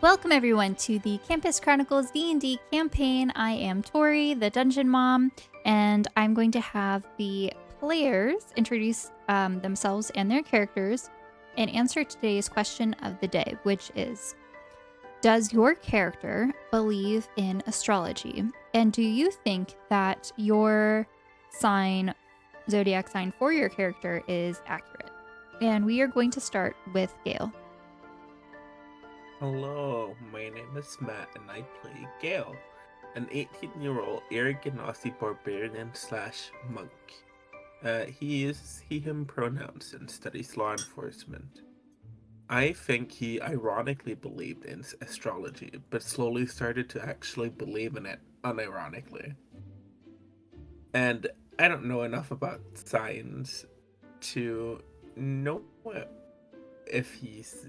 Welcome everyone to the Campus Chronicles D&D campaign. I am Torii, the Dungeon Mom, and I'm going to have the players introduce themselves and their characters and answer today's question of the day, which is, does your character believe in astrology? And do you think that your zodiac sign for your character is accurate? And we are going to start with Gale. Hello, my name is Matt and I play Gale, an 18-year-old Arrogant barbarian / monk. He uses he/him pronouns and studies law enforcement. I think he ironically believed in astrology, but slowly started to actually believe in it unironically. And I don't know enough about signs to know if he's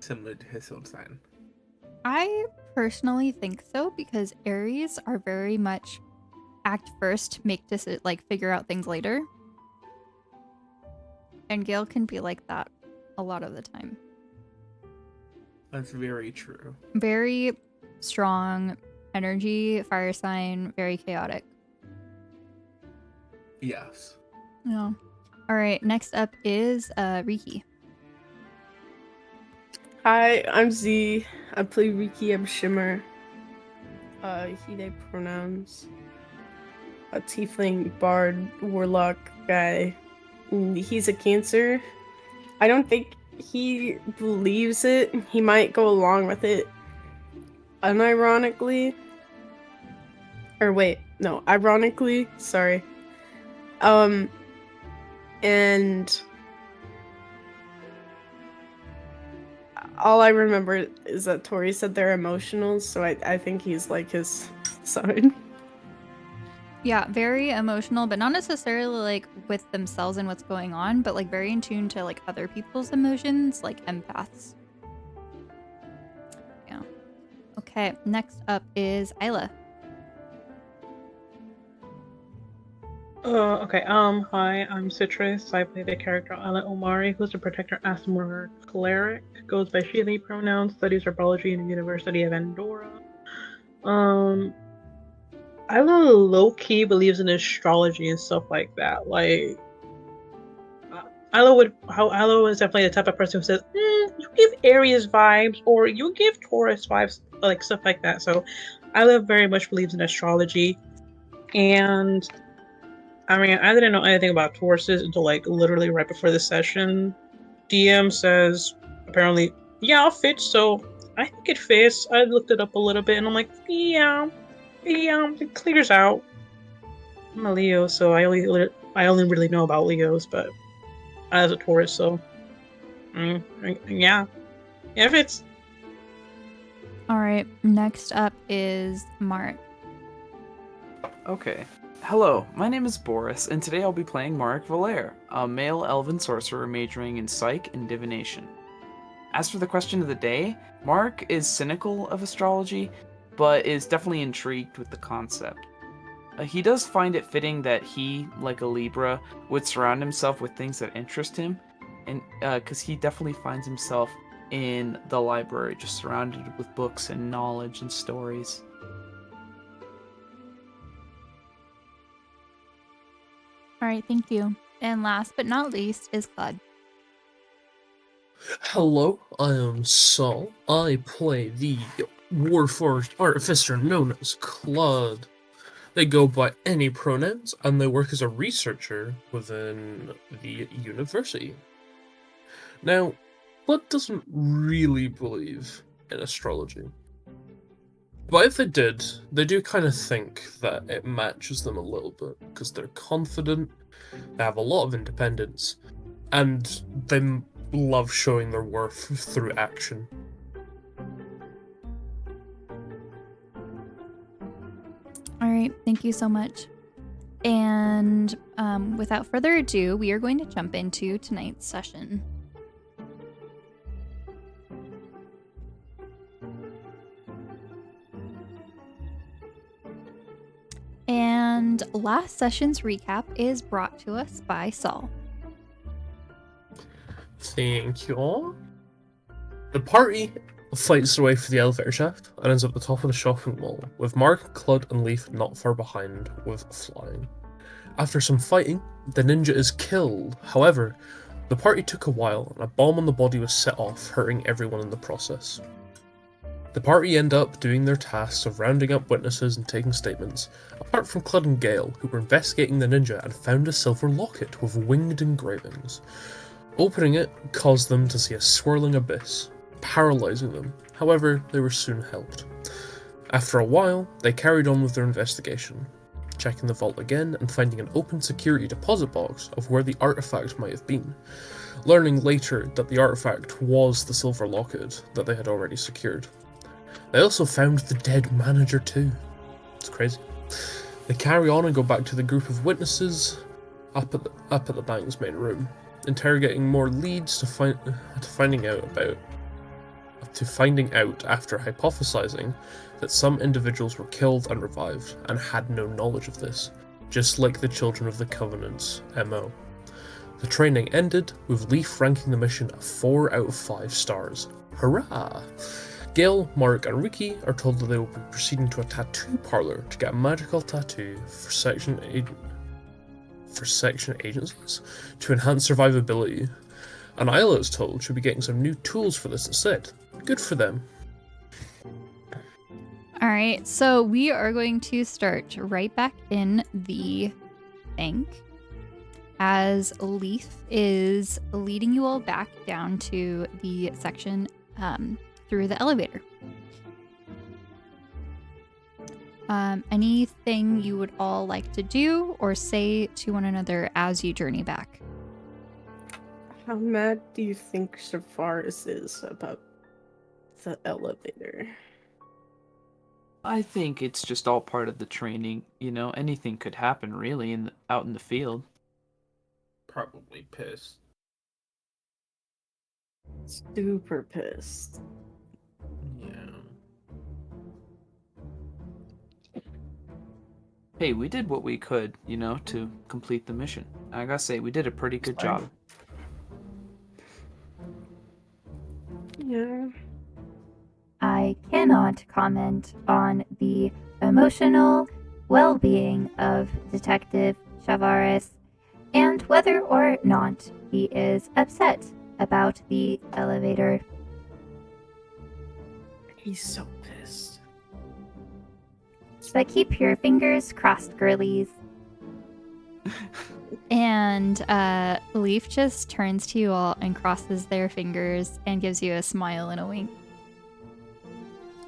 similar to his own sign. I personally think so because Aries are very much act first, figure out things later. And Gale can be like that a lot of the time. That's very true. Very strong energy, fire sign, very chaotic. Yes. Yeah. All right, next up is Riki. Hi, I'm Z. I play Riki. I'm Shimmer. He, they pronouns. A tiefling, bard, warlock guy. He's a Cancer. I don't think he believes it. He might go along with it unironically. Or wait, no, ironically. Sorry. And all I remember is that Torii said they're emotional, so I think he's like his sign. Yeah, very emotional, but not necessarily like with themselves and what's going on, but like very in tune to like other people's emotions, like empaths. Yeah. Okay, next up is Isla. Okay, hi, I'm Citrus. I play the character Ala Omari, who's the Protector Asmar Cleric, goes by she, they pronouns, studies herbology in the University of Andorra. Isla low-key believes in astrology and stuff like that. Like, Isla is definitely the type of person who says, you give Aries vibes, or you give Taurus vibes, like stuff like that. So, Isla very much believes in astrology, and I mean, I didn't know anything about Tauruses until like literally right before the session. DM says, apparently, yeah, I'll fit, so I think it fits. I looked it up a little bit and I'm like, yeah, it clears out. I'm a Leo, so I only really know about Leos, but as a Taurus, so yeah, it fits. All right, next up is Mark. Okay. Hello, my name is Boris, and today I'll be playing Mark Valaire, a male elven sorcerer majoring in psych and divination. As for the question of the day, Mark is cynical of astrology, but is definitely intrigued with the concept. He does find it fitting that he, like a Libra, would surround himself with things that interest him, and because he definitely finds himself in the library, just surrounded with books and knowledge and stories. All right, thank you. And last but not least is Claude. Hello, I am Saul. I play the Warforged Artificer known as Claude. They go by any pronouns, and they work as a researcher within the university. Now, Claude doesn't really believe in astrology. But if they did, they do kind of think that it matches them a little bit, because they're confident, they have a lot of independence, and they love showing their worth through action. All right, thank you so much. And without further ado, we are going to jump into tonight's session. And last session's recap is brought to us by Saul. Thank you all. The party fights their way for the elevator shaft and ends up at the top of the shopping mall, with Mark, Clud, and Leaf not far behind, with flying. After some fighting, the ninja is killed. However, the party took a while, and a bomb on the body was set off, hurting everyone in the process. The party end up doing their tasks of rounding up witnesses and taking statements, apart from Clud and Gale, who were investigating the ninja and found a silver locket with winged engravings. Opening it caused them to see a swirling abyss, paralyzing them. However, they were soon helped. After a while, they carried on with their investigation, checking the vault again and finding an open security deposit box of where the artifact might have been, learning later that the artifact was the silver locket that they had already secured. They also found the dead manager too. It's crazy. They carry on and go back to the group of witnesses up at the bank's main room, interrogating more leads to finding out after hypothesizing that some individuals were killed and revived and had no knowledge of this, just like the Children of the Covenant's MO. The training ended with Leaf ranking the mission a 4 out of 5 stars. Hurrah! Gale, Mark, and Ricky are told that they will be proceeding to a tattoo parlor to get a magical tattoo for section agencies to enhance survivability. And Isla is told she'll be getting some new tools for this instead. Good for them. Alright, so we are going to start right back in the bank as Leaf is leading you all back down to the section through the elevator. Anything you would all like to do or say to one another as you journey back? How mad do you think Shavaris is about the elevator? I think it's just all part of the training. You know, anything could happen really out in the field. Probably pissed. Super pissed. Yeah. Hey, we did what we could, you know, to complete the mission. I gotta say, we did a pretty good job. Yeah. I cannot comment on the emotional well-being of Detective Chavaris and whether or not he is upset about the elevator. He's so pissed. But keep your fingers crossed, girlies. And Leaf just turns to you all and crosses their fingers and gives you a smile and a wink.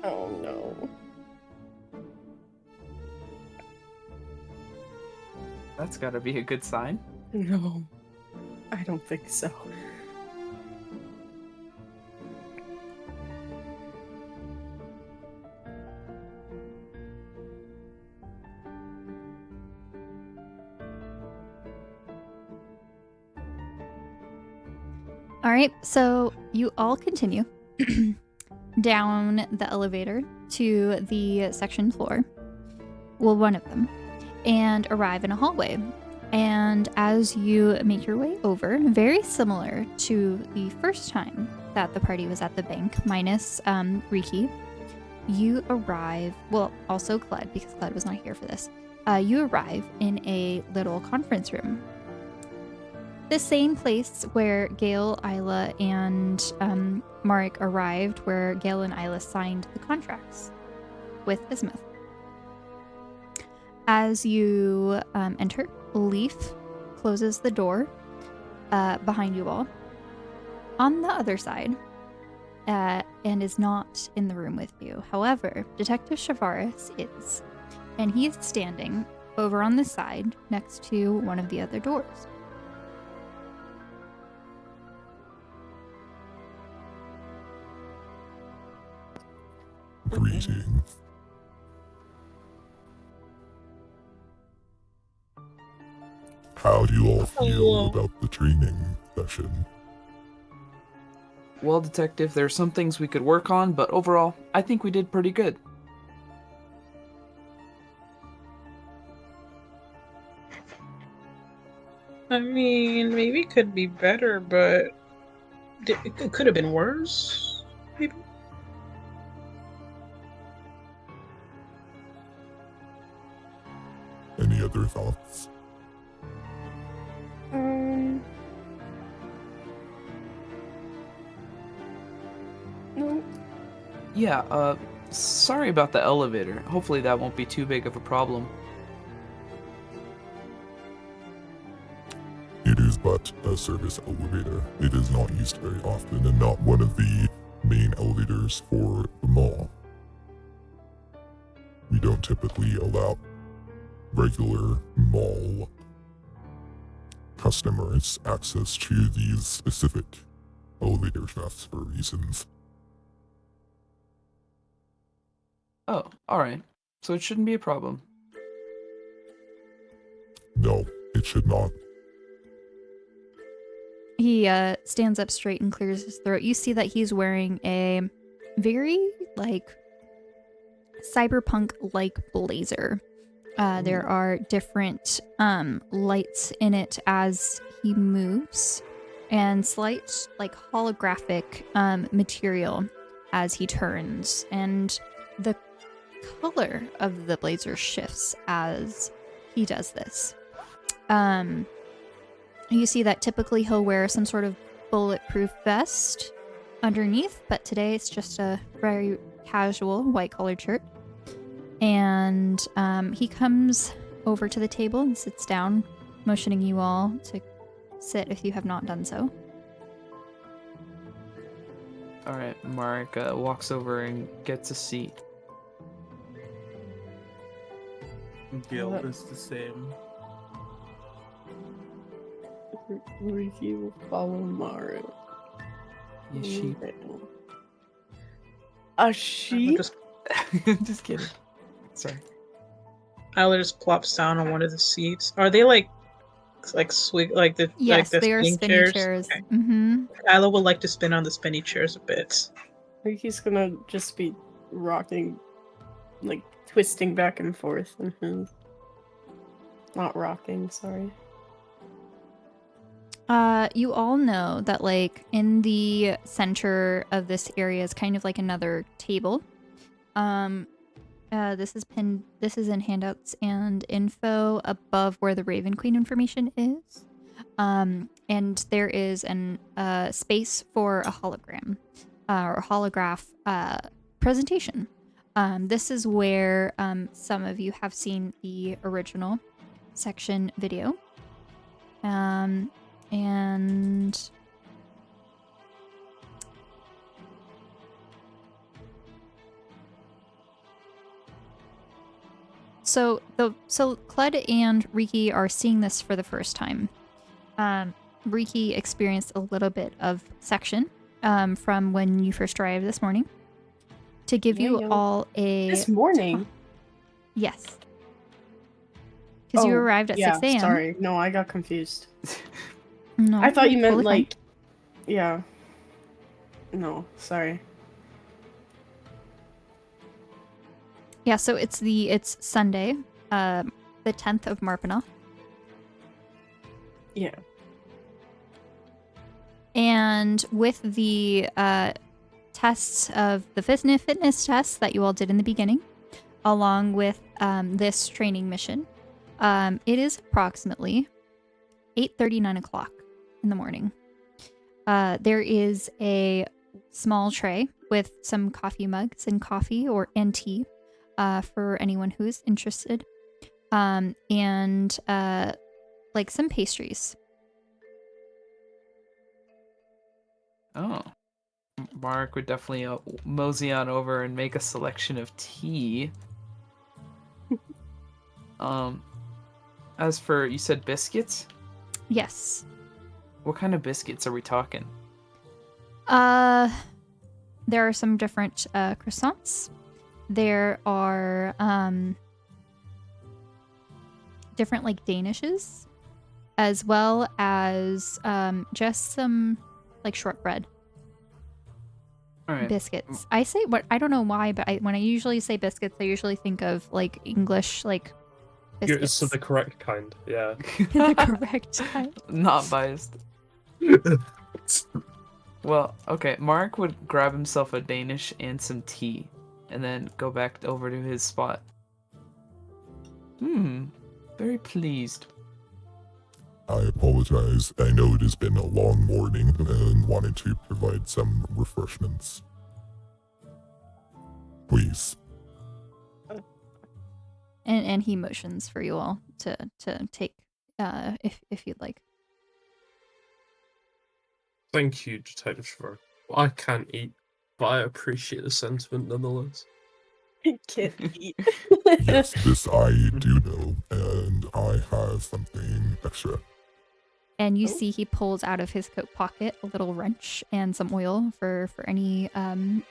Oh no. That's gotta be a good sign. No. I don't think so. All right, so you all continue down the elevator to the section floor, well, one of them, and arrive in a hallway. And as you make your way over, very similar to the first time that the party was at the bank, minus Riki, you arrive, well, also Cled, because Cled was not here for this, you arrive in a little conference room. The same place where Gale, Isla, and Marek arrived, where Gale and Isla signed the contracts with Bismuth. As you enter, Leaf closes the door behind you all on the other side and is not in the room with you. However, Detective Chavaris is, and he is standing over on the side next to one of the other doors. Greetings. How do you all feel Hello. about the training session? Well, Detective, there are some things we could work on, but overall, I think we did pretty good. I mean, maybe it could be better, but it could have been worse. Maybe. Any other thoughts? No. Yeah, sorry about the elevator. Hopefully that won't be too big of a problem. It is but a service elevator. It is not used very often and not one of the main elevators for the mall. We don't typically allow regular mall customers access to these specific elevator shafts for reasons. Oh, alright. So it shouldn't be a problem. No, it should not. He stands up straight and clears his throat. You see that he's wearing a very, like, cyberpunk-like blazer. There are different lights in it as he moves, and slight, like, holographic material as he turns. And the color of the blazer shifts as he does this. You see that typically he'll wear some sort of bulletproof vest underneath, but today it's just a very casual white collared shirt. And he comes over to the table and sits down, motioning you all to sit if you have not done so. Alright, Mark walks over and gets a seat. Gale is the same. Ricky will follow Maru. You sheep. A sheep? Just kidding. Sorry. Isla just plops down on one of the seats. Are they like swig like the Yes, like the they are spinny chairs. Okay. Mm-hmm. Isla would like to spin on the spinny chairs a bit. Ricky's gonna just be rocking, like twisting back and forth. Not rocking, sorry. You all know that, like, in the center of this area is kind of like another table. This is in handouts and info above where the Raven Queen information is. And there is an space for a hologram or a holograph presentation. This is where some of you have seen the original section video. And so Clud and Riki are seeing this for the first time. Riki experienced a little bit of section from when you first arrived this morning. To give you all a This morning? Yes. Because you arrived at 6 a.m. Sorry, no, I got confused. No, I thought you meant totally fine. like, yeah. No, sorry. Yeah, so it's Sunday, the 10th of Marpana. Yeah. And with the tests of the fitness tests that you all did in the beginning, along with this training mission, it is approximately 8:30, 9 o'clock in the morning. There is a small tray with some coffee mugs and coffee and tea for anyone who is interested, and like some pastries. Oh. Mark would definitely mosey on over and make a selection of tea. As for, you said biscuits? Yes. What kind of biscuits are we talking? There are some different croissants. There are different like danishes, as well as just some like shortbread. All right. Biscuits. I say what I don't know why, but when I usually say biscuits, I usually think of like English like biscuits. So the correct kind, yeah. The correct kind. Not biased. Well, okay, Mark would grab himself a Danish and some tea, and then go back over to his spot. Very pleased. I apologize. I know it has been a long morning and wanted to provide some refreshments. Please. And he motions for you all to take if you'd like. Thank you, Detective Schwartz. I can't eat, but I appreciate the sentiment nonetheless. Can't eat. Yes, this I do know, and I have something extra. And you Oh. see he pulls out of his coat pocket a little wrench and some oil for any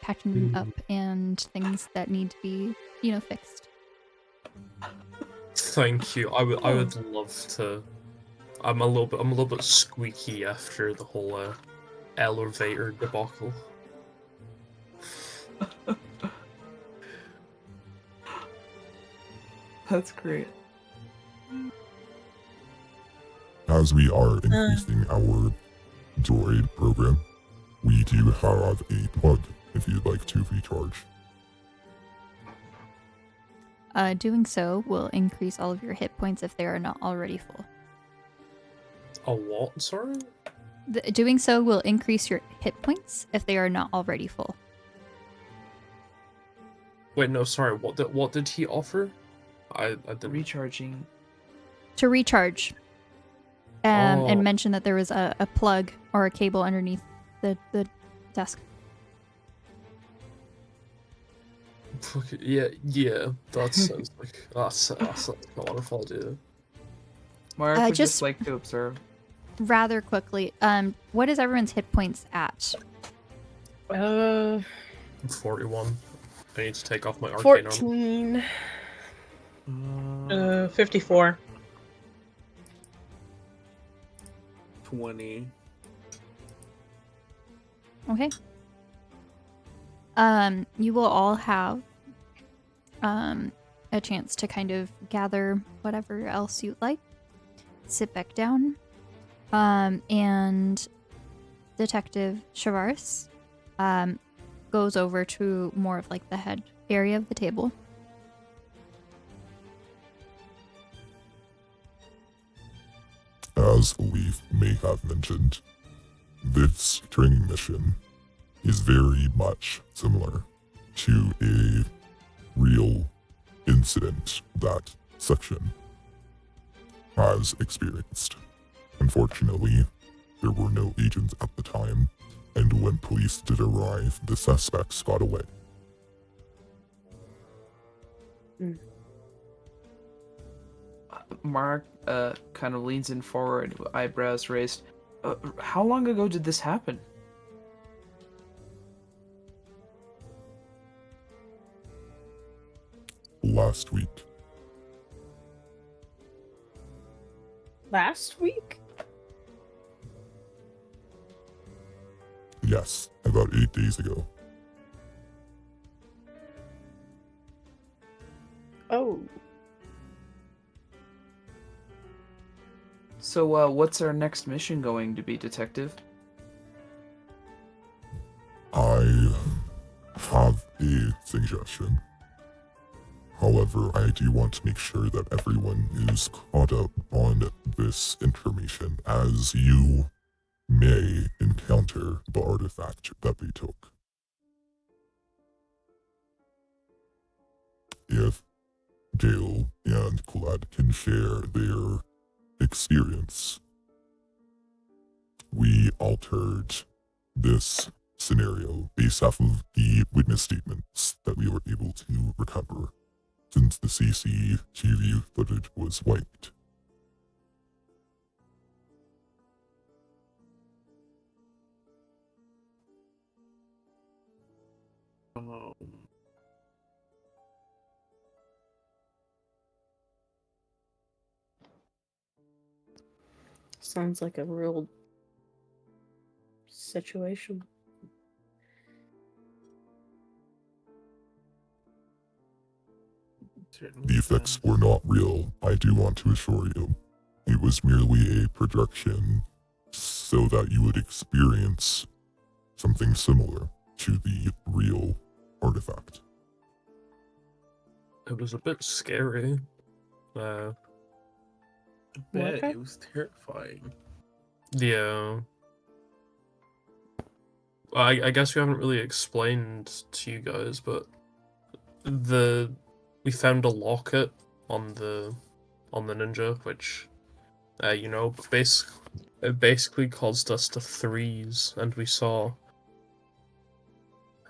patching up and things that need to be, fixed. Thank you. I would love to. I'm a little bit squeaky after the whole elevator debacle. That's great. As we are increasing our droid program, we do have a plug if you'd like to recharge. Doing so will increase all of your hit points if they are not already full. A what? Sorry. Doing so will increase your hit points if they are not already full. Wait, no, sorry. What did he offer? I didn't. Recharging. To recharge. Oh. And mention that there was a plug or a cable underneath the desk. Yeah. That sounds like that's a wonderful idea. Mark would just just- like to observe. Rather quickly, what is everyone's hit points at? 41. I need to take off my arcane armor. 14. 54. 20. Okay. You will all have a chance to kind of gather whatever else you'd like. Sit back down. And Detective Shavaris goes over to more of like the head area of the table. As Leaf may have mentioned, this training mission is very much similar to a real incident that section has experienced. Unfortunately, there were no agents at the time, and when police did arrive, the suspects got away. Mark kind of leans in forward, eyebrows raised. How long ago did this happen? Last week. Last week? Yes, about 8 days ago. Oh. So, what's our next mission going to be, Detective? I have a suggestion. However, I do want to make sure that everyone is caught up on this information, as you may encounter the artifact that they took. If Gale and Colette can share their experience, we altered this scenario based off of the witness statements that we were able to recover since the CCTV footage was wiped. Sounds like a real situation. The effects were not real, I do want to assure you. It was merely a projection so that you would experience something similar to the real artifact. It was a bit scary. I What bet kind? it was terrifying. Yeah. I guess we haven't really explained to you guys, but we found a locket on the ninja, which it basically caused us to freeze, and we saw.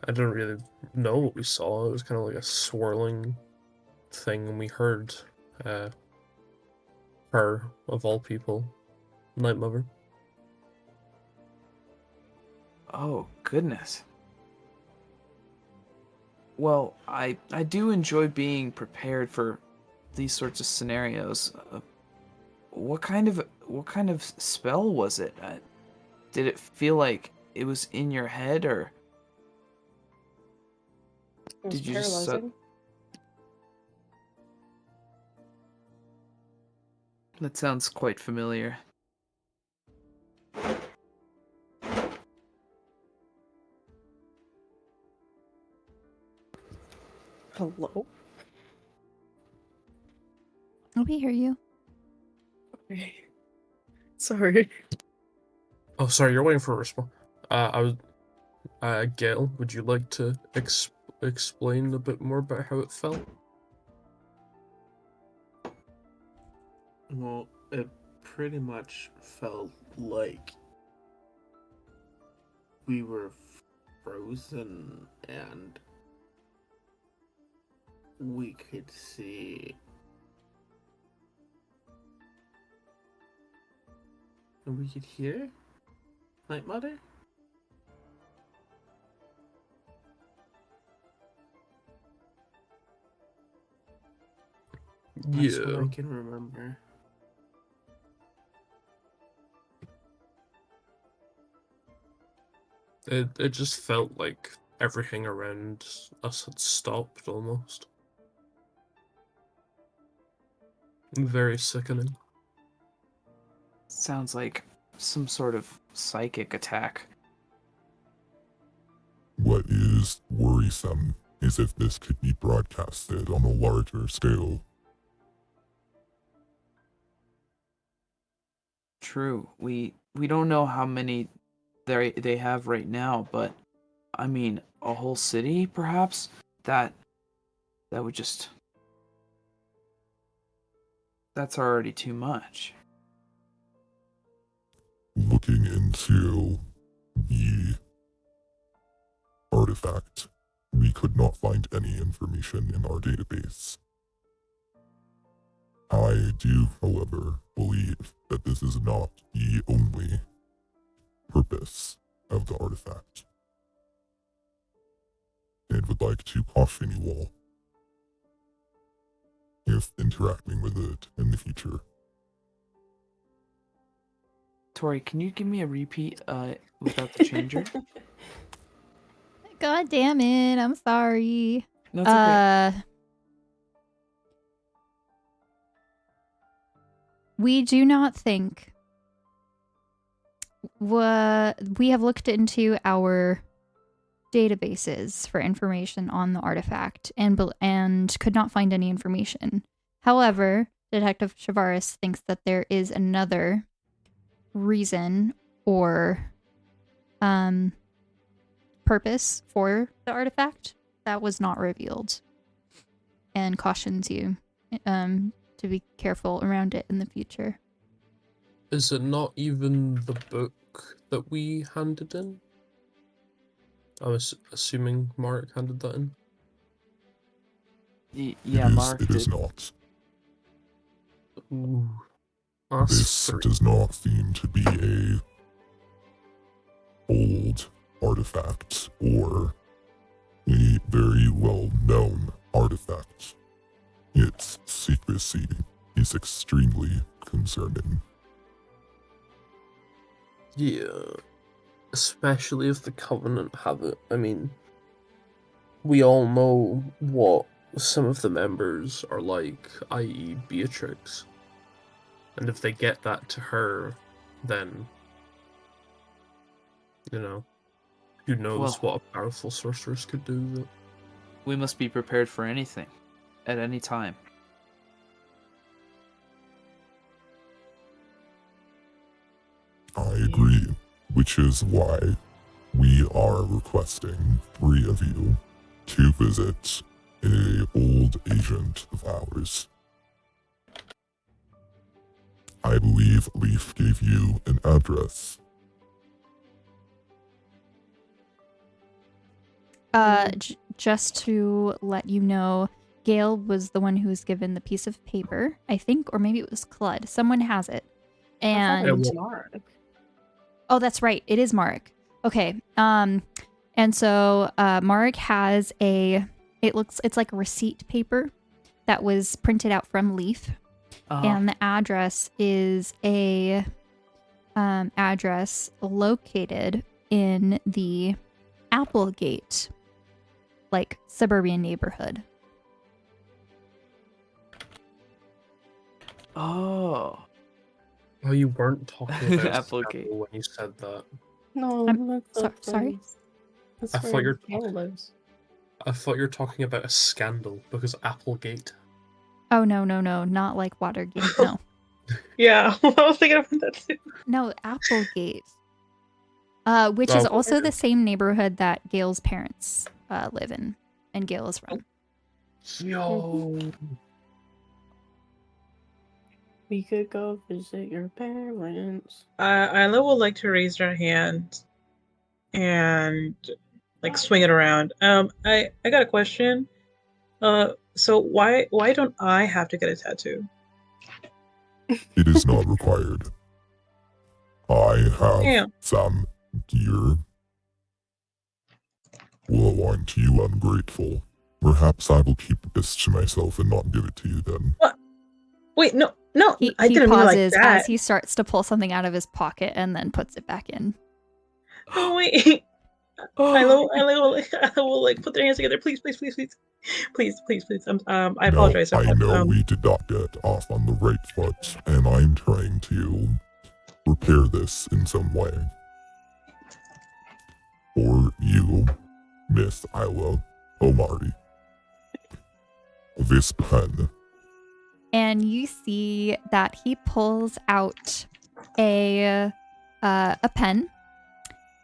I don't really know what we saw. It was kind of like a swirling thing, and we heard her, of all people, Night Mother. Oh, goodness. Well, I do enjoy being prepared for these sorts of scenarios. What kind of spell was it? Did it feel like it was in your head, or It was did you just paralyzing. That sounds quite familiar. Hello? We hear you. Okay. Sorry. Oh, sorry, you're waiting for a response. I was. Gail, would you like to explain a bit more about how it felt? Well, it pretty much felt like we were frozen and we could see. And we could hear Night Mother? That's what Yeah. I can remember. It just felt like everything around us had stopped almost. Very sickening. Sounds like some sort of psychic attack. What is worrisome is if this could be broadcasted on a larger scale. True. We don't know how many they have right now, but I mean, a whole city perhaps? That would just that's already too much. Looking into the artifact, we could not find any information in our database. I do, however, believe that this is not the only purpose of the artifact, and would like to caution you all if interacting with it in the future. Tori, can you give me a repeat without the changer? God damn it! I'm sorry. No, it's okay. We do not think. We have looked into our databases for information on the artifact and could not find any information. However, Detective Chavaris thinks that there is another reason or purpose for the artifact that was not revealed, and cautions you to be careful around it in the future. Is it not even the book that we handed in? I was assuming Mark handed that in. Yeah, Mark It is did. not. Ooh. This does not seem to be a old artifact or a very well-known artifact. Its secrecy is extremely concerning. Yeah. Especially if the Covenant have it. I mean, we all know what some of the members are like, i.e. Beatrix. And if they get that to her, then, Who knows Well- what a powerful sorceress could do? Though? We must be prepared for anything, at any time. I agree, which is why we are requesting 3 of you to visit a old agent of ours. I believe Leaf gave you an address. Just to let you know, Gale was the one who was given the piece of paper, I think, or maybe it was Clud. Someone has it. I thought it And was Mark. oh, that's right. It is Mark. Okay. And so Mark has it's like a receipt paper that was printed out from Leaf. And the address is a address located in the Applegate, like, suburban neighborhood. Oh. Oh, you weren't talking about Applegate. Scandal when you said that. No, that's sorry? That's I thought where you're Gale lives. I thought you were talking about a scandal because Applegate. Oh, no, not like Watergate. No. Yeah, I was thinking about that too. No, Applegate. Which Oh, is also okay. the same neighborhood that Gale's parents live in, and Gale is from. Yo. We could go visit your parents. Isla would like to raise her hand and like swing it around. I got a question. So why don't I have to get a tattoo? It is not required. I have Damn. some gear. Well, aren't you ungrateful? Perhaps I will keep this to myself and not give it to you then. Wait, no, He I didn't mean it like pauses that. as he starts to pull something out of his pocket and then puts it back in. No, wait. I will like put their hands together. Please. I apologize. Now, I know we did not get off on the right foot, and I'm trying to repair this in some way. For you, Miss Isla Omari. This pen. And you see that he pulls out a pen,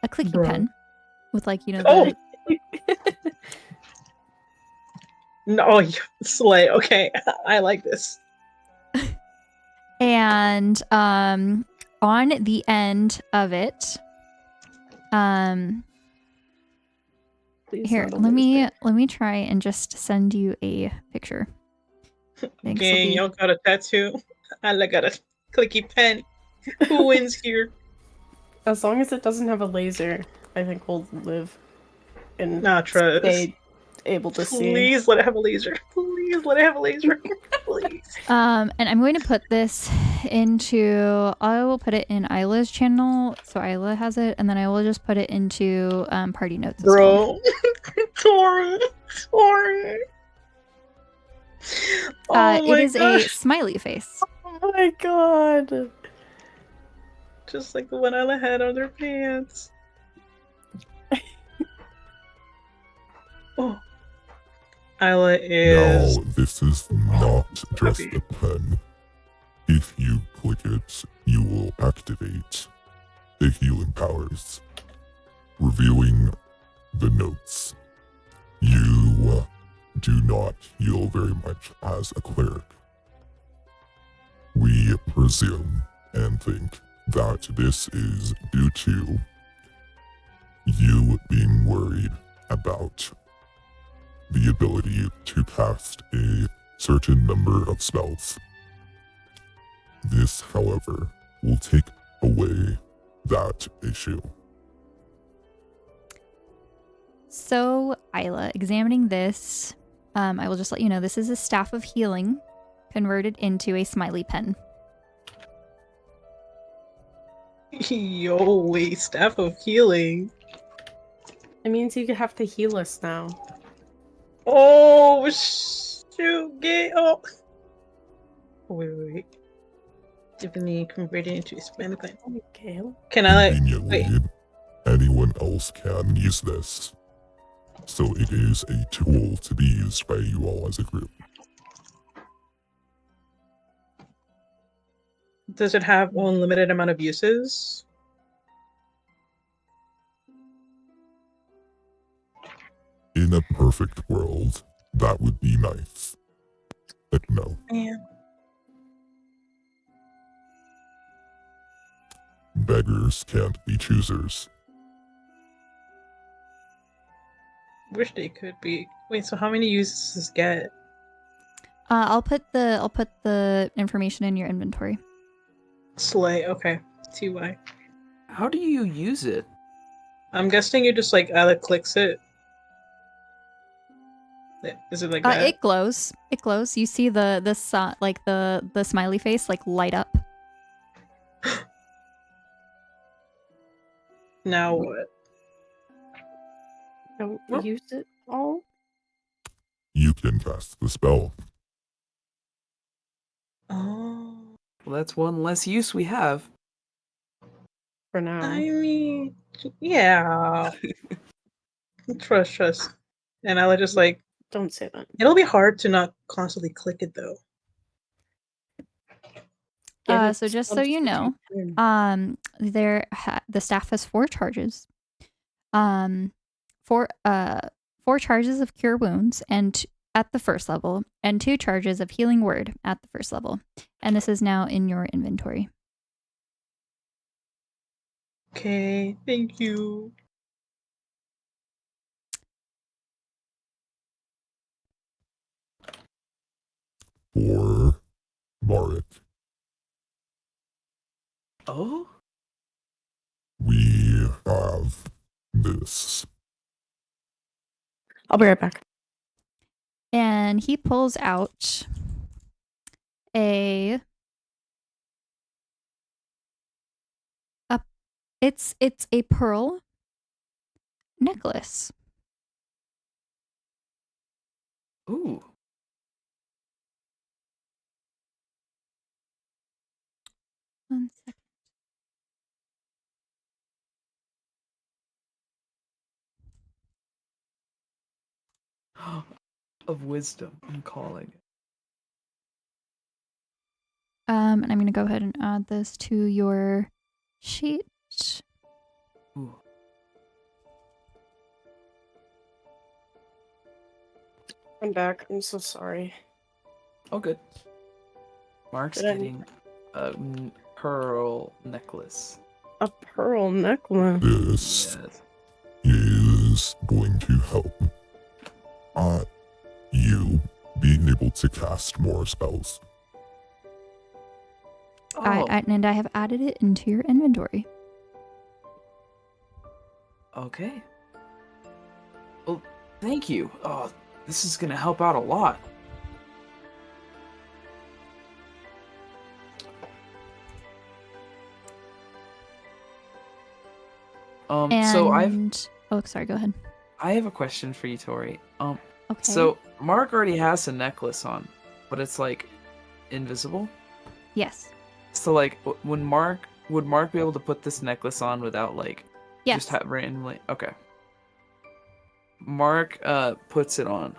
a clicky Bro. pen, with, like, Oh! No, slay. Okay, I like this. and on the end of it, Please here, not a let me laser. try and just send you a picture. Thanks, will Gang, be- y'all got a tattoo. Isla got a clicky pen. Who wins here? As long as it doesn't have a laser, I think we'll live and Nah, trust. stay able to see. Please let it have a laser. Please let it have a laser. Please. And I'm going to put this into. I will put it in Isla's channel, so Isla has it, and then I will just put it into party notes as well. Bro. Torii. Oh my it is a gosh. smiley face. Oh my god! Just like the one Isla had on their pants. Oh. Isla is. Now, this is not just a pen. If you click it, you will activate the healing powers, revealing the notes. You do not heal very much as a cleric. We presume and think that this is due to you being worried about the ability to cast a certain number of spells. This, however, will take away that issue. So, Isla, examining this, I will just let you know this is a staff of healing converted into a smiley pen. Yo, wait, staff of healing. It means you have to heal us now. Oh, shoot, get up. Wait. Divinity converted into a smiley pen. Gale? Can I, like, Conveniently, wait. anyone else can use this. So it is a tool to be used by you all as a group. Does it have unlimited amount of uses? In a perfect world, that would be nice. But no. Yeah. Beggars can't be choosers. Wish they could be. Wait, so how many uses does this get? I'll put the information in your inventory. Slay, okay. TY. How do you use it? I'm guessing you just like either clicks it. Is it like that? It glows. It glows. You see the smiley face like light up. Now what? Don't Well- use it all. You can cast the spell. Oh. Well, that's one less use we have. For now. I mean, yeah. Trust. And I'll just like, Don't say that. it'll be hard to not constantly click it though. So just so you know, the staff has 4 charges. 4 charges of cure wounds and at the first level, and 2 charges of healing word at the first level. And this is now in your inventory. Okay, thank you. For Marek, Oh? we have this. I'll be right back. And he pulls out it's a pearl necklace. Ooh. One second. Of wisdom, I'm calling it. And I'm gonna go ahead and add this to your sheet. Ooh. I'm back. I'm so sorry. Oh, good. Mark's Did I- getting a pearl necklace. A pearl necklace. This Yes. is going to help you being able to cast more spells. Oh, And I have added it into your inventory. okay. Well, thank you. Oh, this is gonna help out a lot. So Oh, sorry, go ahead. I have a question for you, Tori. Okay. So Mark already has a necklace on, but it's like invisible. Yes. So like, would Mark be able to put this necklace on without like Yes. just have randomly? Okay. Mark puts it on.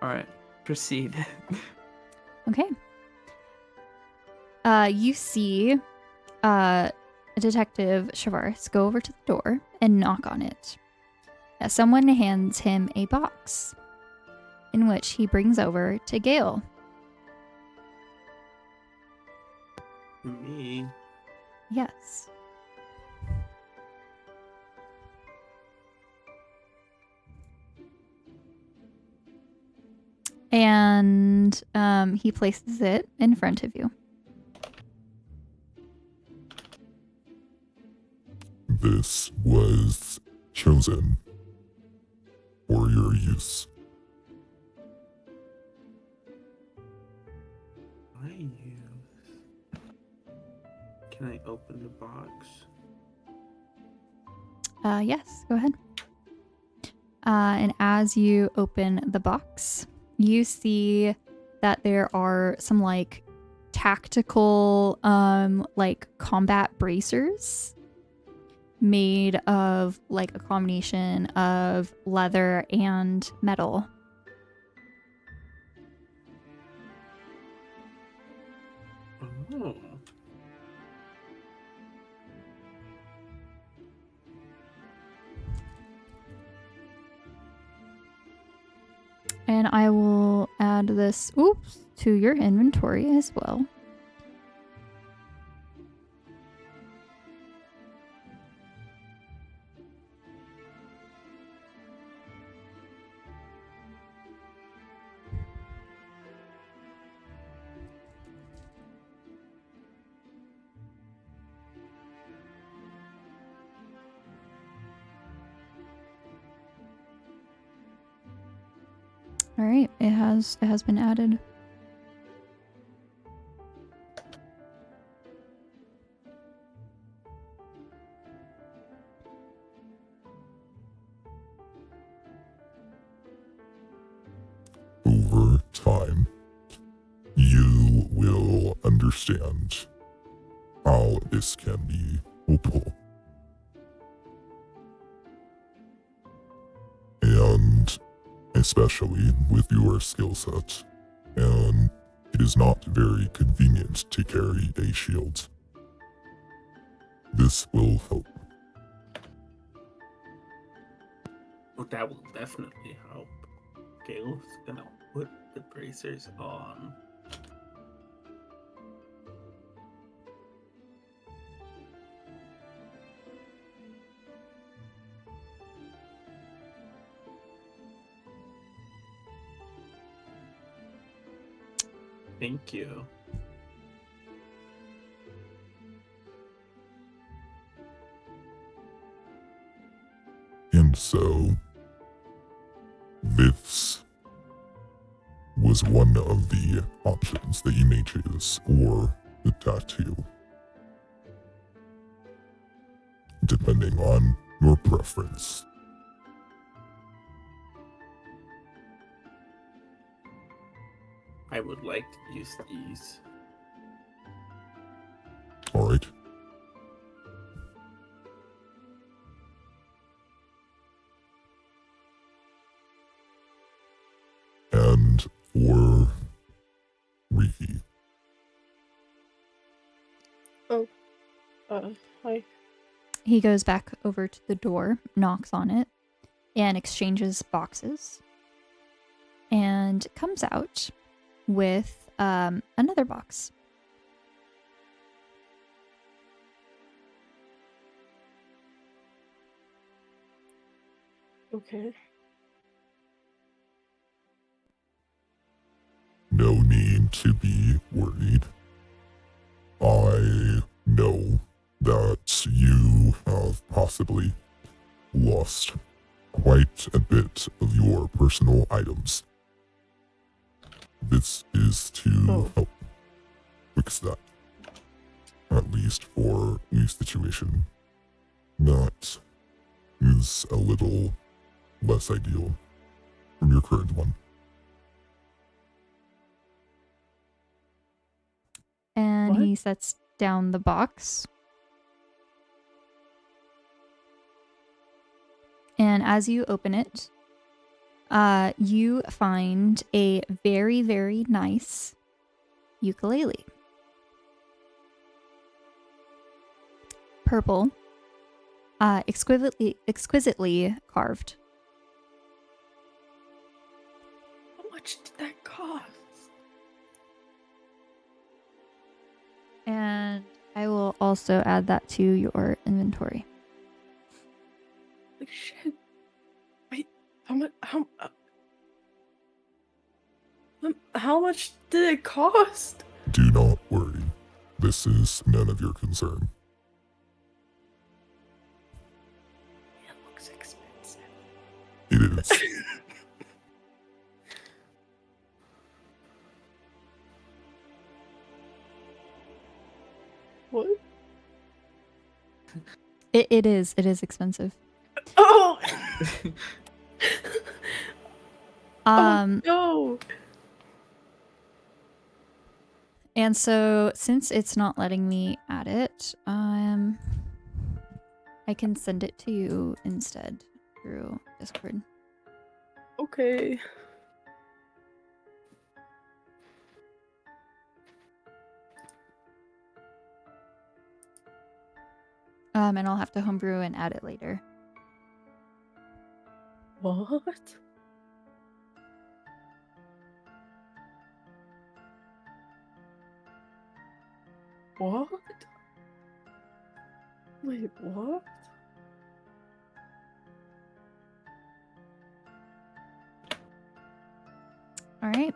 All right, proceed. Okay. You see Detective Chavaris go over to the door and knock on it. Someone hands him a box, in which he brings over to Gale. Me. Yes. And he places it in front of you. This was chosen for your use. I use. Can I open the box? Yes, go ahead. And as you open the box, you see that there are some like tactical like combat bracers made of like a combination of leather and metal. Oh. And I will add this, oops, to your inventory as well. All right, it has been added. Over time, you will understand how this can be helpful. And especially with your skill set, and it is not very convenient to carry a shield. This will help. Well, that will definitely help. Gail's gonna put the bracers on. Thank you. And so, this was one of the options that you may choose, or the tattoo, depending on your preference. I would like to use these. Alright. And for Riki. Hi. He goes back over to the door, knocks on it, and exchanges boxes. And comes out with another box. Okay. No need to be worried. I know that you have possibly lost quite a bit of your personal items. This is to help fix that. At least for a situation that is a little less ideal from your current one. And What? he sets down the box. And as you open it, you find a very, very nice ukulele. Purple. Exquisitely carved. How much did that cost? And I will also add that to your inventory. Like shit. Wait, how much? How much did it cost? Do not worry. This is none of your concern. It looks expensive. It is. What? It is expensive. Oh! Um, no! And so since it's not letting me add it, I can send it to you instead through Discord. Okay. And I'll have to homebrew and add it later. What? What? Wait, what? All right.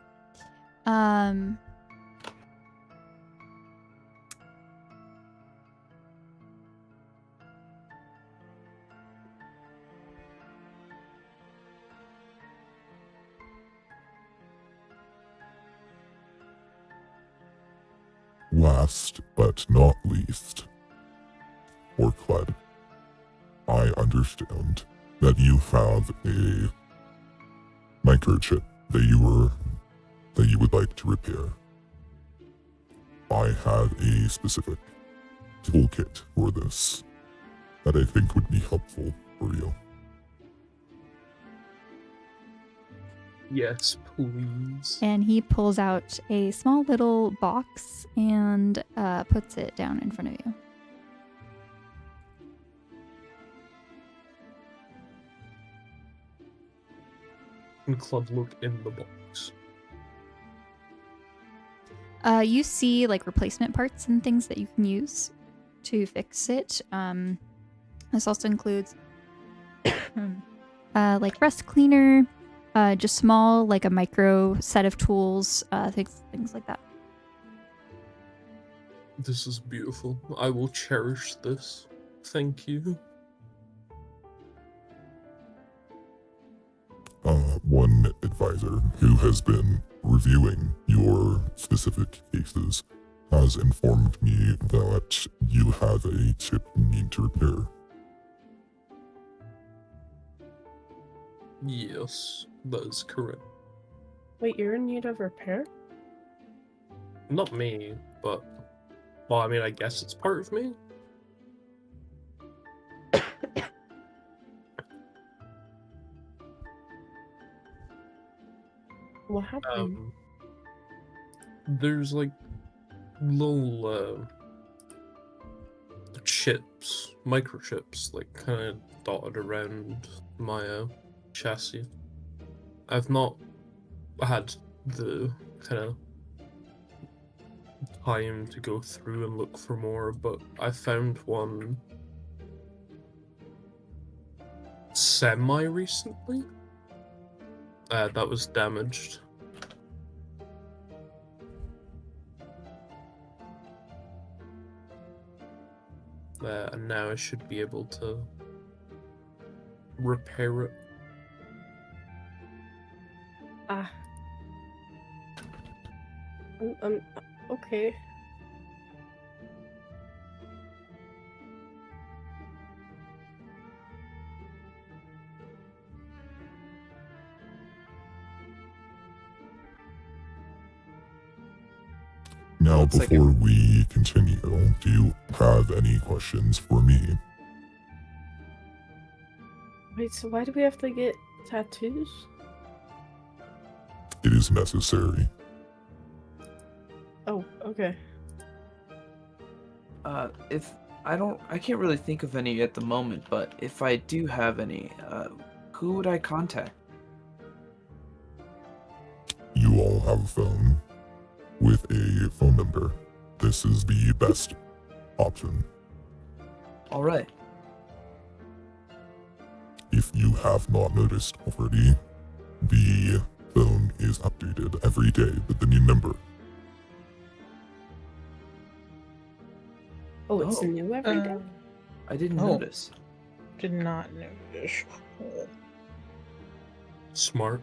Last but not least, Orclad, I understand that you have a microchip that you would like to repair. I have a specific toolkit for this that I think would be helpful for you. Yes, please. And he pulls out a small little box and puts it down in front of you. And Club look in the box. You see like replacement parts and things that you can use to fix it. This also includes like rust cleaner, just small, like a micro set of tools, things like that. This is beautiful. I will cherish this. Thank you. One advisor who has been reviewing your specific cases has informed me that you have a chip you need to repair. Yes, that is correct. Wait, you're in need of repair? Not me, but... Well, I mean, I guess it's part of me. What happened? There's like little chips, microchips, like kind of dotted around my chassis. I've not had the kind of time to go through and look for more, but I found one semi-recently that was damaged. And now I should be able to repair it. Okay. Now, Looks like before we continue, do you have any questions for me? Wait, so why do we have to get tattoos? It is necessary. Oh, okay. If I can't really think of any at the moment, but if I do have any, who would I contact? You all have a phone with a phone number. This is the best option. All right. If you have not noticed already, the phone is updated every day with the new number. Oh, it's Oh, new every day? I didn't Oh. notice. Did not notice. Smart.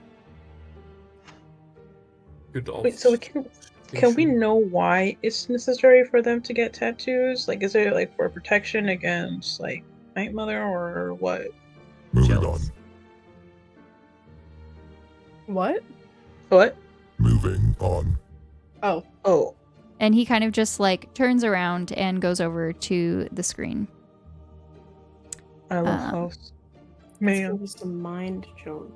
Good. Wait, so can we know why it's necessary for them to get tattoos? Like, is it like for protection against like Night Mother or what? Moving Jealous. What? What? on. Moving on. Oh, Oh, And he kind of just like turns around and goes over to the screen. I love Um, house. Let's Man. give you some mind junk.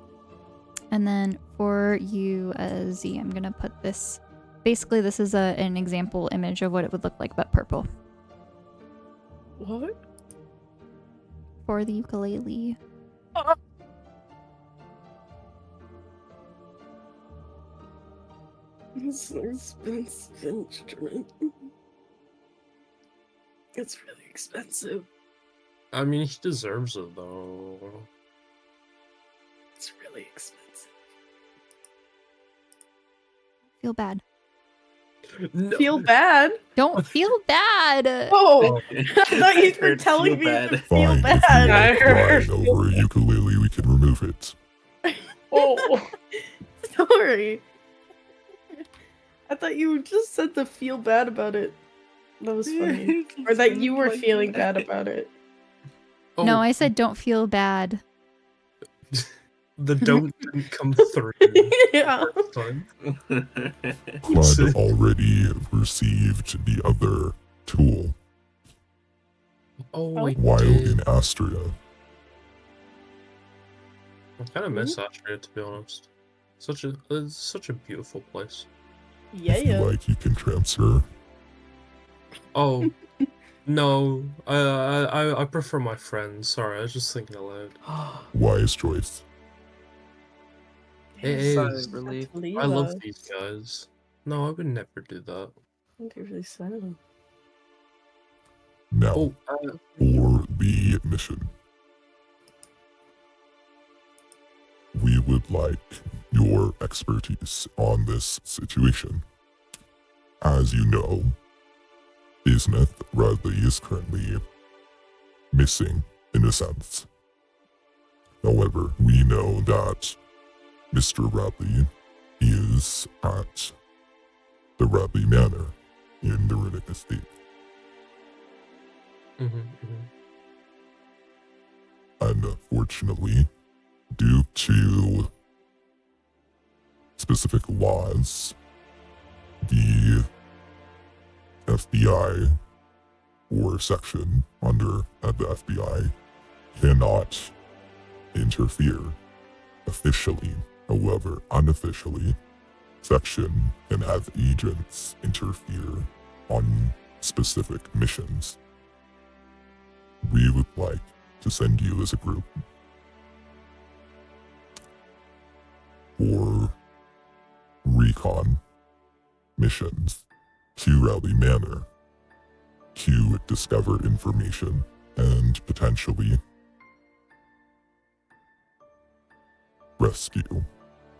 And then for you, Z, I'm gonna put this. Basically, this is an example image of what it would look like, but purple What? for the ukulele. It's an expensive instrument. It's really expensive. I mean, he deserves it though. It's really expensive. Feel bad. No. Feel bad? Don't feel bad. Oh, I thought you were Heard telling feel me bad. to feel Fine, if you bad. I like heard- crying over a ukulele, we can remove it. Oh. Sorry. I thought you just said to feel bad about it. That was funny. Or that you were feeling bad about it. No, Oh, I said don't feel bad. the don't didn't come through. Yeah. First time. Claude already received the other tool Oh, I while did. in Astria. I kind of miss Austria, to be honest. It's such a beautiful place. Yeah, If you yeah. like, you can transfer. Oh, no, I prefer my friends. Sorry, I was just thinking aloud. Wise choice. It Sigh is. of relief. I love these guys. No, I would never do that. They're really sad. Now, Oh, for the mission. We would like your expertise on this situation. As you know, Isneth Radley is currently missing in a sense. However, we know that Mr. Radley is at the Radley Manor in the Runic Estate. Unfortunately, due to specific laws, the FBI or section under the FBI cannot interfere officially. However, unofficially, section can have agents interfere on specific missions. We would like to send you as a group for recon missions to Rowley Manor to discover information and potentially rescue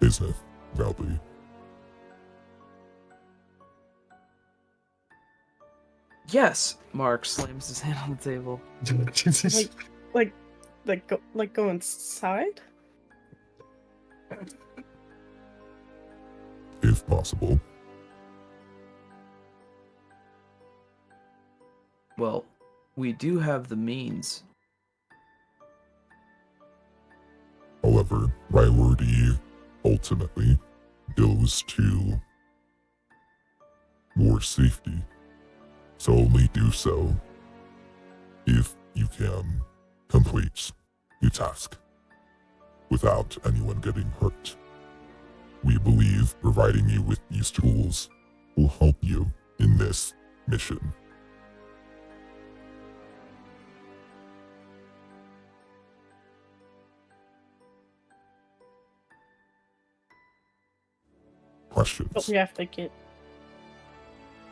Isneth Rowley. Yes, Mark slams his hand on the table. Like go inside? If possible. Well, we do have the means. However, priority ultimately goes to your safety. So only do so if you can complete the task without anyone getting hurt. We believe providing you with these tools will help you in this mission. Questions? But we have to get.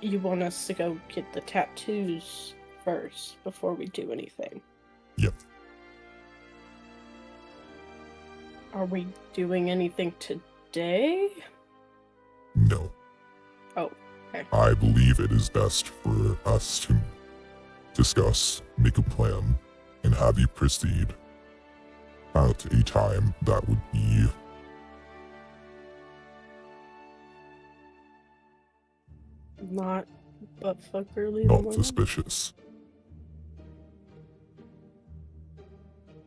You want us to go get the tattoos first before we do anything? Yep. Are we doing anything today? No. Oh, okay. I believe it is best for us to discuss, make a plan, and have you proceed at a time that would be Not buttfuckerly. not suspicious.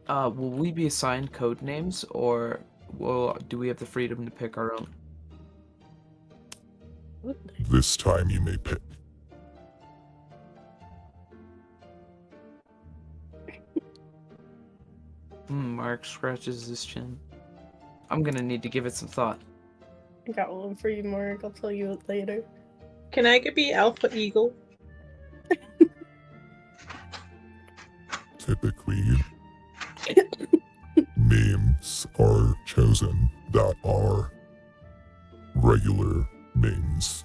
Will we be assigned code names, or do we have the freedom to pick our own? Absolutely. This time you may pick. Mark scratches his chin. I'm gonna need to give it some thought. I got one for you, Mark. I'll tell you it later. Can I be Alpha Eagle? Typically, names are chosen that are regular names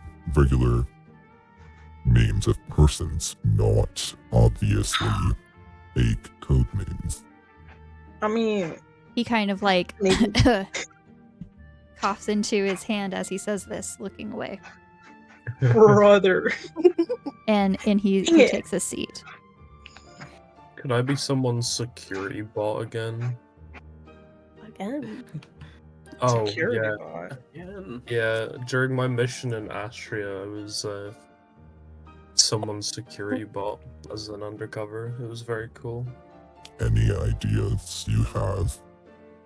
of persons, not obviously fake code names. I mean, He kind of like maybe. coughs into his hand as he says this, looking away. Brother. And he Yeah. takes a seat. Could I be someone's security bot again? Again. Oh, Security yeah. bot. Again. Yeah, during my mission in Astria, I was someone's security bot as an undercover. It was very cool. Any ideas you have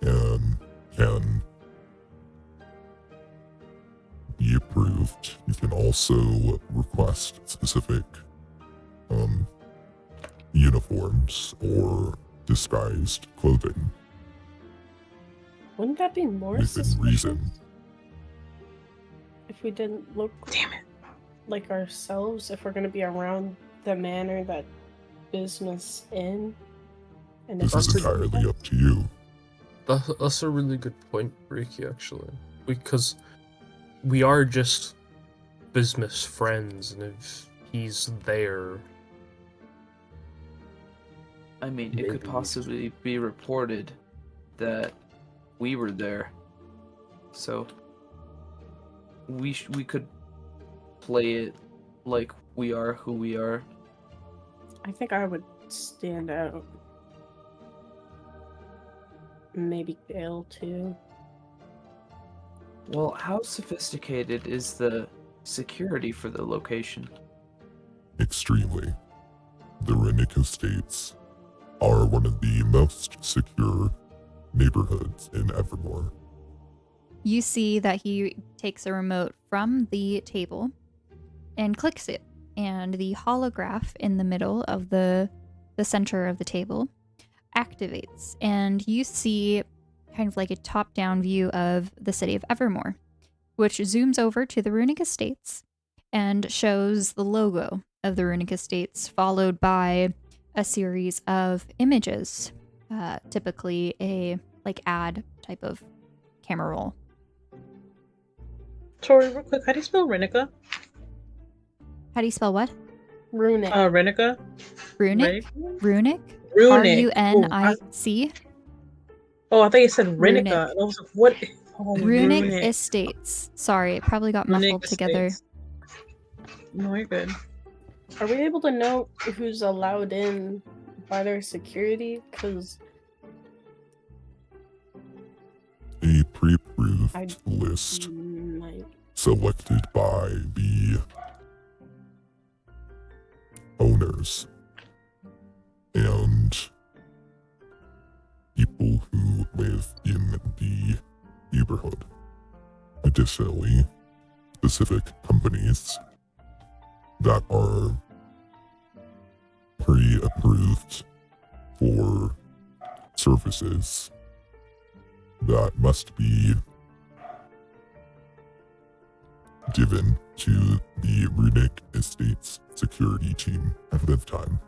can be approved. You can also request specific uniforms or disguised clothing Wouldn't that be more within suspicious? reason. If we didn't look Damn it. like ourselves, if we're gonna be around the manor that business in, and This if is entirely up to you. That's a really good point, Ricky, actually. Because we are just business friends, and if he's there... I mean, it could Maybe. possibly be reported that we were there. So we could play it like we are who we are. I think I would stand out. Maybe Gale too. Well, how sophisticated is the security for the location? Extremely. The Renick Estates are one of the most secure neighborhoods in Evermore. You see that he takes a remote from the table and clicks it, and the holograph in the middle of the center of the table activates, and you see kind of like a top-down view of the city of Evermore, which zooms over to the Runic Estates and shows the logo of the Runic Estates, followed by a series of images, typically a like ad type of camera roll. Tori, real quick, how do you spell Renica? How do you spell what? Runic. Renica? Runic? Runic? Runic. Runic? Oh, I thought you said Runic. Renica. And I was like, what? Oh, Runic Estates. Sorry, it probably got Runic muffled together. Estates. No, you're good. Are we able to know who's allowed in by their security? Because A pre-approved I list might. selected by the owners and people who live in the neighborhood. Additionally, specific companies that are pre-approved for services that must be given to the Runic Estates security team ahead of time.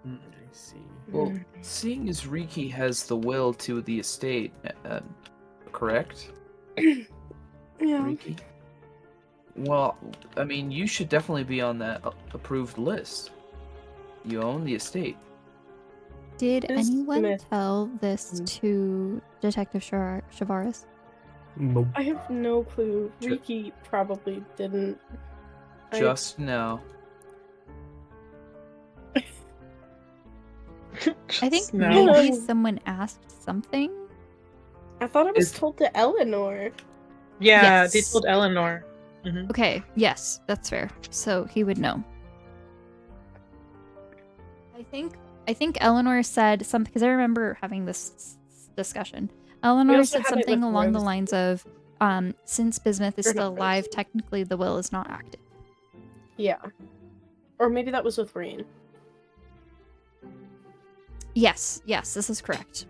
I see. Well, seeing as Riki has the will to the estate, correct? Yeah. Riki? Well, I mean, you should definitely be on that approved list. You own the estate. Did Is anyone Smith- tell this to Detective Shavaris? Nope. I have no clue. Ju- Riki probably didn't. Just now. I think No. maybe someone asked something. I thought it was Is- told to Eleanor. Yeah, they Yes. told Eleanor. Mhm. Okay, yes, that's fair. So he would know. I think Eleanor said something because I remember having this discussion. Eleanor also said have it something with along the Rose. lines of, since Bismuth is Or still not Rose. alive, technically the will is not active. Yeah. Or maybe that was with Rain. Yes, this is correct.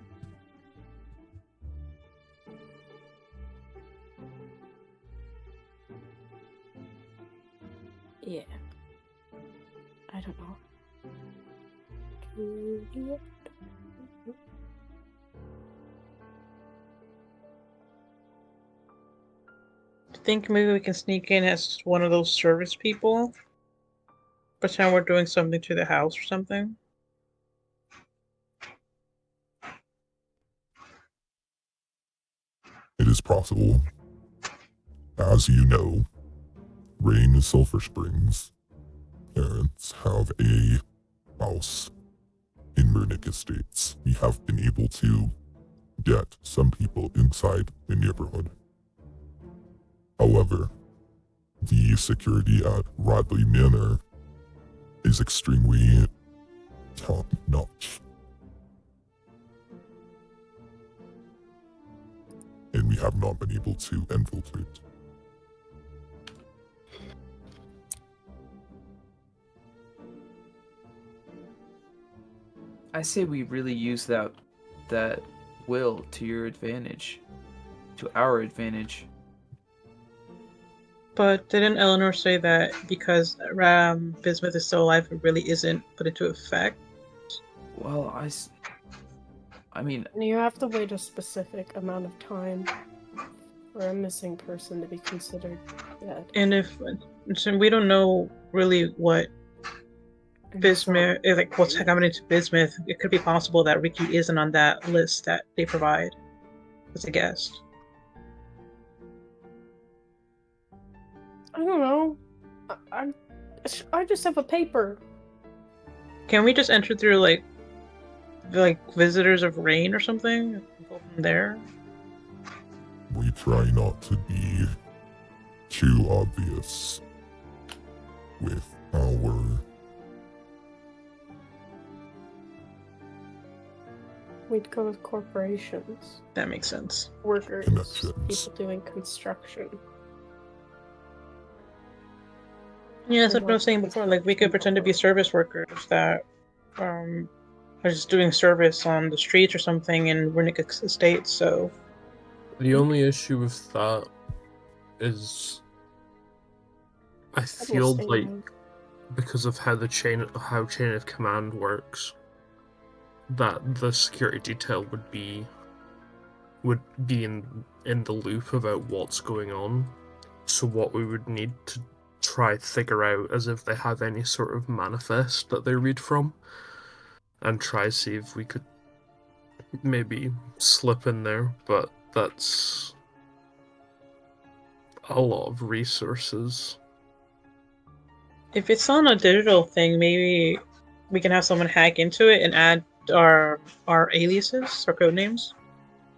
Yeah. I don't know. Think maybe we can sneak in as one of those service people? Pretend we're doing something to the house or something? It is possible. As you know, Rain is Sulphur Springs. Parents have a house in Murnick Estates. We have been able to get some people inside the neighborhood. However, the security at Radley Manor is extremely top-notch. And we have not been able to infiltrate. I say we really use that will to your advantage, to our advantage. But didn't Eleanor say that because Bismuth is still alive, it really isn't put into effect? Well, I mean, And you have to wait a specific amount of time for a missing person to be considered dead. And so we don't know really what Bismuth, like what's happening to Bismuth, it could be possible that Ricky isn't on that list that they provide as a guest. I don't know. I just have a paper. Can we just enter through like visitors of Rain or something? Go from there? We try not to be too obvious with our We'd go with corporations, That makes sense. workers, Connections. people doing construction. Yeah, that's what I was saying before. Like we could pretend to be service workers that are just doing service on the streets or something in Wernicke Estates. So The only issue with that is I feel like because of how chain of command works, that the security detail would be in the loop about what's going on. So what we would need to try figure out is if they have any sort of manifest that they read from, and try see if we could maybe slip in there, but that's a lot of resources. if it's on a digital thing, maybe we can have someone hack into it and add our aliases, our code names.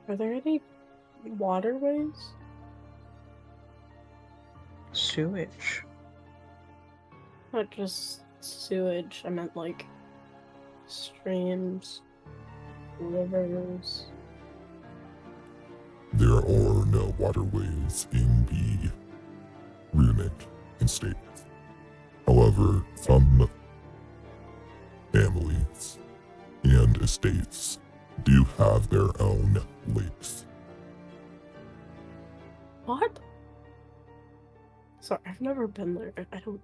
Are there any waterways? Sewage. Not just sewage, I meant like streams, rivers. There are no waterways in the Runic Estate. However, some families and estates do have their own lakes. What? Sorry, I've never been there. I don't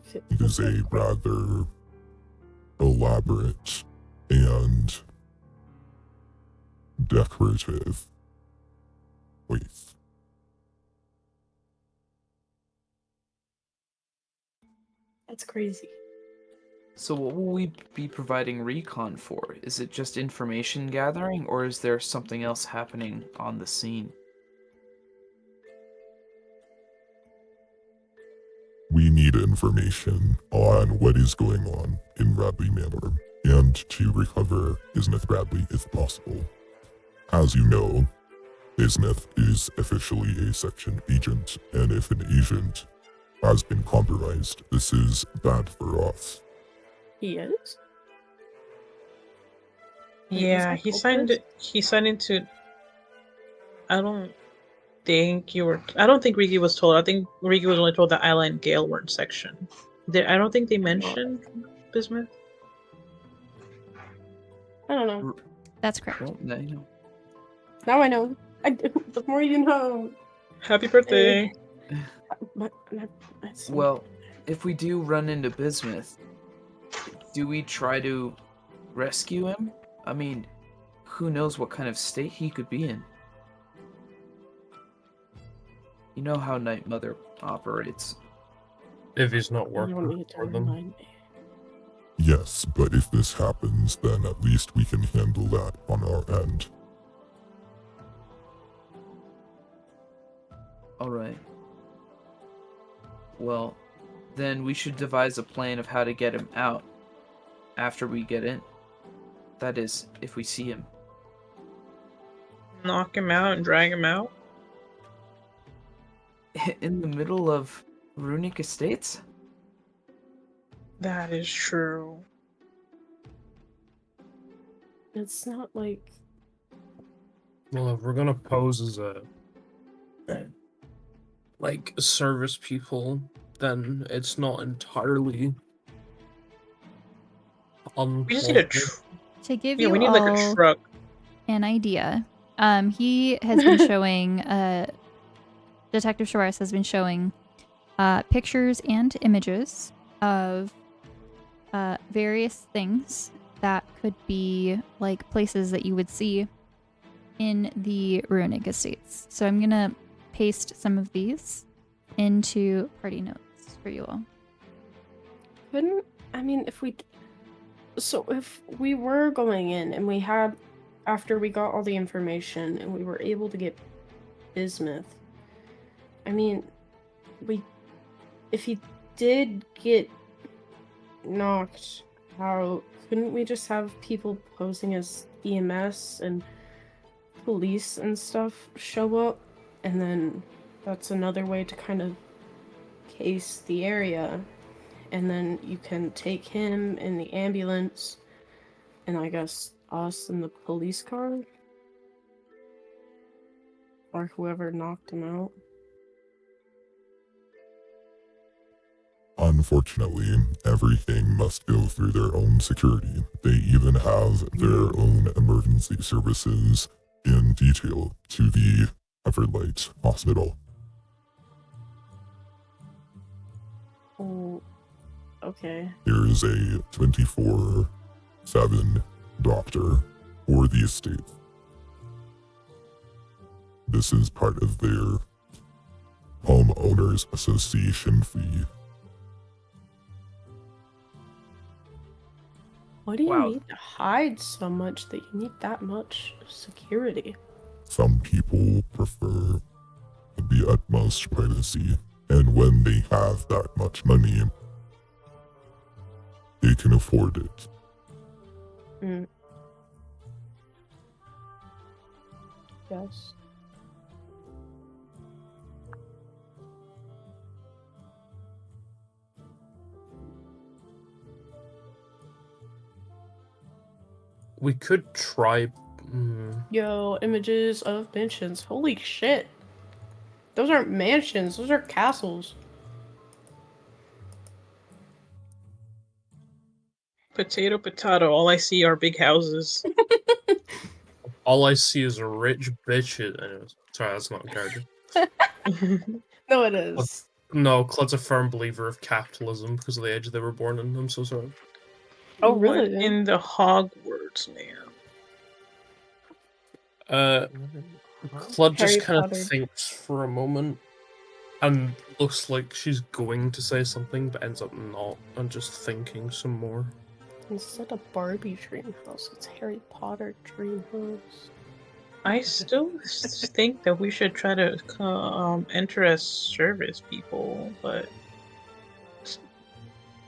feel It is a rather elaborate and decorative place. That's crazy. so what will we be providing recon for? Is it just information gathering, or is there something else happening on the scene? We need information on what is going on in Bradley Manor and to recover Bismuth Bradley if possible. As you know, Bismuth is officially a section agent, and if an agent has been compromised, this is bad for us. He is? Wait, was Yeah, that he signed Cultist? it. He signed into. I don't think you were. I don't think Riki was told. I think Riki was only told that Isla and Gale were in section. I don't think they mentioned Bismuth. I don't know. That's correct. Well, now you know. Now I know. I do. The more you know. Happy birthday! Well, if we do run into Bismuth, do we try to rescue him? I mean, who knows what kind of state he could be in? You know how Night Mother operates. If he's not You don't working need to for them. remind me. Yes, but if this happens, then at least we can handle that on our end. Alright. Well, then we should devise a plan of how to get him out after we get in. That is, if we see him. Knock him out and drag him out. In the middle of Runic Estates? That is true. It's not like Well, if we're gonna pose as like service people, then it's not entirely We just need a. unplausible. To give Yeah, you we need all like a truck. an idea, he has been showing, Detective Suarez has been showing pictures and images of various things that could be like places that you would see in the Runic Estates. So I'm gonna paste some of these into party notes for you all. if we were going in and we had, after we got all the information and we were able to get Bismuth, if he did get knocked out, couldn't we just have people posing as EMS and police and stuff show up? And then that's another way to kind of case the area. And then you can take him in the ambulance, and I guess us in the police car? Or whoever knocked him out. Unfortunately, everything must go through their own security. They even have their own emergency services in detail to the Everlight Hospital. Oh, okay. There is a 24/7 doctor for the estate. This is part of their homeowners association fee. Why do you Wow. need to hide so much that you need that much security? Some people prefer the utmost privacy, and when they have that much money, they can afford it. Yes. We could try. Yo, images of mansions. Holy shit. Those aren't mansions, those are castles. Potato, potato. All I see are big houses. All I see is a rich bitch. Anyways, sorry, that's not a character. No, it is. No, Claude's a firm believer of capitalism because of the age they were born in. I'm so sorry. Oh, What really? in the Hogwarts, man? Claude just Harry kind of Potter. thinks for a moment and looks like she's going to say something but ends up not and just thinking some more. Instead of Barbie dream house, it's Harry Potter dream house. I still think that we should try to enter as service people, but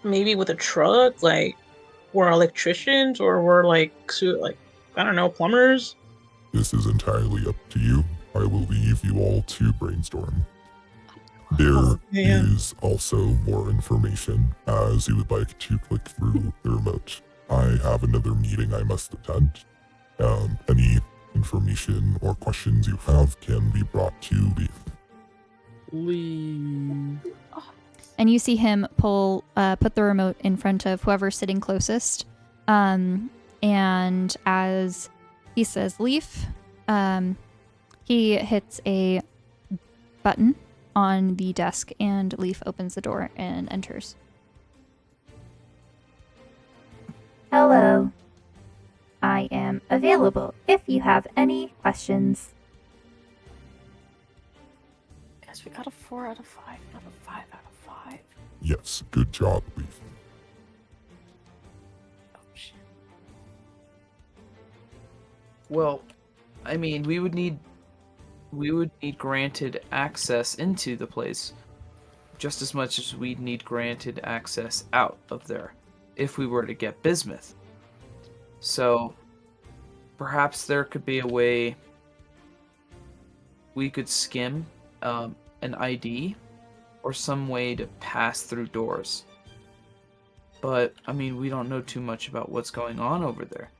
maybe with a truck, like we're electricians or we're like I don't know, plumbers. This is entirely up to you. I will leave you all to brainstorm. There is also more information as you would like to click through the remote. I have another meeting I must attend. Any information or questions you have can be brought to Leaf. Leave. And you see him put the remote in front of whoever's sitting closest. And as he says leaf, he hits a button on the desk and Leaf opens the door and enters. Hello. I am available if you have any questions. Guess we got a 4 out of 5, not a 5 out of 5. Yes, good job, Leaf. Oh, shit. Well, I mean, we would need granted access into the place just as much as we'd need granted access out of there if we were to get bismuth. So perhaps there could be a way we could skim an ID or some way to pass through doors. But, I mean, we don't know too much about what's going on over there.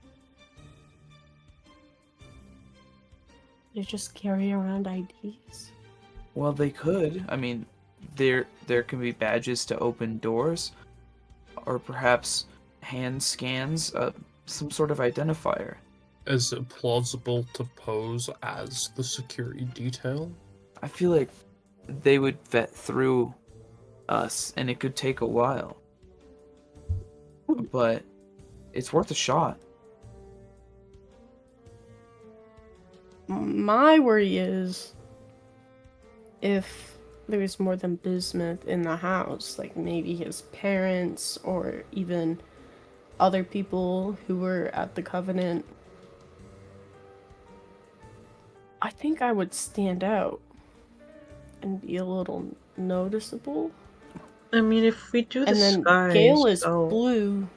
They just carry around IDs? Well, they could. I mean, there can be badges to open doors, or perhaps hand scans, some sort of identifier. Is it plausible to pose as the security detail? I feel like they would vet through us, and it could take a while. But it's worth a shot. My worry is if there's more than bismuth in the house, like maybe his parents or even other people who were at the Covenant, I think I would stand out and be a little noticeable. I mean, if we do And then disguise, Gale is though, blue.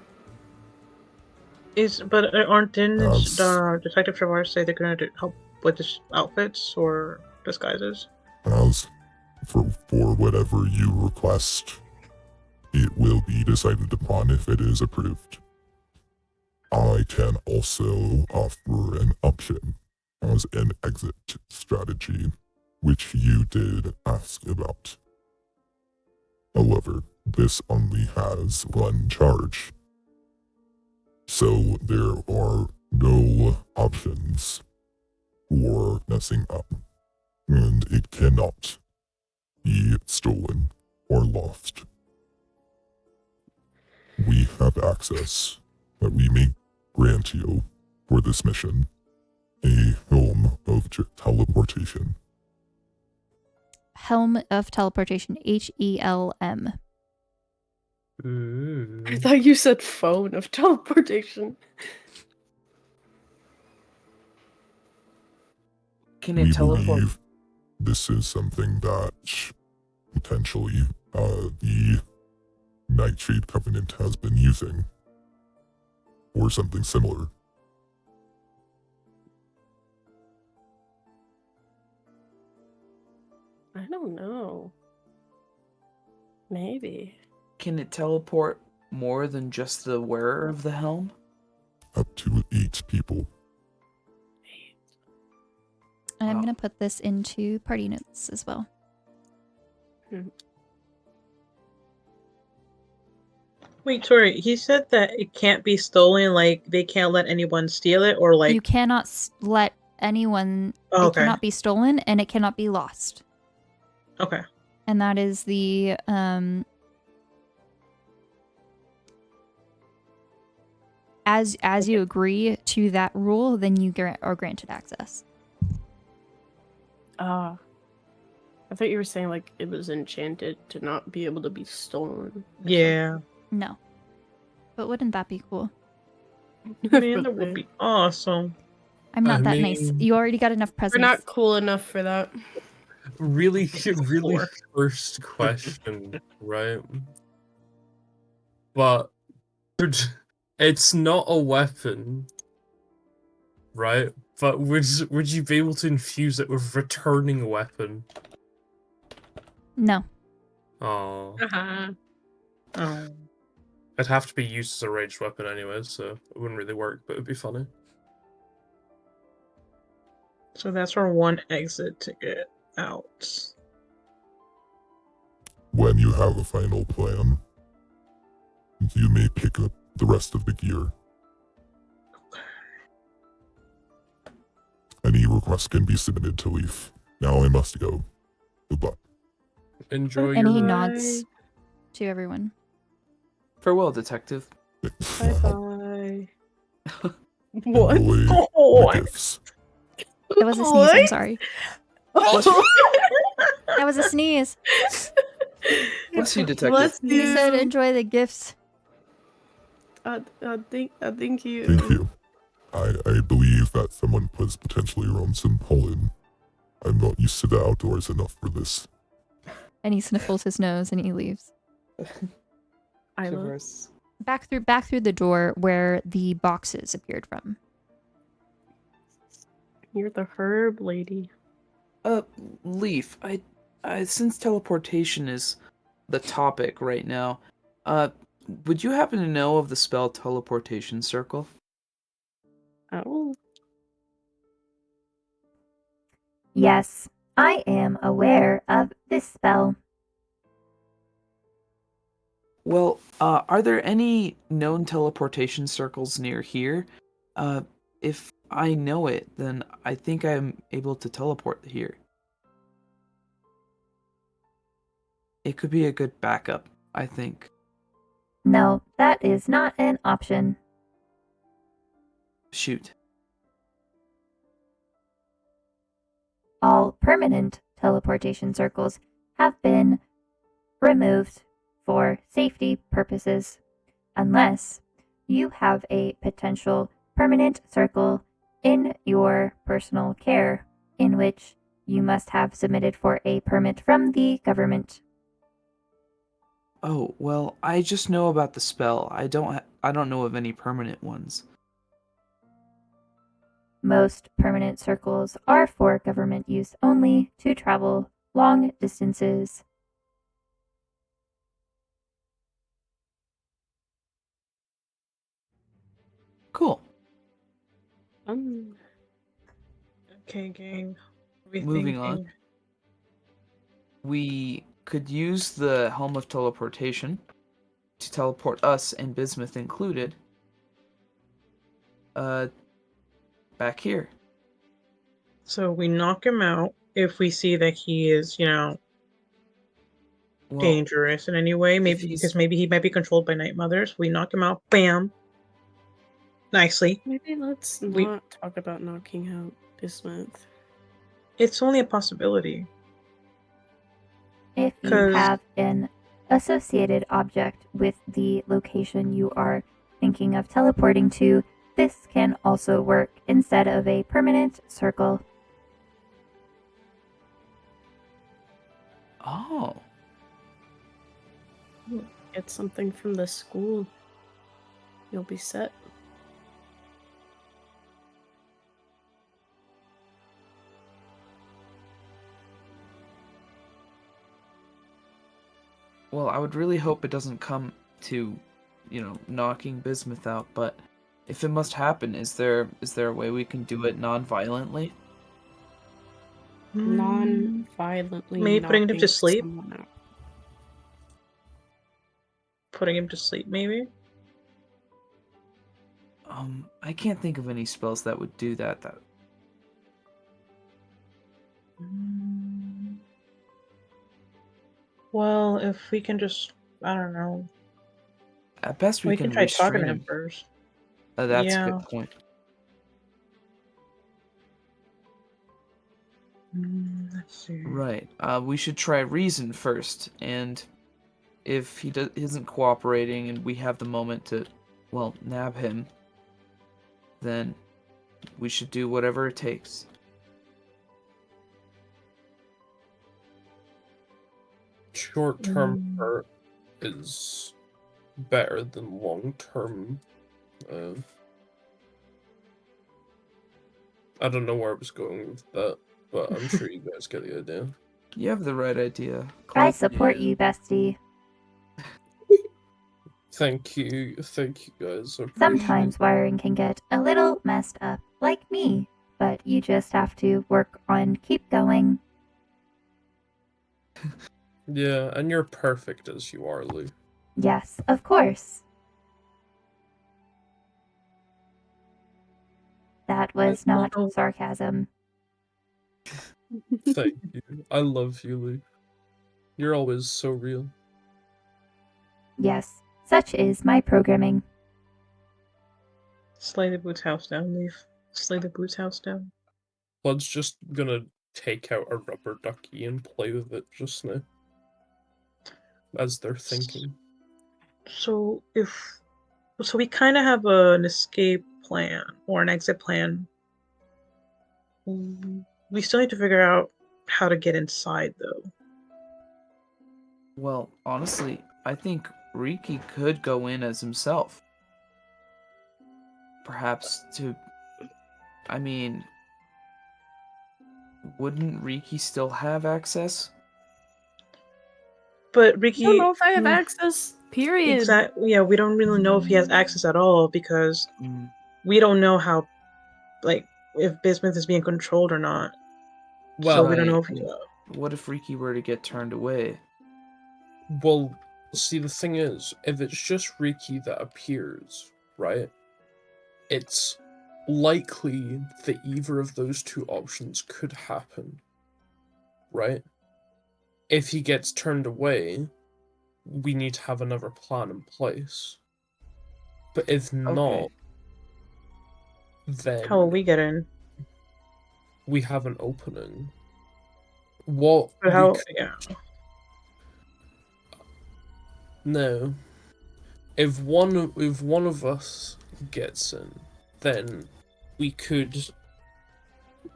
but didn't Yes. the Detective Trevor say they're going to help with this outfits or disguises? As for whatever you request, it will be decided upon if it is approved. I can also offer an option as an exit strategy, which you did ask about. However, this only has one charge, so there are no options for messing up, and it cannot be stolen or lost. We have access that we may grant you for this mission, a helm of teleportation. Helm of teleportation, HELM. I thought you said phone of teleportation. Can it We teleport? believe this is something that potentially the Nightshade Covenant has been using, or something similar. I don't know. Maybe. Can it teleport more than just the wearer of the helm? Up to 8 people. And I'm Wow. going to put this into party notes as well. Wait, Tori, he said that it can't be stolen, like they can't let anyone steal it, or like... You cannot let anyone, Oh, it okay. cannot be stolen and it cannot be lost. Okay. And that is the, as you agree to that rule, then you are granted access. I thought you were saying like it was enchanted to not be able to be stolen. Yeah. No. But wouldn't that be cool? Man, that would be awesome. I'm not I that nice. mean- You already got enough presents. We're not cool enough for that. Really Four. first question, right? But it's not a weapon, right? But would you be able to infuse it with returning a weapon? No. Oh, Uh-huh. Oh. it'd have to be used as a ranged weapon anyway, so it wouldn't really work, but it'd be funny. So that's our one exit to get out. When you have a final plan, you may pick up the rest of the gear. Any requests can be submitted to Leaf. Now I must go. Goodbye. Enjoy And your he ride. nods to everyone. Farewell, detective. Bye-bye. What? Enjoy Oh, the gifts. That was a sneeze. I'm What? sorry. Bless That was a sneeze. Bless you, detective. Bless He said, you. "Enjoy the gifts." I think you. Thank you. I believe that someone was potentially around some pollen. I'm not used to the outdoors enough for this. And he sniffles his nose and he leaves. Isla. Shivers. Back through the door where the boxes appeared from. You're the herb lady. Leaf, I since teleportation is the topic right now, would you happen to know of the spell teleportation circle? Oh. Yes, I am aware of this spell. Well, are there any known teleportation circles near here? If I know it, then I think I'm able to teleport here. It could be a good backup, I think. No, that is not an option. Shoot. All permanent teleportation circles have been removed for safety purposes, unless you have a potential permanent circle in your personal care, in which you must have submitted for a permit from the government. Oh, well, I just know about the spell. I don't know of any permanent ones. Most permanent circles are for government use only to travel long distances. Cool. Okay, gang. What are we Moving on. thinking? We could use the Helm of Teleportation to teleport us, and Bismuth included, back here. So we knock him out if we see that he is, Well, dangerous in any way. Maybe he's- because maybe he might be controlled by night mothers. We knock him out. Bam. Nicely. Maybe let's We- not talk about knocking out Bismuth. It's only a possibility. If you 'Cause- have an associated object with the location you are thinking of teleporting to, this can also work instead of a permanent circle. Oh. Get something from the school. You'll be set. Well, I would really hope it doesn't come to, knocking Bismuth out, but if it must happen, is there a way we can do it non-violently? Non-violently. Maybe putting him to knocking sleep? someone out. Putting him to sleep, maybe? I can't think of any spells that would do that. Well, if we can just, I don't know. At best, we can try talking restrain to him him. first. That's a Yeah. good point. Let's see. Right. We should try reason first, and if he isn't cooperating and we have the moment to, nab him, then we should do whatever it takes. Short-term hurt is better than long-term. I don't know where I was going with that, but I'm sure you guys get the idea. You have the right idea. I support you, bestie. Thank you guys. I appreciate Sometimes wiring can get a little messed up, like me. but you just have to work on keep going. Yeah, and you're perfect as you are, Lou. Yes, of course. That was not sarcasm. Thank you. I love you, Lou. You're always so real. Yes, such is my programming. Slay the boots house down, leave. Slay the boots house down. Blood's just gonna take out a rubber ducky and play with it just now. As they're thinking. So we kind of have an escape plan or an exit plan. We still need to figure out how to get inside, though. Well, honestly, I think Riki could go in as himself. Perhaps to... I mean... Wouldn't Riki still have access? But Ricky, I don't know if I have access. Period. Exactly. Yeah, we don't really know if he has access at all because Mm. we don't know how, like, if Bismuth is being controlled or not. Well, So we don't know if What if Riki were to get turned away? well, see, the thing is, if it's just Riki that appears, right, it's likely that either of those two options could happen, right? If he gets turned away, we need to have another plan in place. But if not, then how will we get in? we have an opening. What But how? we could... Yeah. No. If one of us gets in, then we could...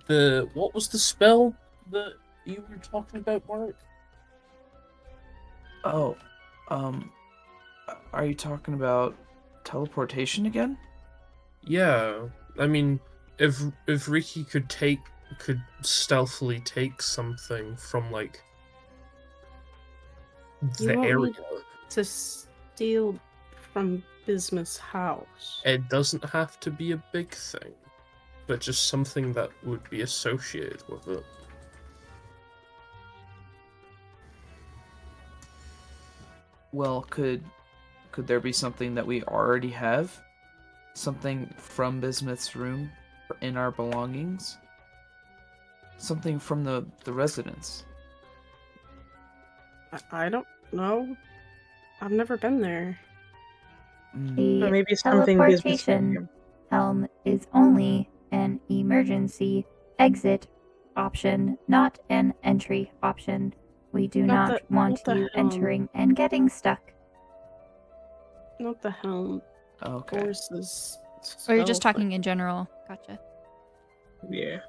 What was the spell that you were talking about, Mark? Oh, are you talking about teleportation again? Yeah, I mean, if Riki could stealthily take something from like the area, to steal from Bismuth's house. it doesn't have to be a big thing, but just something that would be associated with it. Well, could there be something that we already have? Something from Bismuth's room in our belongings? Something from the residence? I don't know. I've never been there. The But maybe something Bismuth's teleportation helm is only an emergency exit option, not an entry option. We do not want you entering and getting stuck. Not the helm. Okay. Boris's Or you're just spell talking in general. Gotcha. Yeah.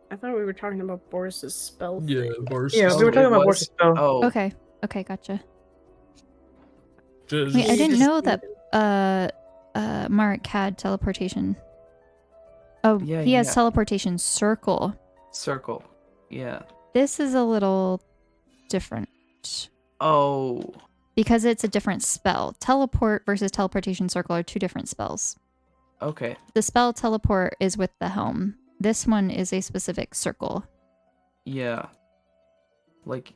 I thought we were talking about Boris's spell Yeah, thing. Boris. Yeah, we were talking about Boris's spell. Oh. Okay, gotcha. Just, Wait, I didn't know that Mark had teleportation. Oh, Yeah, he has yeah. teleportation circle. Circle. Yeah. This is a little different Oh. because it's a different spell. Teleport versus teleportation circle are two different spells. Okay. The spell teleport is with the helm. This one is a specific circle. Yeah. Like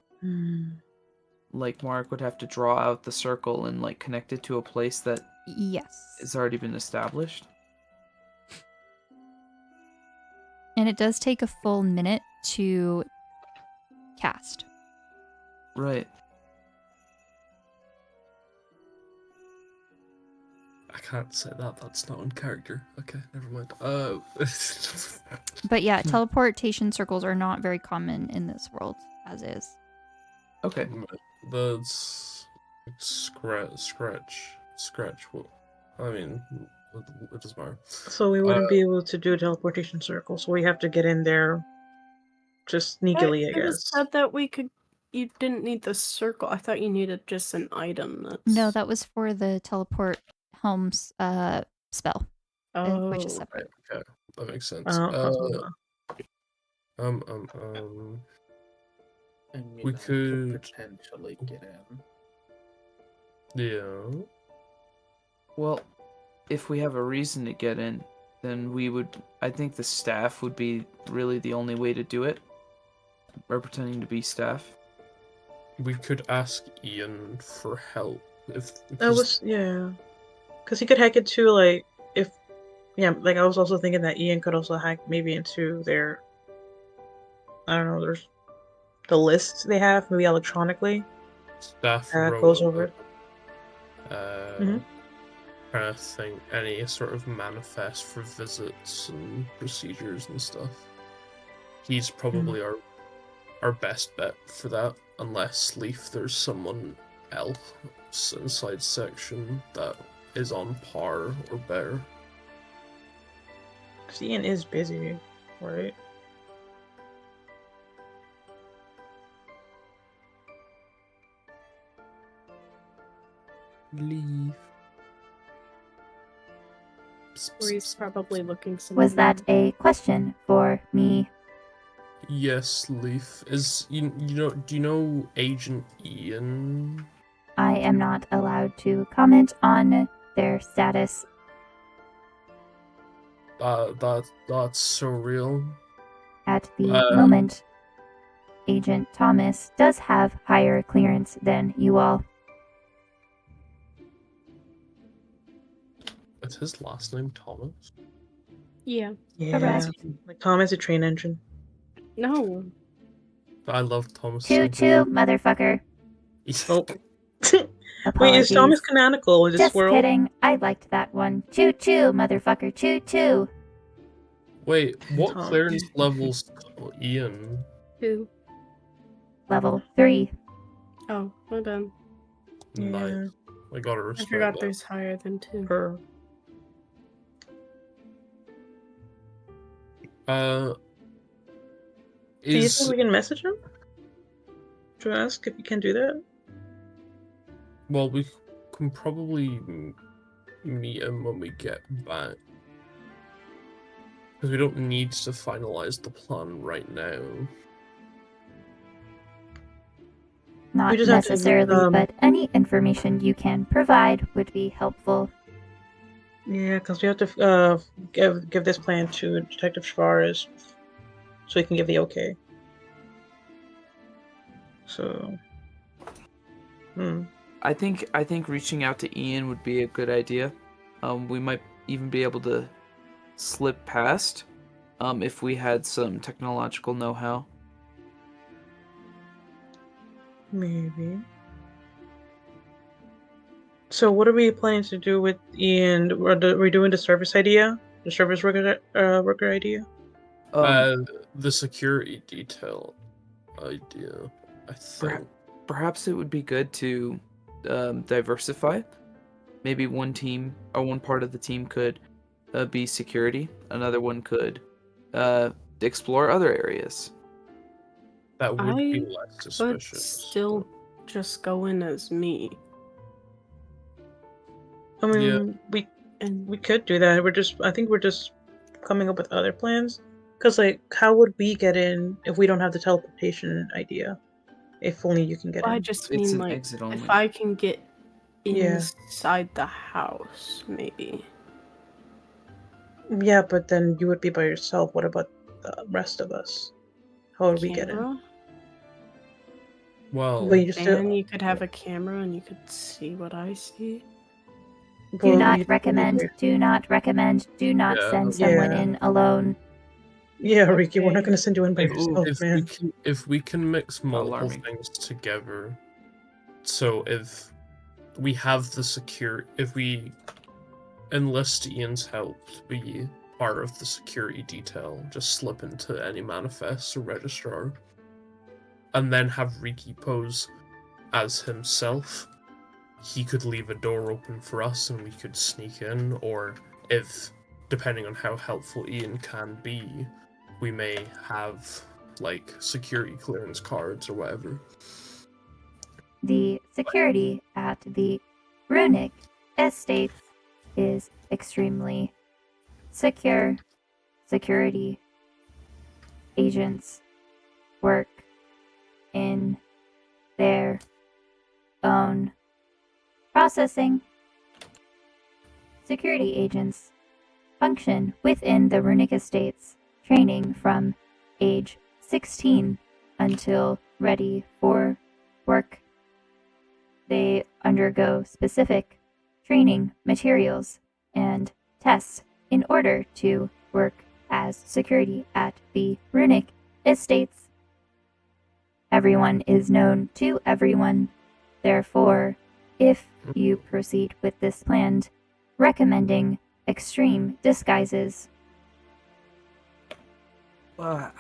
Mark would have to draw out the circle and like connect it to a place that Yes. has already been established. And it does take a full minute to cast. Right. I can't say that. That's not in character. Okay, never mind. But yeah, teleportation circles are not very common in this world, as is. Okay. That's scratch. Well, I mean, it doesn't matter. So we wouldn't be able to do a teleportation circle, so we have to get in there just sneakily, I It was guess. said that you didn't need the circle. I thought you needed just an item. No, that was for the teleport helm's spell, which is Oh. separate. Okay, that makes sense. We could potentially get in. Yeah. Well, if we have a reason to get in, then I think the staff would be really the only way to do it. We're pretending to be staff. We could ask Ian for help if That was because he could hack into like if like I was also thinking that Ian could also hack maybe into their I don't know there's the list they have maybe electronically. staff Goes wrote over it. trying to think any sort of manifest for visits and procedures and stuff. He's probably our best bet for that, unless Leaf there's someone else inside section that is on par or better. Because Ian is busy, right? Leaf. Or he's probably looking somewhere. Was that a question for me? Yes, Leaf. Do you know Agent Ian? I am not allowed to comment on their status. That's so real. At the moment, Agent Thomas does have higher clearance than you all. Is his last name Thomas? Yeah. Yeah, like Thomas a train engine. No. I love Thomas. Choo choo, motherfucker. Oh. Apologies. Wait, is Thomas canonical in this Just world? kidding. I liked that one. Choo choo, motherfucker. Choo choo. Wait, what Tom. clearance levels Ian? 2. Level 3. Oh, my bad. Nice. I gotta I respect forgot that. there's higher than 2. Her. Uh, Do you think we can message him? To ask if you can do that? Well, we can probably meet him when we get back. Because we don't need to finalize the plan right now. Not We just have to, necessarily, but any information you can provide would be helpful. Yeah, because we have to give this plan to Detective Schwarz so he can give the okay. So, I think reaching out to Ian would be a good idea. We might even be able to slip past if we had some technological know-how. maybe. So, what are we planning to do with Ian? Are we doing the service idea? The service worker idea? The security detail idea, I think. Perhaps it would be good to diversify. Maybe one team or one part of the team could be security. Another one could explore other areas. That would be less But suspicious. still just go in as me. I mean, we could do that. I think we're just coming up with other plans. Because, like, how would we get in if we don't have the teleportation idea? If only you can get in. I just It's mean, an like, exit only. if I can get Yeah. inside the house, maybe. Yeah, but then you would be by yourself. What about the rest of us? How would we get in? Camera? Well, But you still. And you could have a camera and you could see what I see. Do well, not you- recommend, do not recommend, do not Yeah. send someone Yeah. in alone. Yeah, Ricky, we're not Okay. gonna send you in by yourself, man. if we can mix multiple Alarming. things together, so if we have if we enlist Ian's help to be part of the security detail, just slip into any manifest or registrar, and then have Riki pose as himself, he could leave a door open for us and we could sneak in, or if, depending on how helpful Ian can be, we may have, like, security clearance cards or whatever. The security at the Runic Estates is extremely secure. Security agents work in their own processing. Security agents function within the runic estates, training from age 16 until ready for work. They undergo specific training materials and tests in order to work as security at the runic estates. Everyone is known to everyone. Therefore, if you proceed with this plan, recommending extreme disguises. How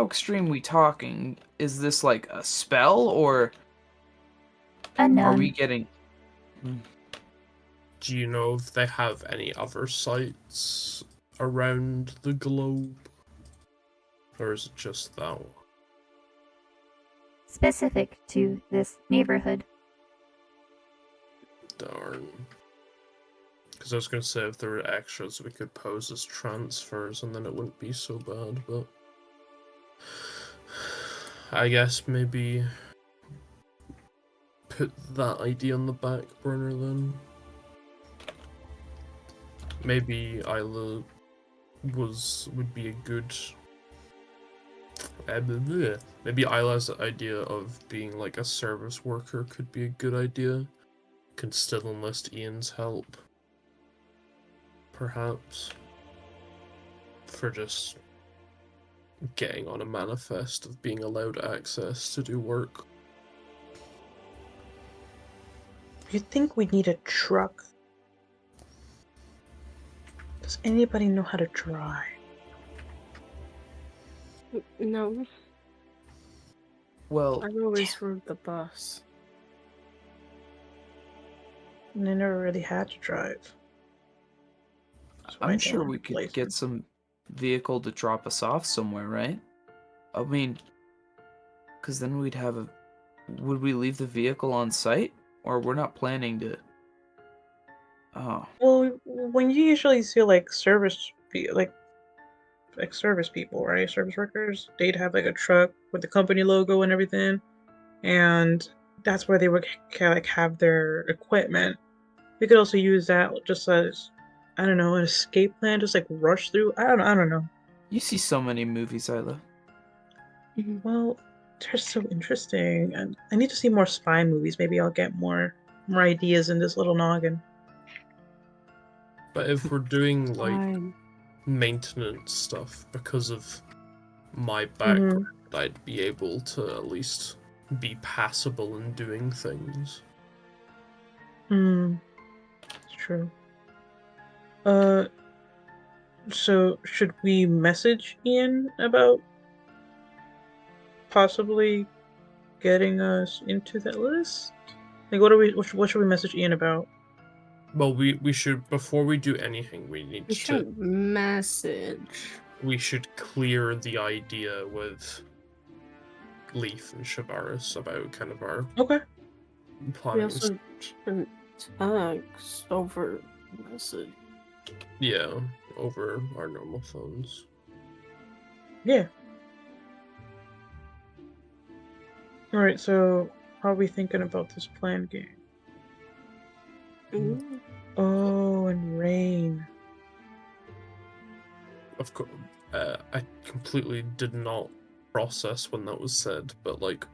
extreme we talking? Is this like a spell, or are Unknown. we getting... Do you know if they have any other sites around the globe? Or is it just that one? Specific to this neighborhood. Darn. Because I was going to say if there were extras we could pose as transfers and then it wouldn't be so bad, but... I guess maybe put that idea on the back burner then. Maybe Isla would be a good... Maybe Isla's idea of being like a service worker could be a good idea. Can still enlist Ian's help. Perhaps. For just getting on a manifest of being allowed access to do work. You think we need a truck? Does anybody know how to drive? No, Well, I've always rode the bus. And I never really had to drive. So I I'm don't sure wanna we could replace get them. some vehicle to drop us off somewhere, right? I mean, because then we'd have a... Would we leave the vehicle on site? Or we're not planning to... Oh. Well, when you usually see like service people, right? Service workers, they'd have like a truck with the company logo and everything, and that's where they would like have their equipment. We could also use that just as, I don't know, an escape plan, just like rush through. I don't know. You see so many movies, Isla. Well, they're so interesting, and I need to see more spy movies. Maybe I'll get more ideas in this little noggin. But if we're doing like Fine. maintenance stuff, because of my background, I'd be able to at least be passable in doing things. It's true. So should we message Ian about possibly getting us into that list? Like, what should we message Ian about? Well, we should, before we do anything, we need We to, should message. we should clear the idea with Leaf and Shavaris about kind of our Okay. We planning. also should text over message. Yeah, over our normal phones. Yeah. All right. So, how are we thinking about this plan game? Ooh. Oh, and rain. Of course, I completely did not process when that was said, but like,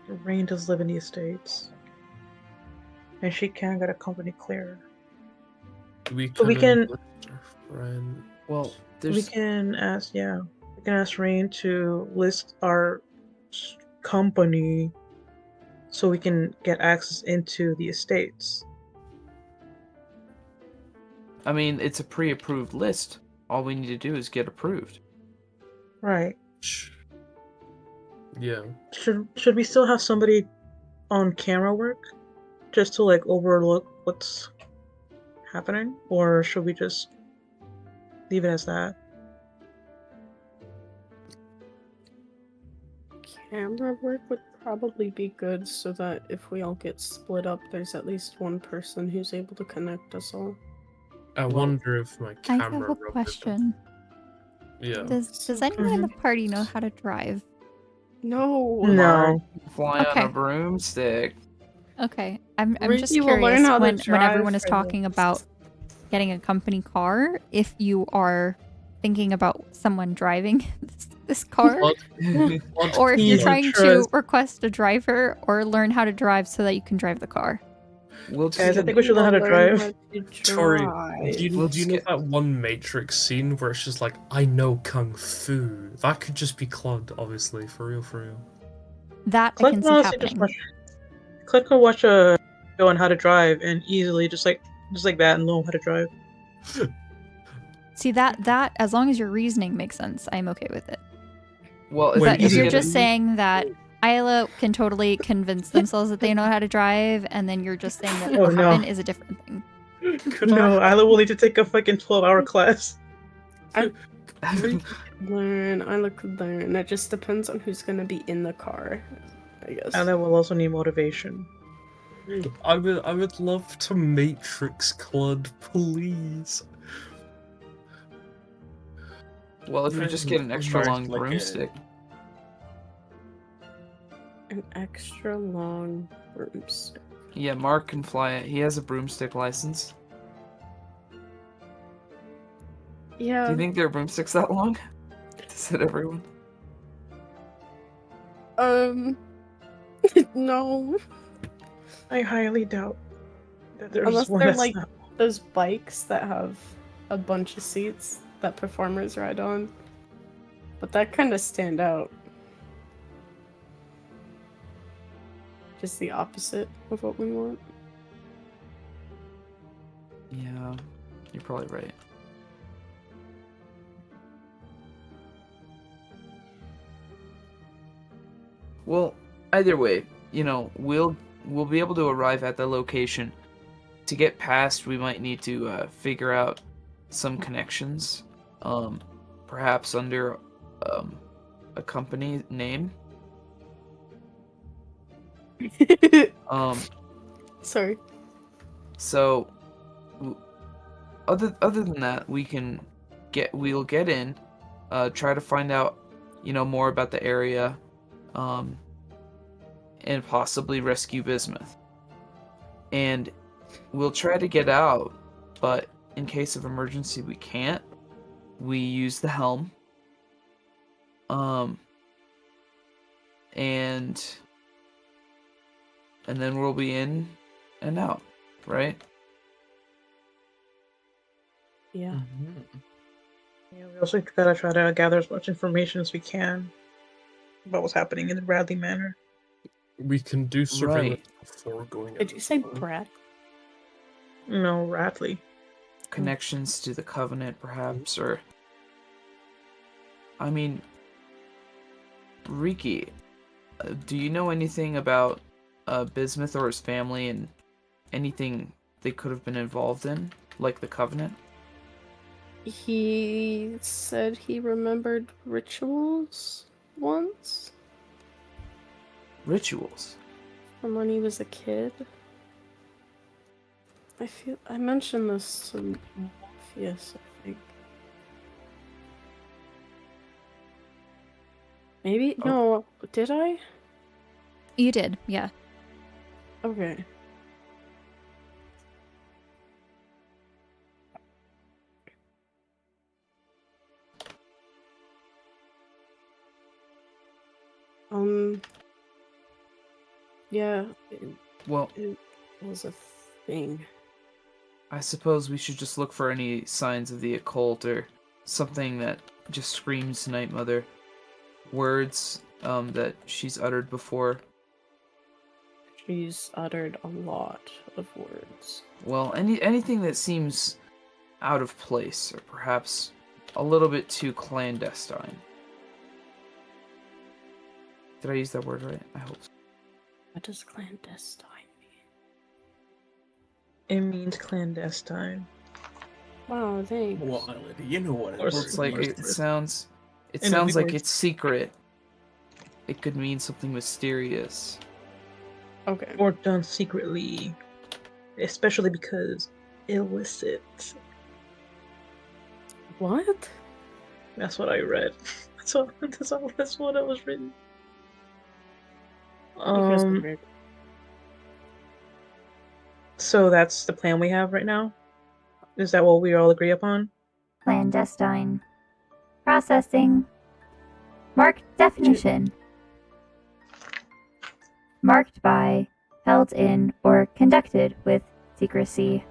Rain does live in the estates, and she can get a company clearer. we So we can can- enlist our friend. Well, We there's... can ask Rain to list our company so we can get access into the estates. I mean, it's a pre-approved list. All we need to do is get approved. Right. Yeah. Should we still have somebody on camera work just to like overlook what's happening, or should we just leave it as that? Camera work would probably be good so that if we all get split up, there's at least one person who's able to connect us all. I wonder if my I camera. have a rubber- question. Yeah. Does anyone in the party know how to drive? No. No. Fly Okay. on a broomstick. Okay, I'm just Ricky will learn curious how to when drive everyone is for talking this. about getting a company car if you are thinking about someone driving this car. What Or if you're Easy trying to trust. request a driver or learn how to drive so that you can drive the car. We'll Guys, I just think we should learn how to drive. Tori, drive. do you know get- that one Matrix scene where it's just like, I know kung fu? That could just be Claude, obviously, for real, for real. That I Click can see honestly just happening. click or watch a video on how to drive and easily just like that and know how to drive. See that as long as your reasoning makes sense, I'm okay with it. Well, Wait, But if is you're it- just saying that Isla can totally convince themselves that they know how to drive, and then you're just saying that Oh, it'll no. happen, is a different thing. Could No, I Isla will need to take a fucking 12-hour class. Learn, I could learn. It just depends on who's gonna be in the car, I guess. Isla will also need motivation. I would love to Matrix Claude, please. well, if you just get an extra Mark, long like a- broomstick. An extra long broomstick. Yeah, Mark can fly it. He has a broomstick license. Yeah. Do you think their broomsticks that long? Does it everyone? No. I highly doubt that there's Unless one they're that's like not. those bikes that have a bunch of seats that performers ride on. But that kind of stand out. Just the opposite of what we want. Yeah, you're probably right. Well, either way, we'll be able to arrive at the location. To get past, we might need to figure out some connections, perhaps under a company name. Um, Sorry. so other than that, we'll get in, try to find out, more about the area, and possibly rescue Bismuth. And we'll try to get out, but in case of emergency we can't. We use the helm. And then we'll be in and out, right? Yeah. Yeah, we also gotta try to gather as much information as we can about what's happening in the Bradley Manor. We can do surveillance Right. before going. Did you say out. Brad? No, Radley. Connections to the Covenant, perhaps, or... I mean... Riki, do you know anything about Bismuth or his family and anything they could have been involved in, like the Covenant? He said he remembered rituals once Rituals? from when he was a kid. I mentioned this to Morpheus, I think. Maybe? Oh. No, did I? You did, yeah. Okay. Yeah, Well, it was a thing. I suppose we should just look for any signs of the occult or something that just screams Night Mother. Words that she's uttered before. She's uttered a lot of words. Well, anything that seems out of place or perhaps a little bit too clandestine. Did I use that word right? I hope so. What does clandestine mean? It means clandestine. Wow, thanks. Well, Isla, you know what it Or Well, is. it's like Or- it sounds. It In sounds other like words- it's secret. It could mean something mysterious. Okay. Or done secretly. Especially because illicit. What? That's what I read. That's what it was written. You guys are weird. So that's the plan we have right now? Is that what we all agree upon? Clandestine. Processing. Marked definition. Marked by, held in, or conducted with secrecy.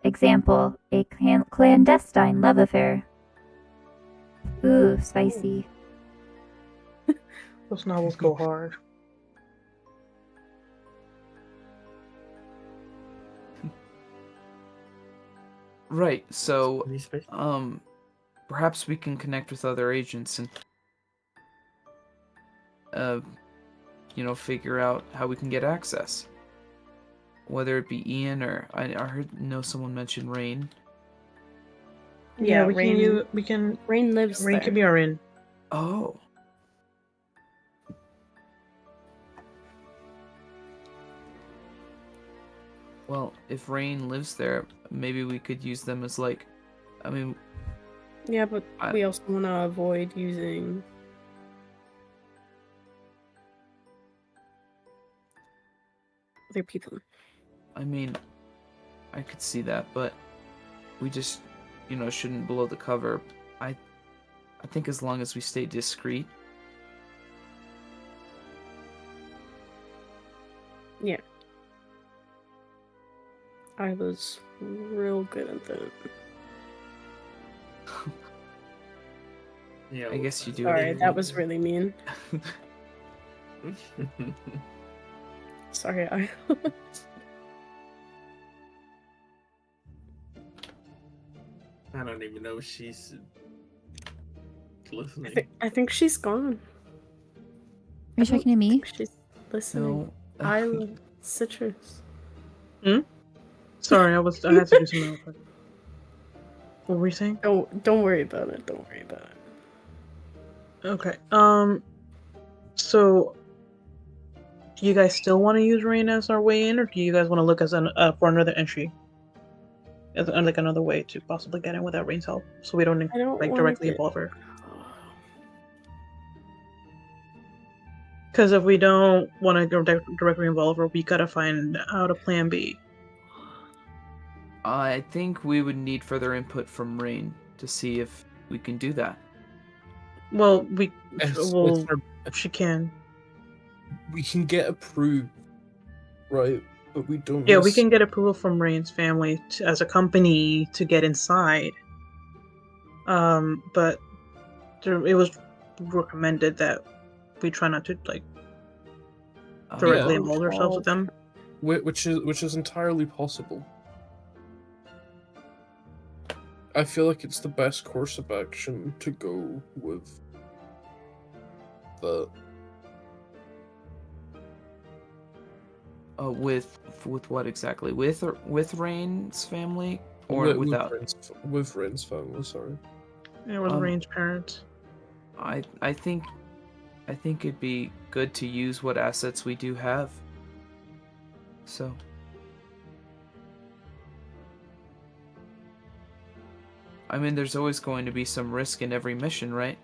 Example, a clandestine love affair. Ooh, spicy. Those novels go hard. Right. So, Pretty spicy. perhaps we can connect with other agents and, figure out how we can get access. Whether it be Ian or I know someone mentioned Rain. Yeah, we Rain. can. Rain lives Rain there. can be our in. Oh. Well, if Rain lives there, maybe we could use them as Yeah, but I- we also want to avoid using. Other people. I could see that, but we just, shouldn't blow the cover. I think as long as we stay discreet. Yeah. I was real good at that. Yeah, I guess you do. Sorry, that was really mean. Sorry, I. I don't even know if she's listening. I think she's gone. Are you talking to me? She's listening. No. I love citrus. Sorry, I had to do something real quick. What were you saying? Don't worry about it. Don't worry about it. Okay. So, do you guys still want to use Rain as our way in, or do you guys want to look as for another entry, as like another way to possibly get in without Rain's help, so we don't I don't wanna directly get- involve her? Because if we don't want to directly involve her, we gotta find out a plan B. I think we would need further input from Rain to see if we can do that. Well, she can. We can get approved, right? But we don't. Yeah, we can get approval from Rain's family as a company to get inside. But it was recommended that we try not to directly Yeah. involve ourselves with them. Which is entirely possible. I feel like it's the best course of action to go with the. With what exactly? With Rain's family or without? With Ren's family, sorry. Yeah, with Rain's parents. I think it'd be good to use what assets we do have. So. There's always going to be some risk in every mission, right?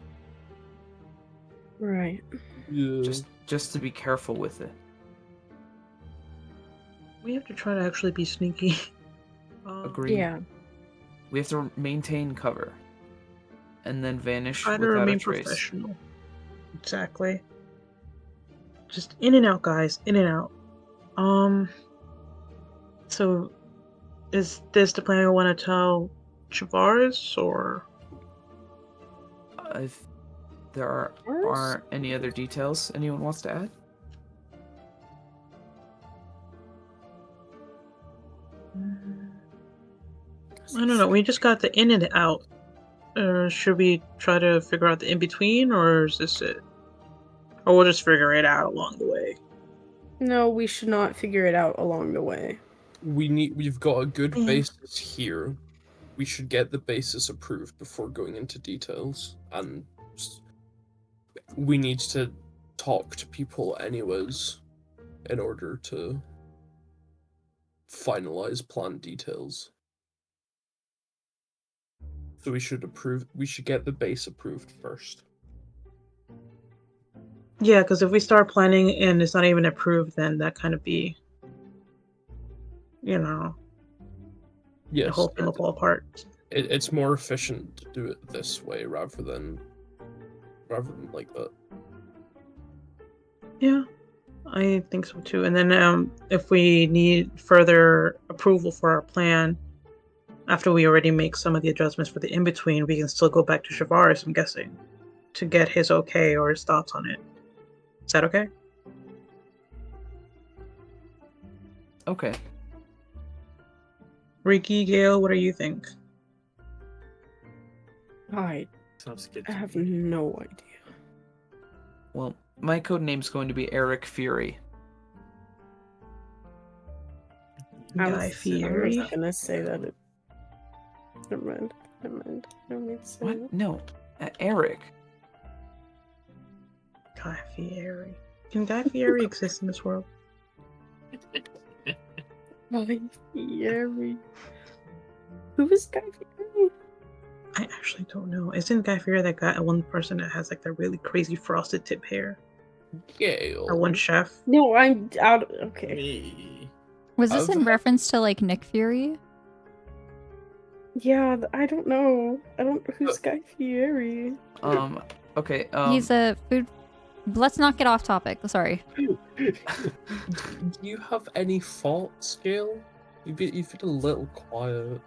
Right. Yeah. Just to be careful with it. We have to try to actually be sneaky. Agreed. Yeah. We have to maintain cover, and then vanish Try to without a remain trace. professional. Exactly. Just in and out, guys. In and out. So, is this the plan we want to tell Chavaris, or? If there are any other details anyone wants to add? I don't know. We just got the in and out. Should we try to figure out the in between, or is this it? Or we'll just figure it out along the way. No, we should not figure it out along the way. We've got a good Yeah. basis here. We should get the basis approved before going into details, and we need to talk to people anyways in order to finalize plan details. So we should get the base approved first. Yeah, because if we start planning and it's not even approved, then that kind of be you know, the Yes, whole thing will fall apart. it's more efficient to do it this way rather than like that. Yeah, I think so too. And then if we need further approval for our plan, after we already make some of the adjustments for the in-between, we can still go back to Shavaris, I'm guessing, to get his okay or his thoughts on it. Is that okay? Okay. Ricky, Gale, what do you think? I Sounds good to have me. no idea. Well, my code name's going to be Eric Fury. I Guy was Fieri? gonna say that. Never mind. Never mind. I don't need to say What? No, Eric. Guy Fieri. Can Guy Fieri exist in this world? that. Guy Fieri. Who is Guy Fieri? I actually don't know. Isn't Guy Fieri that guy, one person that has like that really crazy frosted tip hair? Gale. Or one chef? No, I'm out. Okay. Me. Was this in I've- reference to like Nick Fury? Yeah, I don't know. I don't. Who's Guy Fieri? Okay. He's a food. Let's not get off topic. Sorry. Do you have any thoughts, Gale? You've been a little quiet.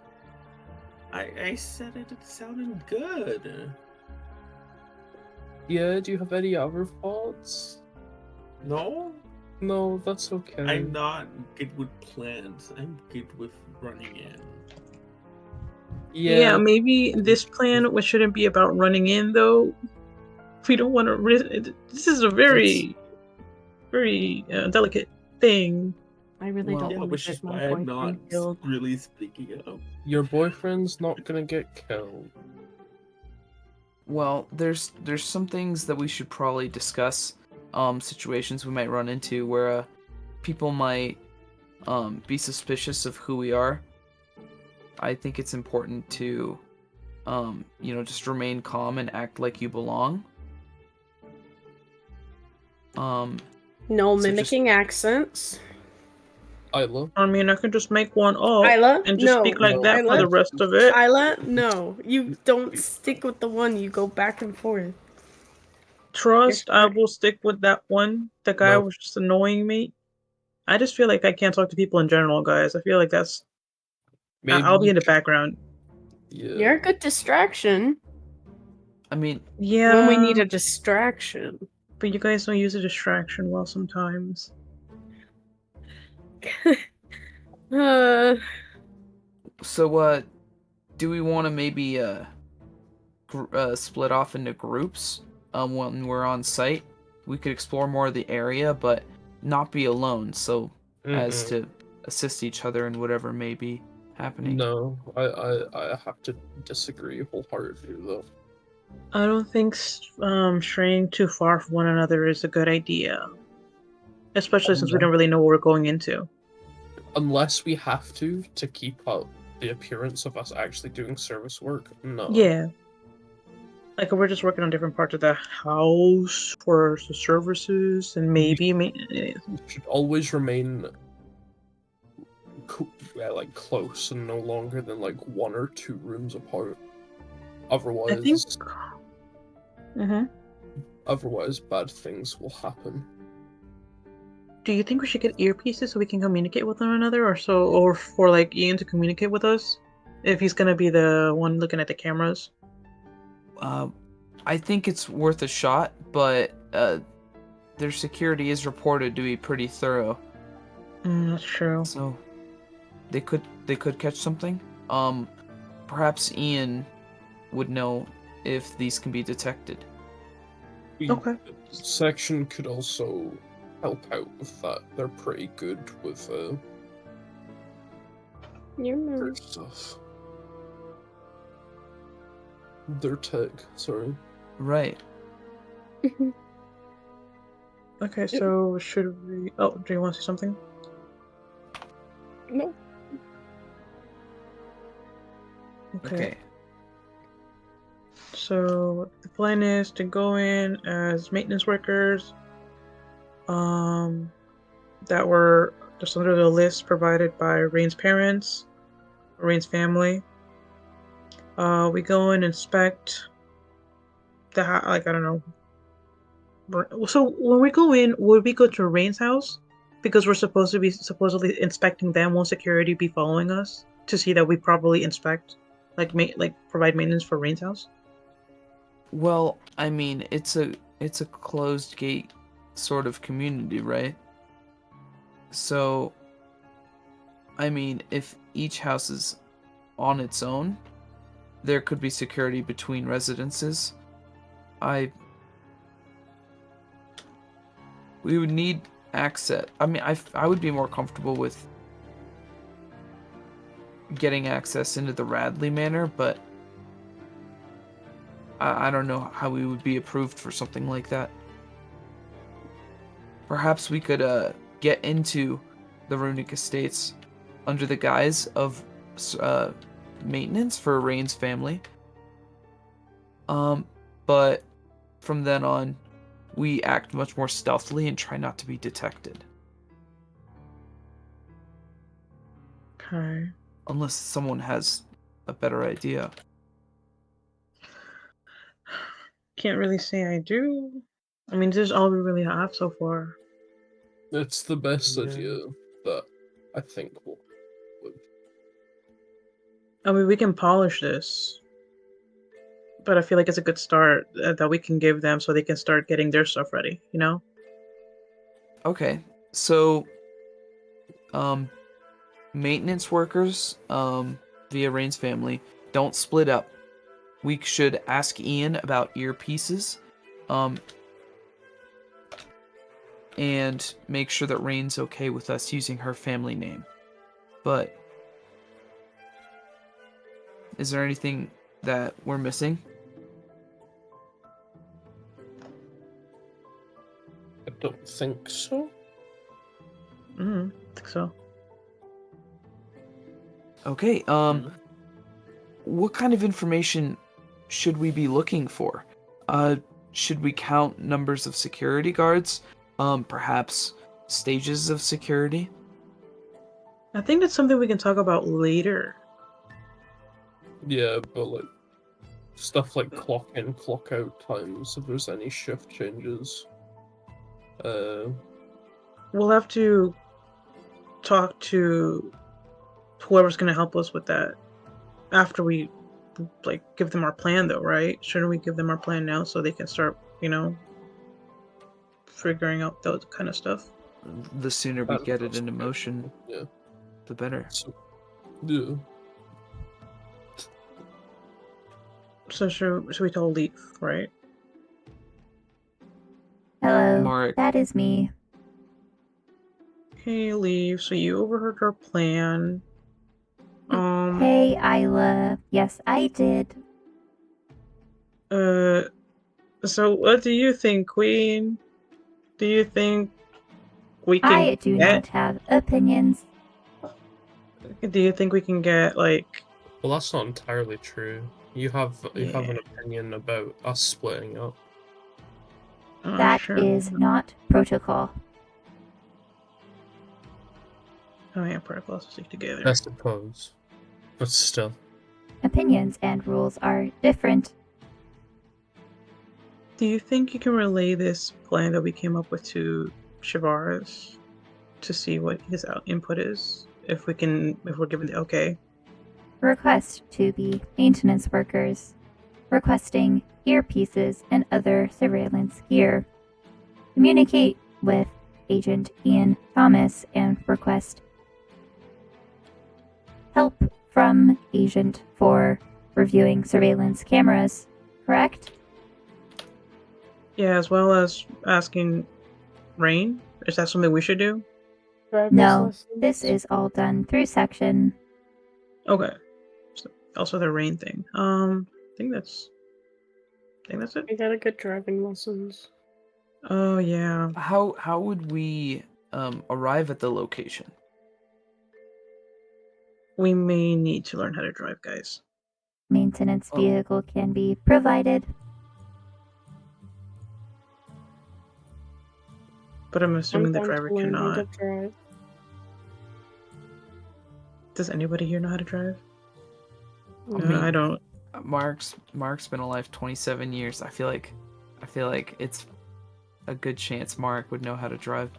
I said it sounded good. Yeah, do you have any other thoughts? No? No, that's okay. I'm not good with plans. I'm good with running in. Yeah, maybe this plan which shouldn't be about running in though. We don't want to risk. This is a very, very delicate thing. I really Well, don't Yeah, want to which is get my why I'm not boyfriend killed. really speaking up. Your boyfriend's not gonna get killed. Well, there's some things that we should probably discuss. Situations we might run into where people might be suspicious of who we are. I think it's important to just remain calm and act like you belong. No So just- mimicking accents. Isla. I mean, I can just make one up Isla, and just no. speak like No. that for Isla? the rest of it. Isla, no. You don't stick with the one. You go back and forth. Trust, You're I correct. will stick with that one. The guy No. was just annoying me. I just feel like I can't talk to people in general, guys. I feel like that's. I'll be in the background. Yeah. You're a good distraction I mean, Yeah. when we need a distraction. But you guys don't use a distraction well sometimes. so do we want to maybe split off into groups when we're on site? We could explore more of the area, but not be alone, so as Mm-mm. to assist each other in whatever may be happening. No, I have to disagree wholeheartedly though. I don't think straying too far from one another is a good idea. Especially since we don't really know what we're going into. Unless we have to keep up the appearance of us actually doing service work. No. Yeah. Like, if we're just working on different parts of the house for the services, and maybe. We should always remain like close and no longer than like 1 or 2 rooms apart. Otherwise, I think. Mm-hmm. Otherwise, bad things will happen. Do you think we should get earpieces so we can communicate with one another, or for like Ian to communicate with us, if he's gonna be the one looking at the cameras? I think it's worth a shot, but their security is reported to be pretty thorough, That's true. so they could catch something. Perhaps Ian would know if these can be detected. Okay. Section could also help out with that. They're pretty good with their stuff. Their tech, sorry. Right. Okay, so should we? Oh, do you want to say something? No. Okay. So the plan is to go in as maintenance workers. That were just under the list provided by Rain's parents, Rain's family. We go and inspect the I don't know. So when we go in, would we go to Rain's house? Because we're supposed to be supposedly inspecting them. Won't security be following us to see that we properly inspect, like provide maintenance for Rain's house? Well, I mean, it's a closed gate sort of community, right? So, I mean, if each house is on its own, there could be security between residences. We would need access. I mean, I would be more comfortable with getting access into the Radley Manor, but I don't know how we would be approved for something like that. Perhaps we could get into the Runic Estates under the guise of maintenance for Rain's family. But from then on, we act much more stealthily and try not to be detected. Okay. Unless someone has a better idea. Can't really say I do. I mean, this is all we really have so far. It's the best Yeah. idea that I think would. I mean, we can polish this, but I feel like it's a good start that we can give them so they can start getting their stuff ready, you know? Okay, so, maintenance workers, via Rain's family, don't split up. We should ask Ian about earpieces, and make sure that Rain's okay with us using her family name. But is there anything that we're missing? I don't think so. I think so. Okay, what kind of information should we be looking for? Should we count numbers of security guards? Perhaps stages of security? I think that's something we can talk about later. Yeah, but like stuff like clock in, clock out times, if there's any shift changes. We'll have to talk to whoever's going to help us with that after we give them our plan, though, right? Shouldn't we give them our plan now so they can start, figuring out that kind of stuff? The sooner we That's get it into possible. motion, Yeah. the better. So, yeah. So should we tell Leaf, right? Hello, Mark. that is me. Hey, Leaf. So you overheard our plan. Hey, Isla. Yes, I did. So what do you think, Queen? Do you think we can I do not have opinions. Do you think we can get Well, that's not entirely true. You have an Yeah. opinion about us splitting up. That is not protocol. Oh yeah, protocols stick together. I suppose. But still. Opinions and rules are different. Do you think you can relay this plan that we came up with to Shivaris to see what his input is? If we're given the okay. Request to be maintenance workers. Requesting earpieces and other surveillance gear. Communicate with Agent Ian Thomas and request help from Agent for reviewing surveillance cameras. Correct? Yeah, as well as asking Rain. Is that something we should do? No, this is all done through section. Okay. So also the Rain thing. I think that's it. I gotta get driving lessons. Oh yeah. How would we arrive at the location? We may need to learn how to drive, guys. Maintenance Oh. vehicle can be provided. But I'm assuming the I'm going driver to learn how cannot. to drive. Does anybody here know how to drive? I mean, I don't. Mark's been alive 27 years. I feel like it's a good chance Mark would know how to drive.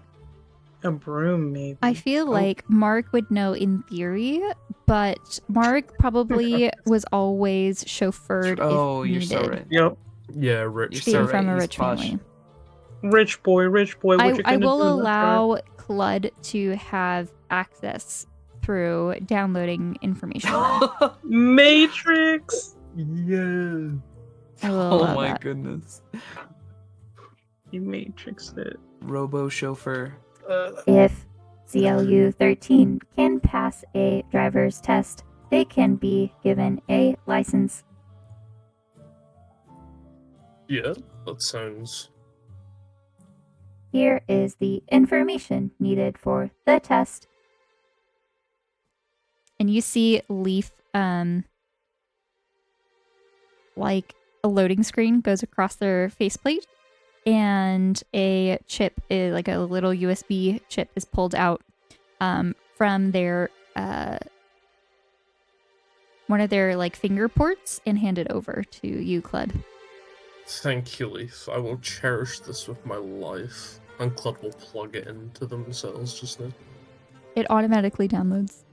A broom, maybe. I feel like Mark would know in theory, but Mark probably was always chauffeured Oh, if you're needed, so right. Yep. Yeah, You're rich. so being right. from a He's rich posh. family. Rich boy. What you I gonna will do? Not allow Clud to have access through downloading information. drive? Matrix. Yeah. I will Oh allow my that. goodness. You matrixed it. Robo chauffeur. If CLU 13 can pass a driver's test, they can be given a license. Yeah, that sounds. Here is the information needed for the test. And you see Leaf, like a loading screen goes across their faceplate, and a chip, like a little USB chip, is pulled out from their one of their like finger ports and handed over to you, Clud. Thank you, Leaf. I will cherish this with my life. And Clud will plug it into themselves just now. It automatically downloads,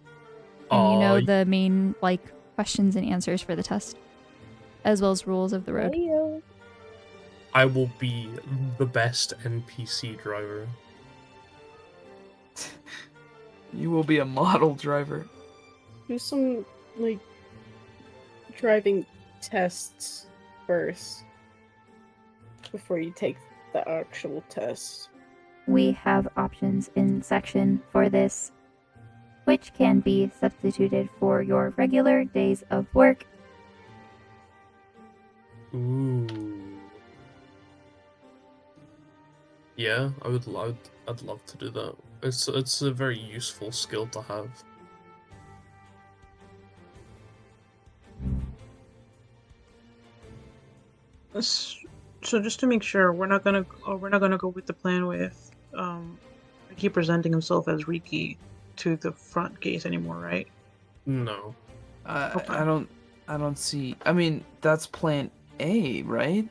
and you know Aw, the main like questions and answers for the test, as well as rules of the road. I will be the best NPC driver. You will be a model driver. Do some, like, driving tests first before you take the actual test. We have options in section for this, which can be substituted for your regular days of work. Ooh. Yeah, I'd love to do that. It's a very useful skill to have. So just to make sure, we're not gonna go with the plan with Riki presenting himself as Riki to the front gate anymore, right? No. Okay. I don't see. I mean, that's plan A, right?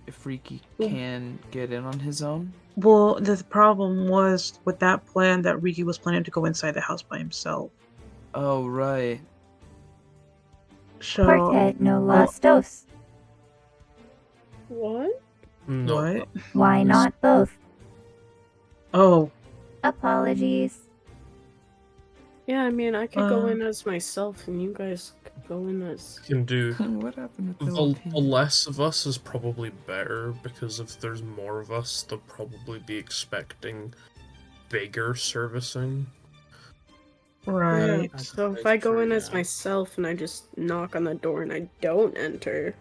If Riki can get in on his own. Well, the problem was with that plan that Riki was planning to go inside the house by himself. Oh, right. So Porque no las dos. What? No. what? Why not both? Oh, Apologies. Yeah, I mean, I could go Uh, in as myself, and you guys could go in as. Can do. What happened to The Philippines? less of us is probably better, because if there's more of us, they'll probably be expecting bigger servicing. right. Yeah, so if I go in as myself and I just knock on the door and I don't enter.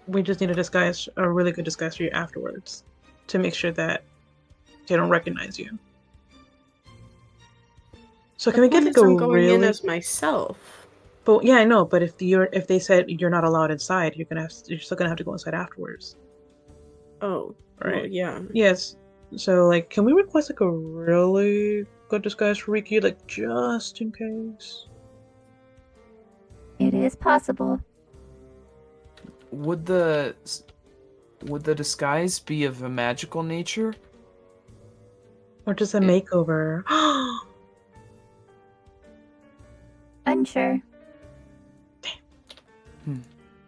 We just need a really good disguise for you afterwards to make sure that they don't recognize you. So can we get like a I'm going in really? as myself. But yeah, I know. But if they said you're not allowed inside, you're still gonna have to go inside afterwards, Oh, right? well, yeah. Yes. So like, can we request like a really good disguise for Riki, like just in case? It is possible. Would the disguise be of a magical nature? Or just a makeover? Unsure.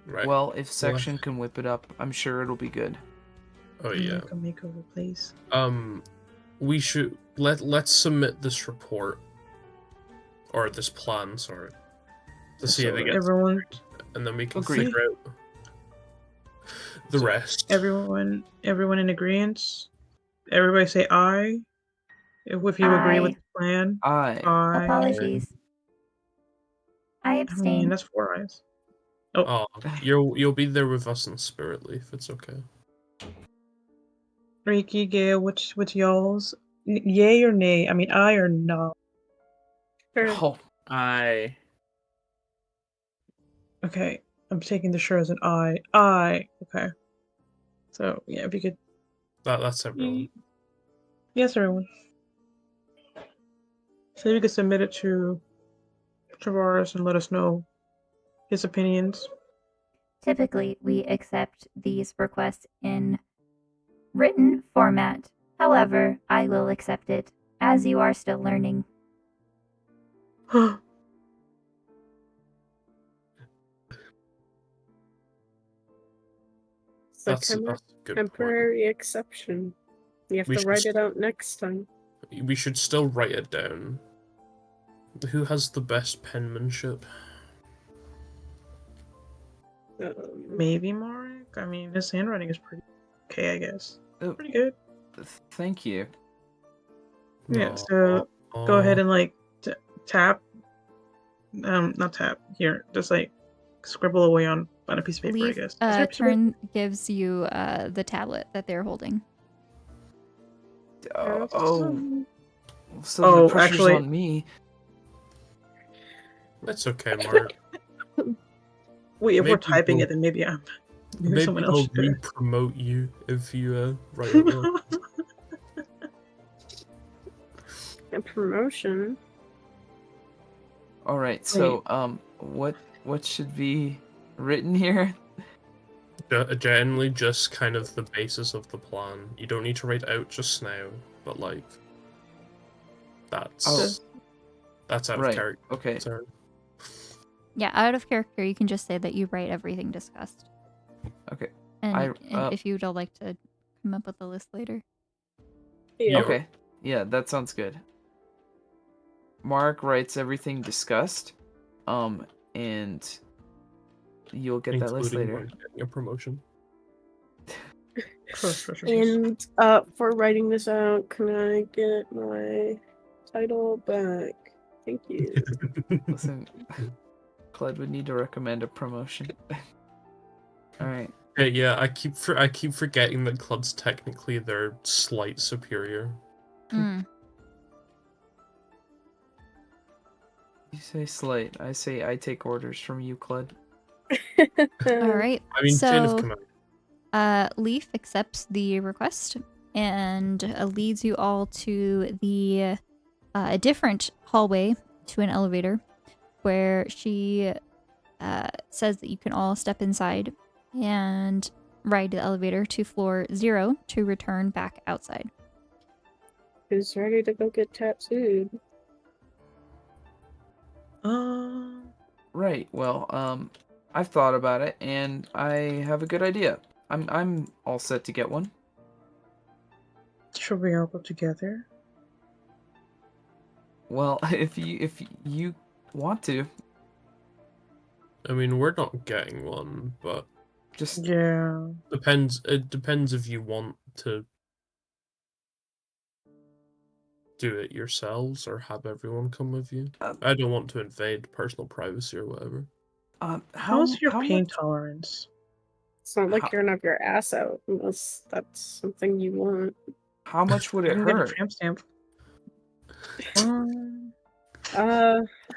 Right. Well, if Section can whip it up, I'm sure it'll be good. Oh yeah. Make a makeover, please. We should let's submit this report, or this plan, sorry, to see if So it gets everyone, and then we can Agreed. figure out the rest. everyone in agreement. Everybody say aye. If you agree with Aye. the plan. Aye. Aye. Apologies. I I mean, abstain. that's 4 ayes. Oh, you'll be there with us in spirit, Leaf. It's okay. Reiki, Gale, what's y'all's? Yay or nay? I mean, aye or no? Sure. Oh, I Okay, I'm taking the sure as an aye. Aye. Okay. So yeah, if you could. that's everyone. Yes, everyone. So you can submit it to Tavares and let us know his opinions. Typically, we accept these requests in written format. However, I will accept it as you are still learning. It's a That's a good point. temporary exception. You have We to should write it out next time. We should still write it down. Who has the best penmanship? Maybe Mark? I mean, his handwriting is pretty okay, I guess. Oh, Pretty good. thank you. Yeah, so go ahead and like tap. Not tap. Here, just like scribble away on a piece of paper, Leaf I guess. Is there a piece of paper? gives you the tablet that they're holding. So Oh, the pressure's actually- on me. That's okay, Mark. Wait, if we're Maybe typing we'll- it, then maybe Maybe someone I'll else should do it. re-promote you if you write it well. A promotion. All right. So what should be written here? Generally, just kind of the basis of the plan. You don't need to write out just now, but like that's out Right, of character. okay. Sorry. Yeah, out of character, you can just say that you write everything discussed. Okay. And if you'd all like to come up with a list later. Yeah. Okay. Yeah, that sounds good. Mark writes everything discussed, and you'll get that list Including later. Mark getting a promotion. And for writing this out, can I get my title back? Thank you. Listen, Cled would need to recommend a promotion. All right. Yeah, I keep forgetting that Clud's technically their slight superior. Mm. You say slight. I say I take orders from you, Cled. All right. I mean, chain of So, command. Leaf accepts the request and leads you all to the a different hallway to an elevator, where she says that you can all step inside and ride the elevator to floor 0 to return back outside. Who's ready to go get tattooed? Right. Well, I've thought about it, and I have a good idea. I'm all set to get one. Should we all go together? Well, if you want to, I mean, we're not getting one, but just Yeah. depends. It depends if you want to do it yourselves or have everyone come with you. I don't want to invade personal privacy or whatever. How's your pain much- tolerance? It's not like How- you're gonna have your ass out unless that's something you want. How much would I it can get a hurt? tramp stamp.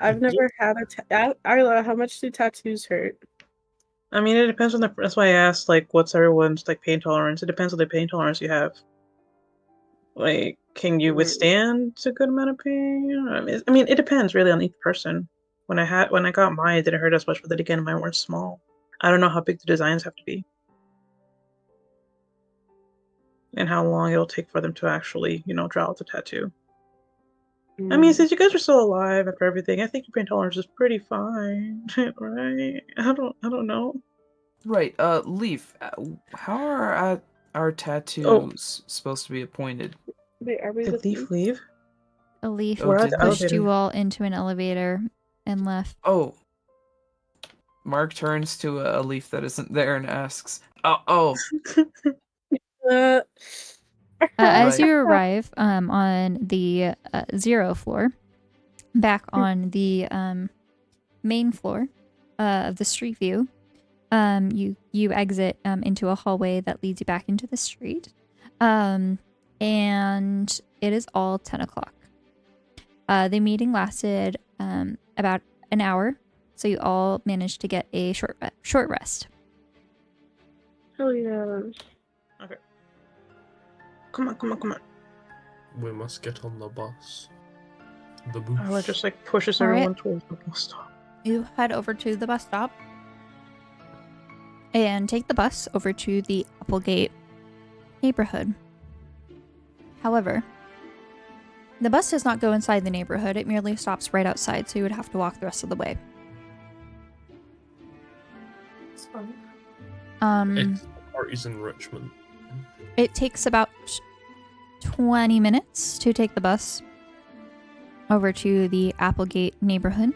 I've never had a Isla, how much do tattoos hurt? I mean, it depends on that's why I asked, like, what's everyone's, like, pain tolerance? It depends on the pain tolerance you have. Like, can you withstand a good amount of pain? I mean, it depends really on each person. When I got mine, it didn't hurt as much, but then again, mine weren't small. I don't know how big the designs have to be. And how long it'll take for them to actually, draw out the tattoo. I mean, since you guys are still alive after everything, I think your pain tolerance is pretty fine, right? I don't know. Right. Leaf. How are our tattoos supposed to be appointed? Wait, are we Did with Leaf leave? A Leaf Oh, did pushed they? you all into an elevator and left. Oh. Mark turns to a Leaf that isn't there and asks, "Oh, As Right. you arrive on the 0 floor, back on the main floor of the street view, you exit into a hallway that leads you back into the street, and it is all 10 o'clock. The meeting lasted about an hour, so you all managed to get a short rest. Hell yeah. Okay. Come on. We must get on the bus. the booth. Tyler just like pushes All right. everyone towards the bus stop. You head over to the bus stop and take the bus over to the Applegate neighborhood. However, the bus does not go inside the neighborhood. It merely stops right outside, so you would have to walk the rest of the way. It's fun. It's parties in Richmond. It takes about 20 minutes to take the bus over to the Applegate neighborhood,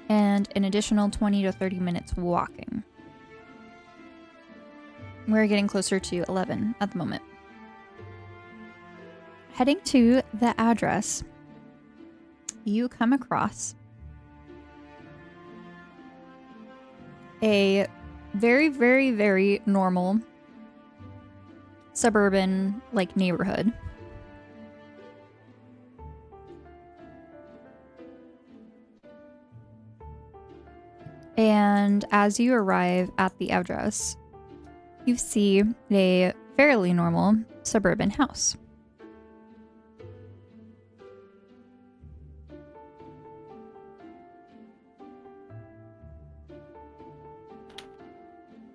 and an additional 20 to 30 minutes walking. We're getting closer to 11 at the moment. Heading to the address, you come across a very, very, very normal suburban like neighborhood. And as you arrive at the address, you see a fairly normal suburban house.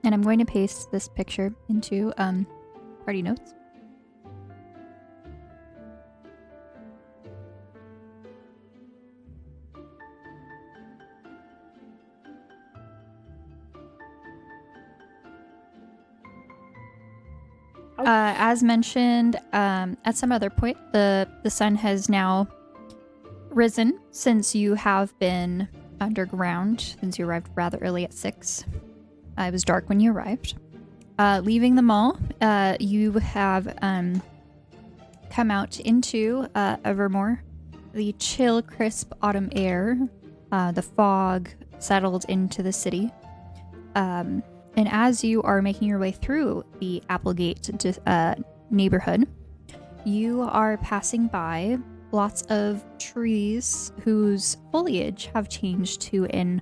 And I'm going to paste this picture into party notes. As mentioned, at some other point, the sun has now risen since you have been underground, since you arrived rather early at 6. It was dark when you arrived. Leaving the mall, you have come out into Evermore. The chill, crisp autumn air, the fog settled into the city. And as you are making your way through the Applegate neighborhood, you are passing by lots of trees whose foliage have changed to a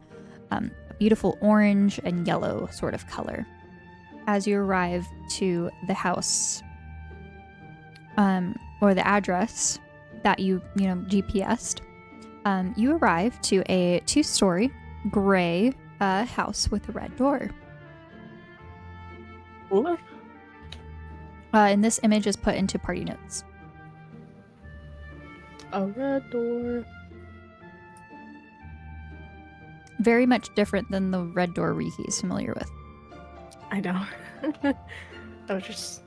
beautiful orange and yellow sort of color. As you arrive to the house, or the address that you GPS'd, you arrive to a 2-story gray house with a red door. What? And this image is put into party notes. A red door. Very much different than the red door Riki is familiar with. I know. I was just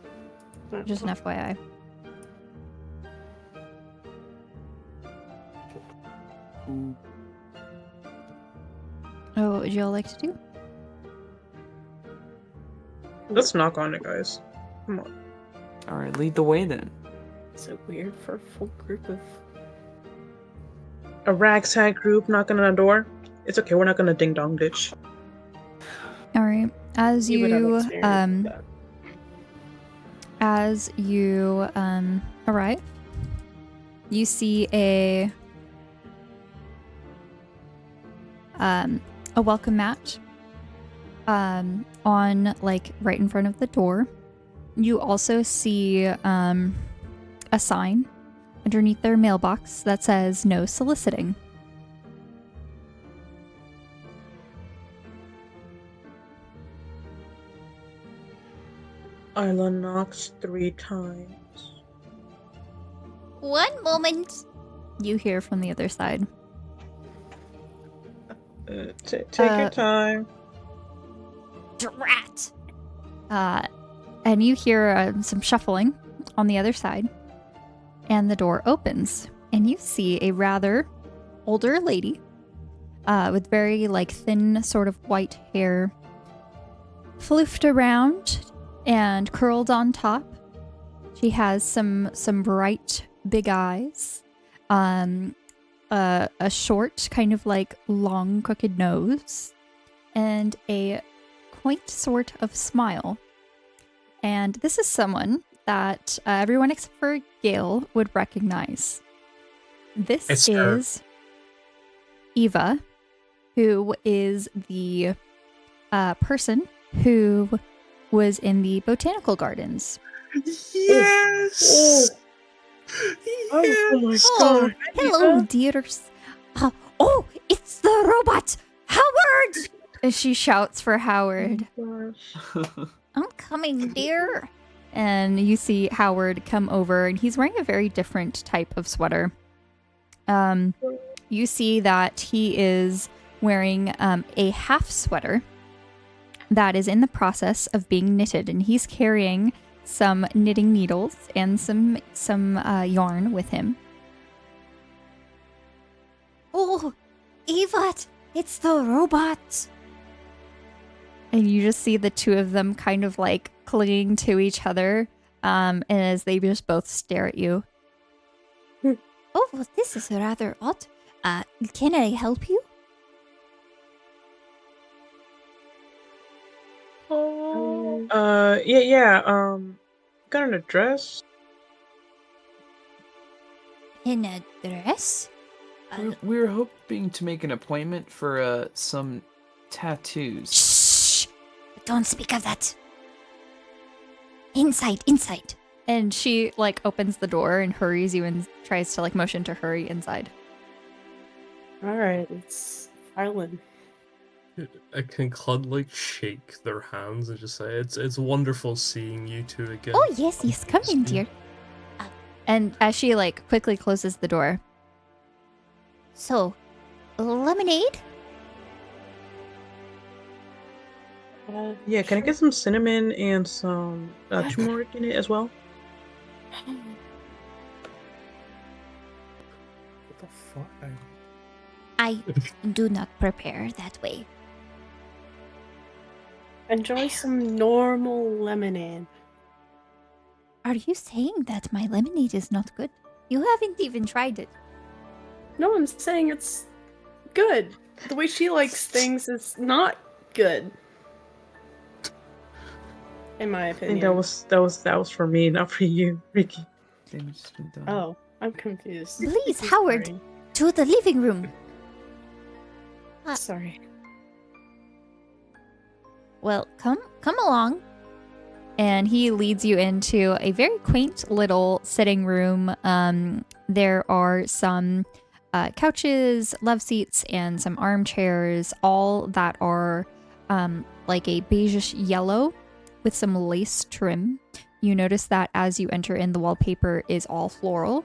Just an FYI. Oh, what would you all like to do? Let's knock on it, guys. Come on. All right, lead the way then. Is it weird for a full group of? A ragtag group knocking on a door. It's okay. We're not gonna ding dong ditch. All right. As You would have you experience that. as you arrive, you see a welcome mat on like right in front of the door. You also see a sign underneath their mailbox that says no soliciting. Isla knocks 3 times. One moment. You hear from the other side. Take your time. Drat. And you hear some shuffling on the other side, and the door opens, and you see a rather older lady with very like thin sort of white hair floofed around and curled on top. She has some bright big eyes, a short kind of like long crooked nose, and a quaint sort of smile. And this is someone that everyone except for Gale would recognize. This It's her. is Eva, who is the person who was in the botanical gardens. Yes! Oh my Oh, god. hello, dears. Oh, it's the robot, Howard! And she shouts for Howard. I'm coming, dear. And you see Howard come over, and he's wearing a very different type of sweater. You see that he is wearing a half sweater that is in the process of being knitted, and he's carrying some knitting needles and some yarn with him. Oh, Eva, it's the robot. And you just see the two of them kind of like clinging to each other, and as they just both stare at you. Oh, well, this is rather odd. Can I help you? Yeah. Got an address? An address? We were hoping to make an appointment for some tattoos. Shh! Don't speak of that. Inside. And she like opens the door and hurries you and tries to like motion to hurry inside. Alright, it's Arlen. Can Claude like shake their hands and just say, "It's wonderful seeing you two again." Oh yes, come in, dear. And as she like quickly closes the door. So, lemonade? Yeah, can I get some cinnamon and some turmeric in it as well? What the fuck? I do not prepare that way. Enjoy some normal lemonade. Are you saying that my lemonade is not good? You haven't even tried it. No, I'm saying it's good. The way she likes things is not good. In my I opinion. think that was for me, not for you, Ricky. Damage's been done. Oh, I'm confused. Please, I'm Howard, sorry. to the living room. Sorry. Well, come along. And he leads you into a very quaint little sitting room. There are some couches, love seats, and some armchairs, all that are like a beigeish yellow with some lace trim. You notice that as you enter in, the wallpaper is all floral.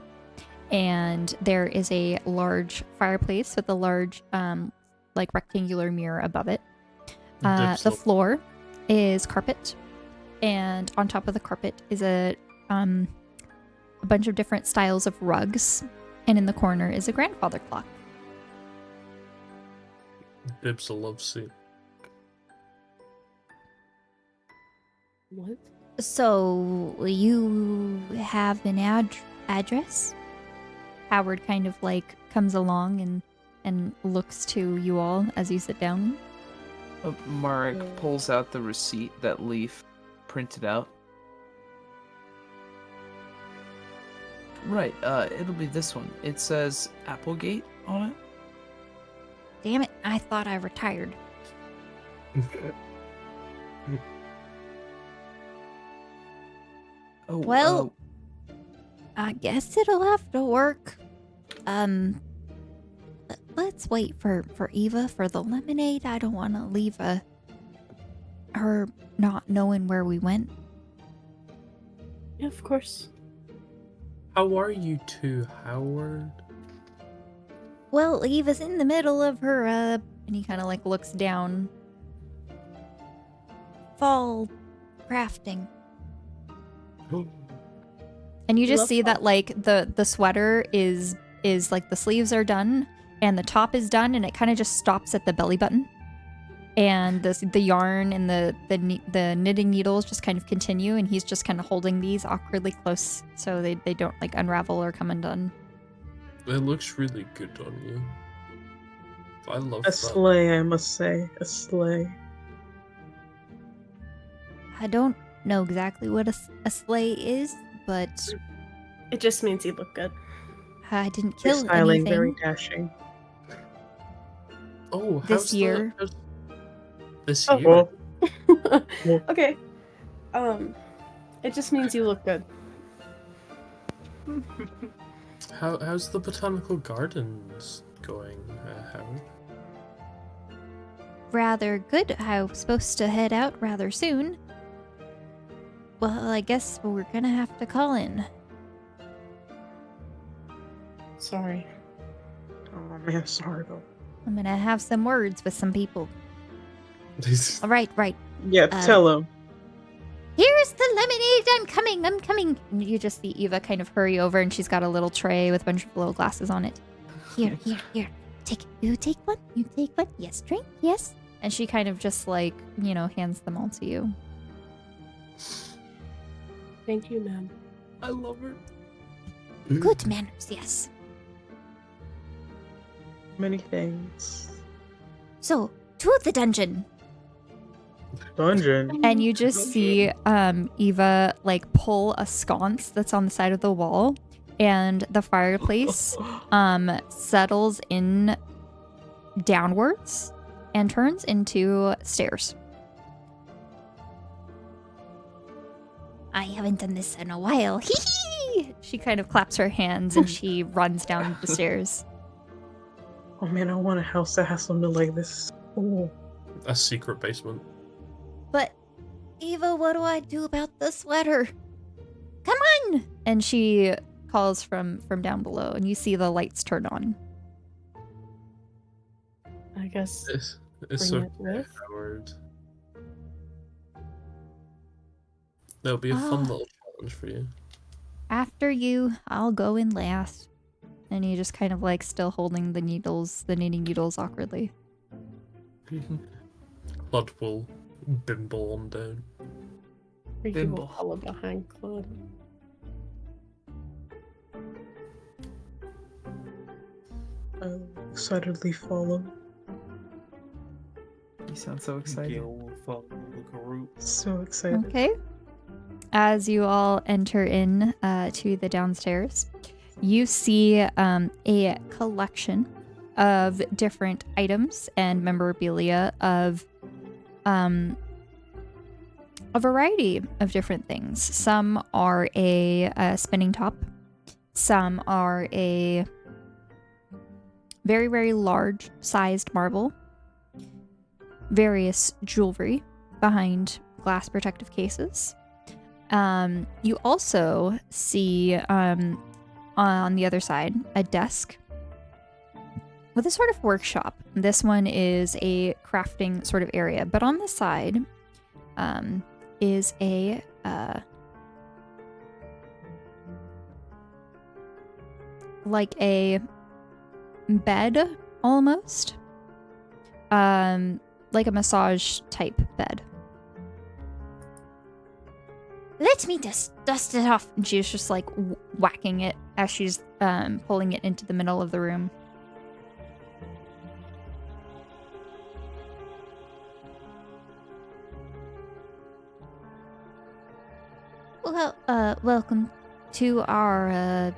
And there is a large fireplace with a large like rectangular mirror above it. The floor is carpet, and on top of the carpet is a bunch of different styles of rugs, and in the corner is a grandfather clock. Bib's a love seat. What? So, you have an address? Howard kind of like comes along and looks to you all as you sit down. Marek pulls out the receipt that Leaf printed out. Right, it'll be this one. It says Applegate on it. Damn it, I thought I retired. Oh, Well, I guess it'll have to work. Let's wait for Eva for the lemonade. I don't want to leave her not knowing where we went. Yeah, of course. How are you two, Howard? Well, Eva's in the middle of her, and he kind of like looks down. Fall crafting. And you just Love see fall. that like the sweater is like the sleeves are done and the top is done, and it kind of just stops at the belly button. And the yarn and the knitting needles just kind of continue, and he's just kind of holding these awkwardly close so they don't like unravel or come undone. It looks really good on you. I love A that. sleigh, I must say. A sleigh. I don't know exactly what a sleigh is, but It just means you look good. I didn't Very kill styling, very anything dashing. Oh, this year. This Oh, year? Well, Okay. It just means you look good. How's the botanical gardens going, Howard? Rather good. I'm supposed to head out rather soon. Well, I guess we're gonna have to call in. Sorry. Oh man, sorry though. I'm gonna have some words with some people. All right. Yeah, tell him. Here's the lemonade. I'm coming. And you just see Eva kind of hurry over, and she's got a little tray with a bunch of little glasses on it. Here. Take it. You take one. Yes, drink. Yes. And she kind of just hands them all to you. Thank you, ma'am. I love her. Good manners, yes. Many things. So, to the dungeon. Dungeon. And you just see Eva pull a sconce that's on the side of the wall, and the fireplace settles in downwards and turns into stairs. I haven't done this in a while. Hee hee! She kind of claps her hands and she runs down the stairs. Oh man, I want a house that has something like this. Oh. A secret basement. But, Eva, what do I do about the sweater? Come on! And she calls from down below, and you see the lights turn on. I guess It's bring so it with. Howard. That'll be a fun little challenge for you. After you, I'll go in last. And you just kind of still holding the knitting needles awkwardly. Claude will bimble on down. Ricky will Bimble. follow behind Claude. I'll excitedly follow. You sound so excited. Gale will follow the group. So excited. Okay. As you all enter in to the downstairs, you see a collection of different items and memorabilia of a variety of different things. Some are a spinning top. Some are a very, very large sized marble. Various jewelry behind glass protective cases. You also see on the other side a desk with a sort of workshop. This one is a crafting sort of area, but on the side is a like a bed almost, like a massage type bed. Let me just dust it off. And she's just whacking it as she's pulling it into the middle of the room. Well, welcome to our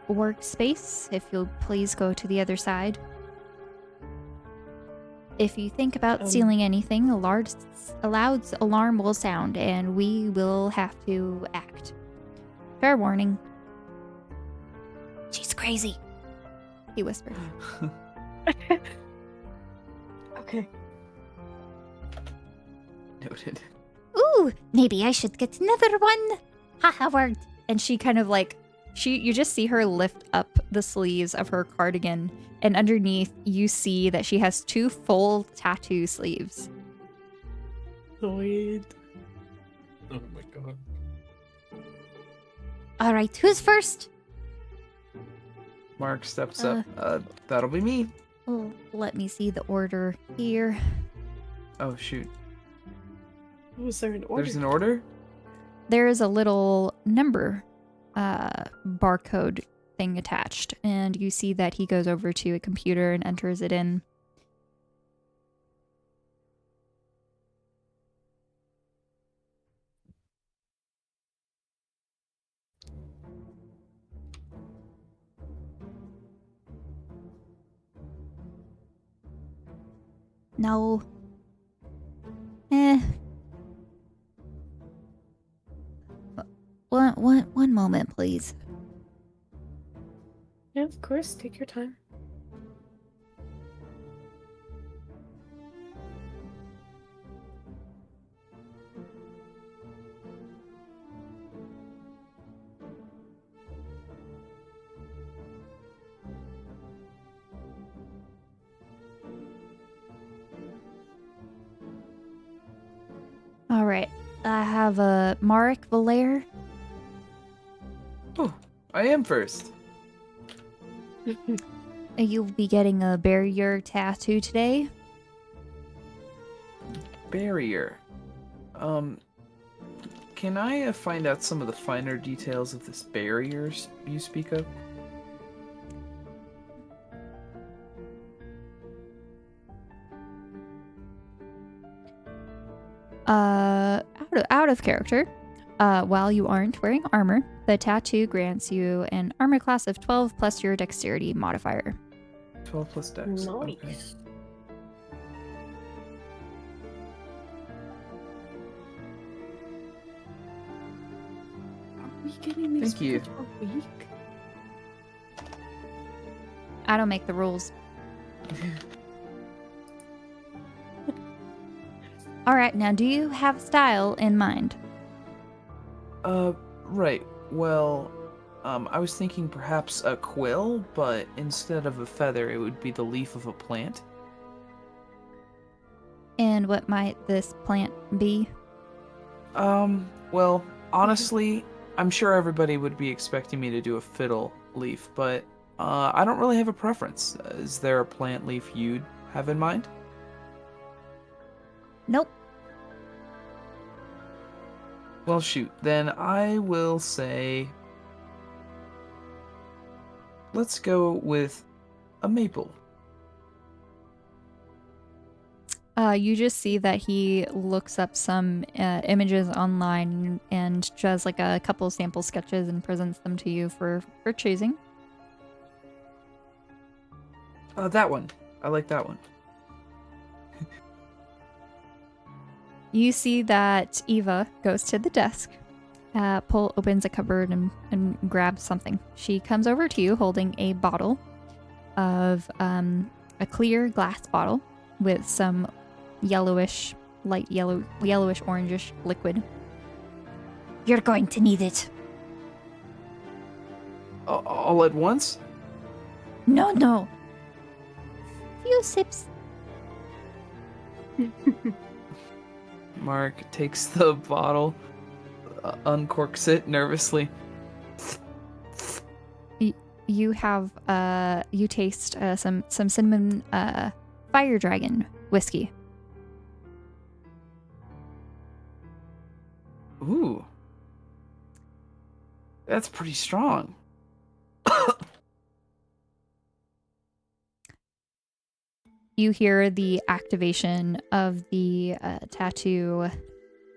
workspace. If you'll please go to the other side. If you think about stealing anything, a loud alarm will sound, and we will have to act. Fair warning. She's crazy, he whispered. Okay. Noted. Ooh, maybe I should get another one. Ha, Howard. And she kind of you just see her lift up the sleeves of her cardigan, and underneath you see that she has 2 full tattoo sleeves. Sweet. Oh my god. All right, who's first? Mark steps up. That'll be me. Oh, let me see the order here. Oh shoot. Was there an order? There's an order? There is a little number barcode thing attached, and you see that he goes over to a computer and enters it in. No. One one moment, please. Yeah, of course. Take your time. All right. I have Marek Valere. Oh, I am first. You'll be getting a barrier tattoo today. Barrier. Can I find out some of the finer details of this barrier you speak of? Out of character. While you aren't wearing armor, the tattoo grants you an armor class of 12 plus your dexterity modifier. 12 plus dex. Okay. Nice. Are we getting these Thank you. for a week? I don't make the rules. All right, now do you have style in mind? Right. Well, I was thinking perhaps a quill, but instead of a feather, it would be the leaf of a plant. And what might this plant be? Well, honestly, I'm sure everybody would be expecting me to do a fiddle leaf, but I don't really have a preference. Is there a plant leaf you'd have in mind? Nope. Well, shoot. Then I will say, let's go with a maple. You just see that he looks up some images online and does like a couple sample sketches and presents them to you for choosing. That one. I like that one. You see that Eva goes to the desk, opens a cupboard and grabs something. She comes over to you holding a bottle of a clear glass bottle with some yellowish, light yellowish orangish liquid. You're going to need it. All at once? No. Few sips. Mark takes the bottle, uncorks it nervously. You have you taste some cinnamon fire dragon whiskey. Ooh. That's pretty strong. You hear the activation of the tattoo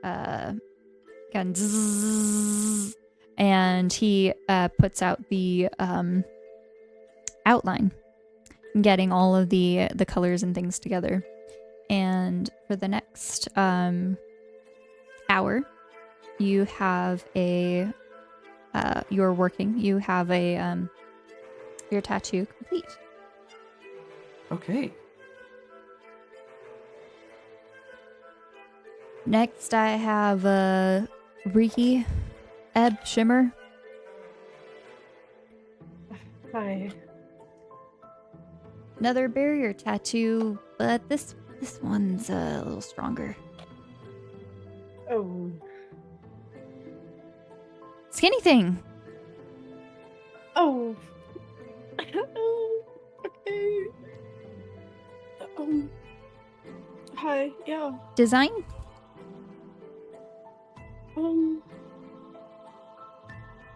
again, zzz, and he puts out the outline, getting all of the colors and things together. And for the next hour, you have a you're working. You have a your tattoo complete. Okay. Next, I have Riki, Eb, Shimmer. Hi. Another barrier tattoo, but this one's a little stronger. Oh. Skinny thing. Oh. Okay. Hi. Yeah. Design?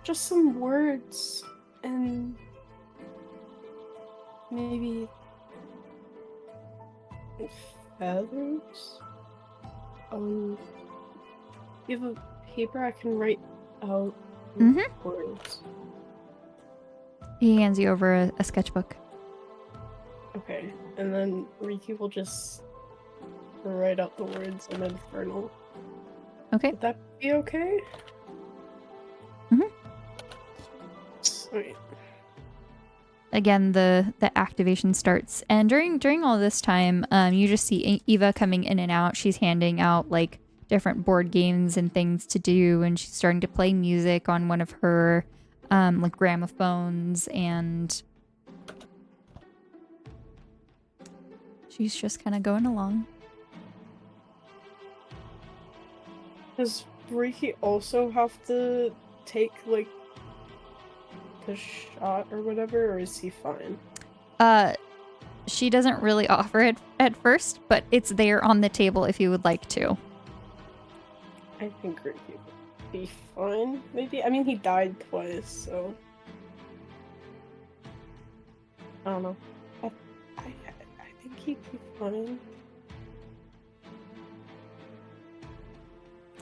Just some words and maybe feathers. You have a paper I can write out words. He hands you over a sketchbook. Okay, and then Riki will just write out the words in Infernal. Okay. Would that be okay? Sweet. Again, the activation starts, and during all this time, you just see Eva coming in and out. She's handing out like different board games and things to do, and she's starting to play music on one of her like gramophones, and she's just kind of going along. Does Riki also have to take like the shot or whatever, or is he fine? She doesn't really offer it at first, but it's there on the table if you would like to. I think Riki would be fine. Maybe. I mean, he died twice, so I don't know. I think he'd be fine.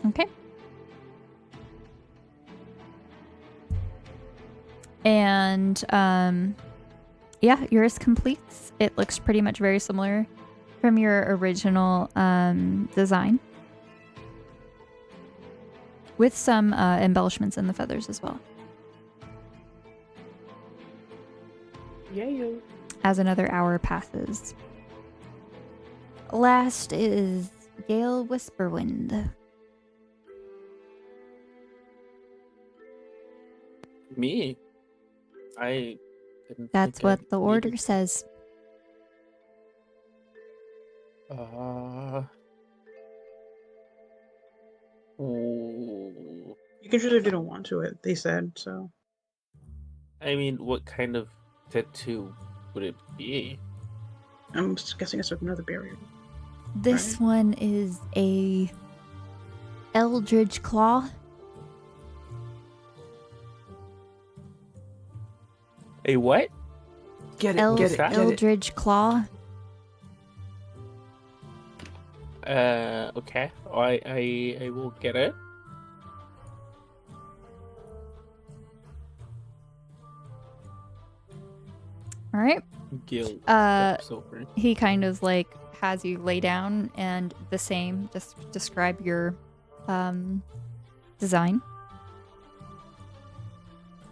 Okay. And yeah, yours completes. It looks pretty much very similar from your original design, with some embellishments in the feathers as well. Yeah. As another hour passes. Last is Gale Whisperwind. Me? I didn't That's think I what the order needed- says. Ooh. You can choose if you don't want to. They said so. I mean, what kind of tattoo would it be? I'm just guessing it's another barrier. This one is a Eldritch Claw. A what? Get it, get it, get it. Eldritch Claw. Okay. I will get it. All right. Gil steps over. He kind of like has you lay down and the same. Just describe your design.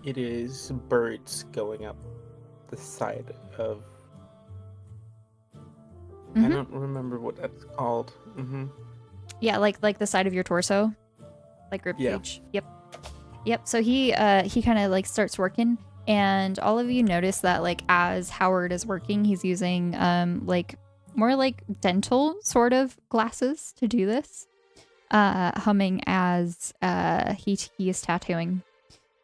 It is birds going up the side of. I Mhm. don't remember what that's called. Yeah, like the side of your torso, like rib Yeah. cage. Yep. So he kind of like starts working, and all of you notice that like as Howard is working, he's using like more like dental sort of glasses to do this, humming as he is tattooing.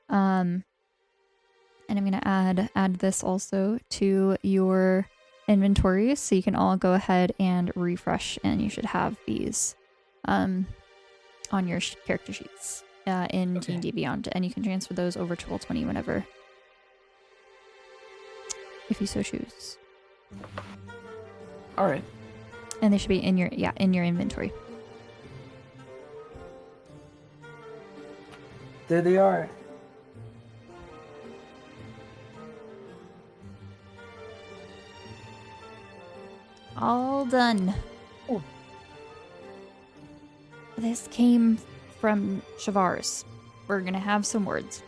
And I'm gonna add this also to your inventory, so you can all go ahead and refresh, and you should have these on your character sheets in Okay. D&D Beyond, and you can transfer those over to Roll20 whenever, if you so choose. All right. And they should be in your inventory. There they are. All done. Oh. This came from Shavar's. We're gonna have some words.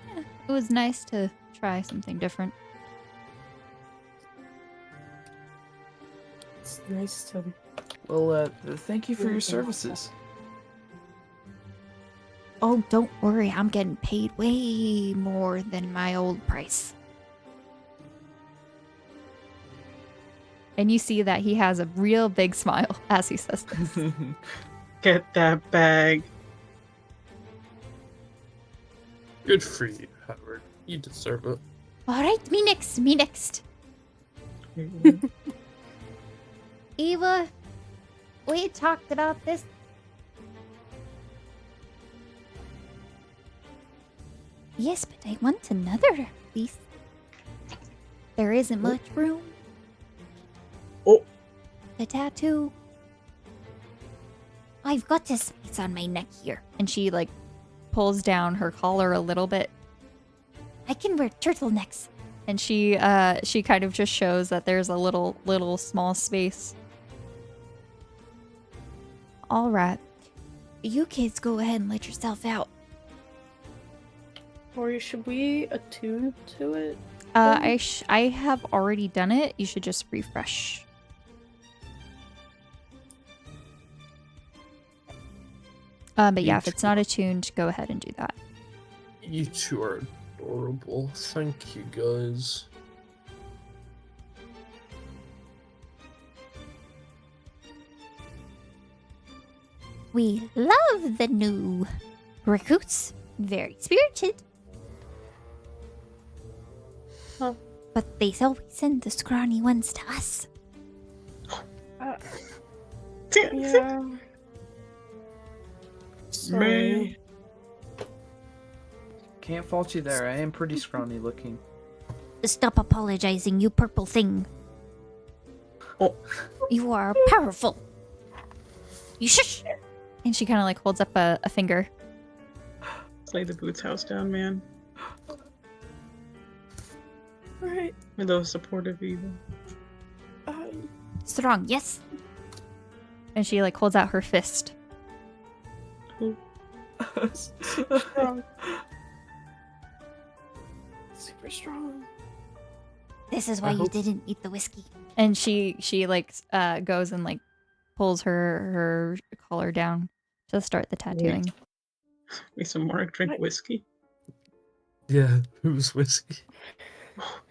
Yeah, it was nice to try something different. It's nice to. Well, thank you for your services. Oh, don't worry, I'm getting paid way more than my old price. And you see that he has a real big smile as he says this. Get that bag. Good for you, Howard. You deserve it. All right, me next. Eva, we talked about this. Yes, but I want another piece. There isn't much room. Oh. The tattoo. I've got this space on my neck here. And she, like, pulls down her collar a little bit. I can wear turtlenecks. And she kind of just shows that there's a little small space. All right. You kids go ahead and let yourself out. Or should we attune to it? I have already done it. You should just refresh. But yeah, if it's not attuned, go ahead and do that. You two are adorable. Thank you, guys. We love the new recruits. Very spirited. Huh. But they always send the scrawny ones to us. Yeah. Sorry. Me. Can't fault you there. I am pretty scrawny looking. Stop apologizing, you purple thing. Oh. You are powerful. You shush. And she kind of like holds up a finger. Lay the boots house down, man. Alright. With those supportive evil. Strong, yes. And she like holds out her fist. Strong. Super strong. This is why you didn't eat the whiskey. And she like goes and like pulls her collar down to start the tattooing. Make some Mark drink whiskey. Yeah, who's whiskey?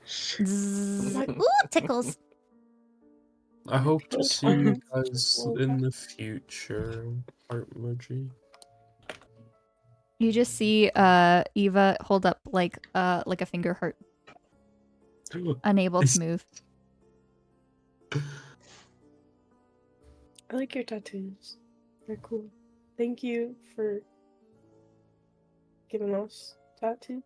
Zzz. Ooh, tickles. I hope to see you guys in the future, Art Emoji. You just see Eva hold up like a finger heart, unable to move. I like your tattoos. They're cool. Thank you for giving us tattoos.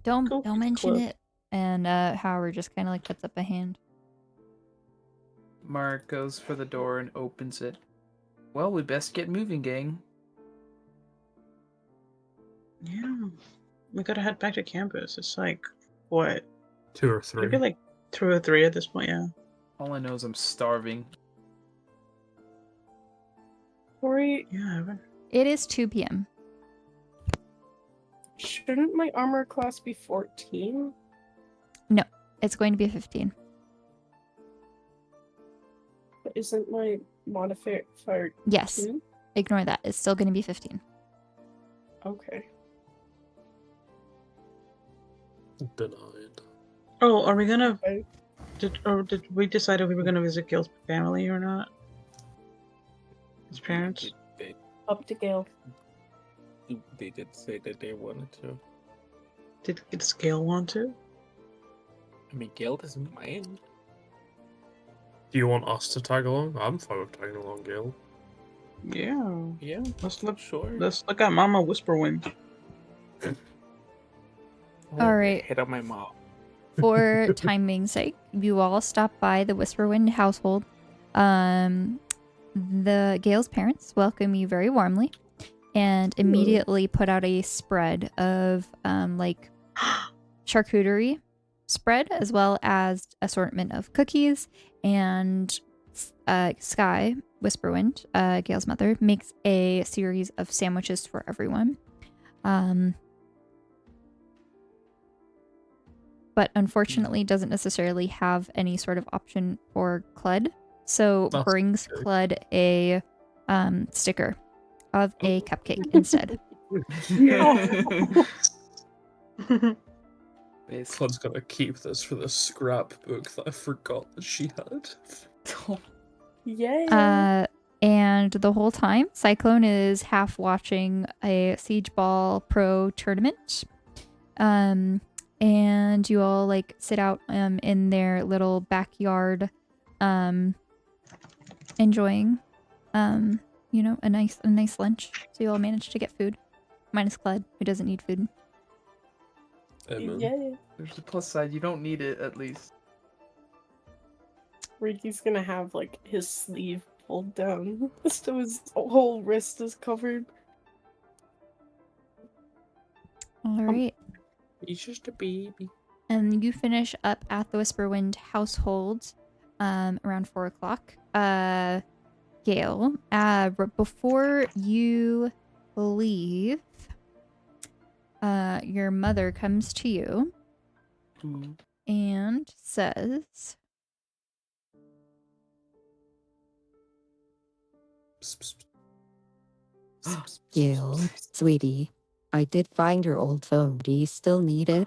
Don't Cool. mention Cool. it. And Howard just kind of like puts up a hand. Mark goes for the door and opens it. Well, we best get moving, gang. Yeah. We gotta head back to campus. It's like, what? 2 or 3. Maybe like 2 or 3 at this point, yeah. All I know is I'm starving. Torii, Yeah. It is 2 p.m. shouldn't my armor class be 14? It's going to be 15. But isn't my modifier Yes. 2? Ignore that. It's still going to be 15. Okay. Denied. Oh, are we gonna... Okay. Did we decide if we were gonna visit Gil's family or not? His parents? Up to Gale. They did say that they wanted to. Did Scale want to? I mean, Gale doesn't mind. Do you want us to tag along? I'm fine with tagging along, Gil. Yeah. Yeah, Let's look sure. Let's look at Mama Whisperwind. All right. Hit on my mom. For timing's sake, you all stop by the Whisperwind household. The Gale's parents welcome you very warmly and immediately put out a spread of like charcuterie spread, as well as assortment of cookies. And Sky, Whisperwind, Gale's mother, makes a series of sandwiches for everyone. But unfortunately doesn't necessarily have any sort of option for Clud. So That's brings okay. Clud a sticker of a cupcake instead. Basically. Flood's gonna keep this for the scrapbook that I forgot that she had. Yeah. And the whole time, Cyclone is half watching a Siege Ball Pro tournament. And you all like sit out in their little backyard, enjoying a nice lunch. So you all manage to get food, minus Clyde, who doesn't need food. Yeah. There's a plus side. You don't need it, at least. Ricky's gonna have like his sleeve pulled down, so his whole wrist is covered. All right. He's just a baby. And you finish up at the Whisperwind household around 4 o'clock. Gale, before you believe your mother comes to you Ooh. and says, Psst, psst, psst, psst, Gail, psst. sweetie, I did find your old phone. Do you still need it?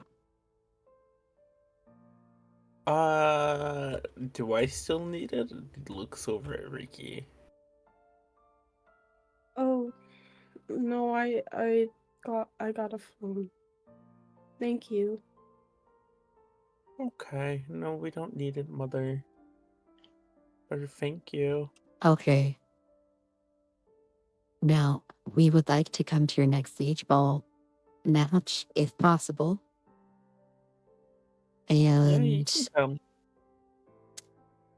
Do I still need it? It looks over at Ricky. Oh, no, I got a phone. Thank you. Okay, no, we don't need it, Mother. But thank you. Okay. Now, we would like to come to your next stage ball match, if possible. Yeah, you And can come.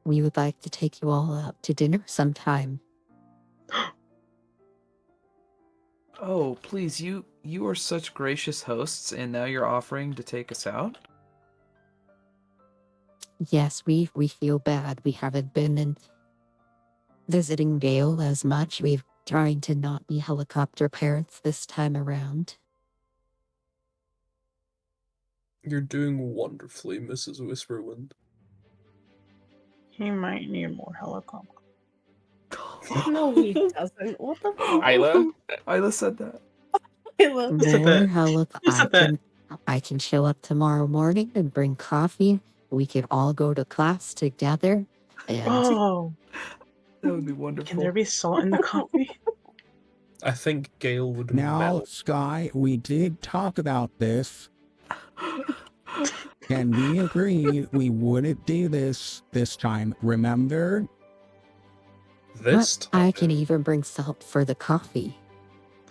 we would like to take you all out to dinner sometime. Oh, please, you are such gracious hosts, and now you're offering to take us out? Yes, we feel bad. We haven't been in visiting Gail as much. We've trying to not be helicopter parents this time around. You're doing wonderfully, Mrs. Whisperwind. He might need more helicopter. No, he doesn't. What the fuck? Isla? Isla said that. Isla. Who said More that? helicopter. Who said that? I can show up tomorrow morning and bring coffee. We can all go to class together. And Oh, That would be can wonderful. there be salt in the coffee? I think Gale would Now, melt. Sky, we did talk about this, and we agreed we wouldn't do this time, remember? This but I can time. even bring salt for the coffee.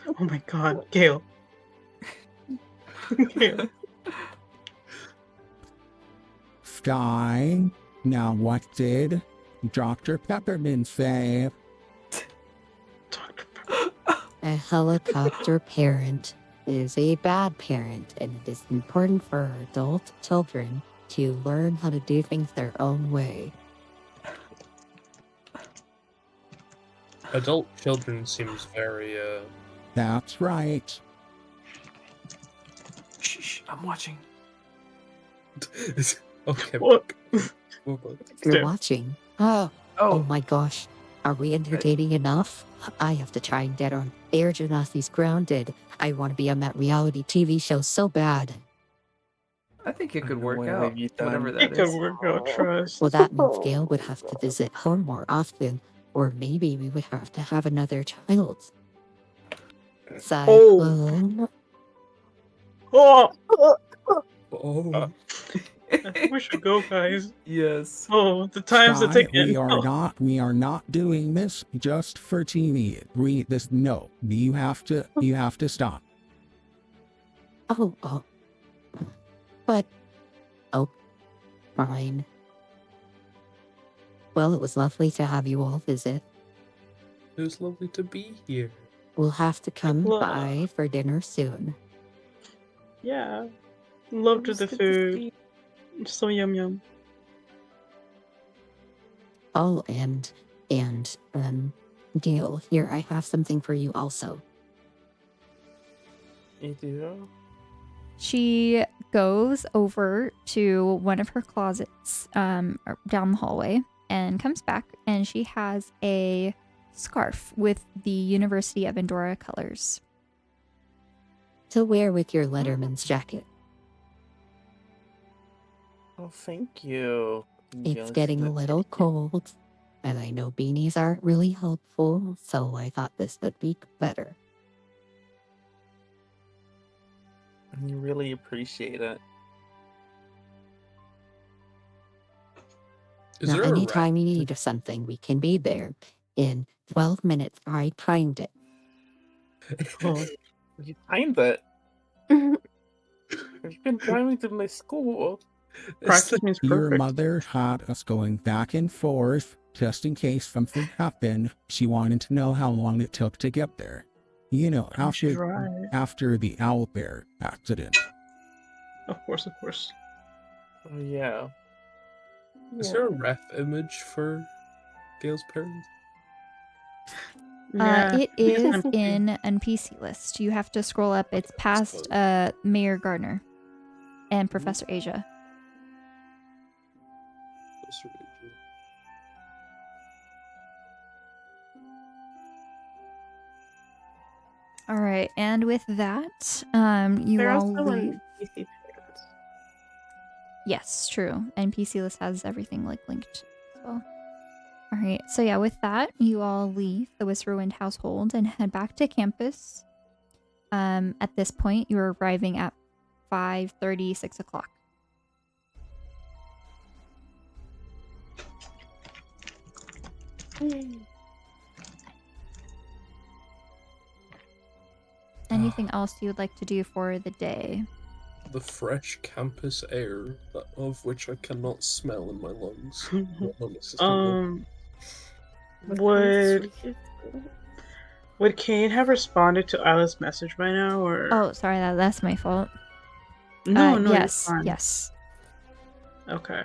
Oh my god, Gail. Gail. Sky, now what did Dr. Peppermint say? Dr. Pepper. A helicopter parent is a bad parent, and it is important for adult children to learn how to do things their own way. Adult children seems very, That's right. Shh, I'm watching. okay. What? If you're watching, oh Oh, my gosh, are we entertaining enough? I have to try and get on Air Genasi's Grounded. I want to be on that reality TV show so bad. I think it could know, work what out, have you done? whatever It that could is. work out, trust. Well, that means Gail would have to visit home more often, or maybe we would have to have another child. Cyclone. Oh, Oh. I think we should go, guys. Yes. Oh, the time's a Sky, ticking. we are not doing this just for TV. No, you have to stop. Oh. But, fine. Well, it was lovely to have you all visit. It was lovely to be here. We'll have to come Well, by for dinner soon. Yeah. Loved It was the good to food. see So yum. Oh, and Gail, here, I have something for you also. You do? she goes over to one of her closets down the hallway and comes back, and she has a scarf with the University of Andorra colors. To wear with your Letterman's jacket. Oh, thank you. It's Yes, getting a that's little it. cold, and I know beanies aren't really helpful, so I thought this would be better. You really appreciate it. Is Now, there a rat? anytime you need something, we can be there. In 12 minutes, I timed it. Oh, You timed it. You've been driving to my school. practice means Your perfect. mother had us going back and forth just in case something happened. She wanted to know how long it took to get there. You know, She's right. after the owlbear accident. Of course. Oh, yeah. Is there a ref image for Gale's parents? It is it's empty. in NPC list. You have to scroll up. It's past Mayor Gardner and Professor Asia. All right, and with that, you They're all also leave. in PC parents. Yes, true. NPC list has everything like linked as well. All right, so yeah, with that, you all leave the Whisperwind household and head back to campus. At this point, you're arriving at 5:30, 6 o'clock. Anything else you would like to do for the day? The fresh campus air, of which I cannot smell in my lungs. Would Kane have responded to Isla's message by now, or? Oh, sorry, that's my fault. No, no, yes, you're fine. yes. Okay.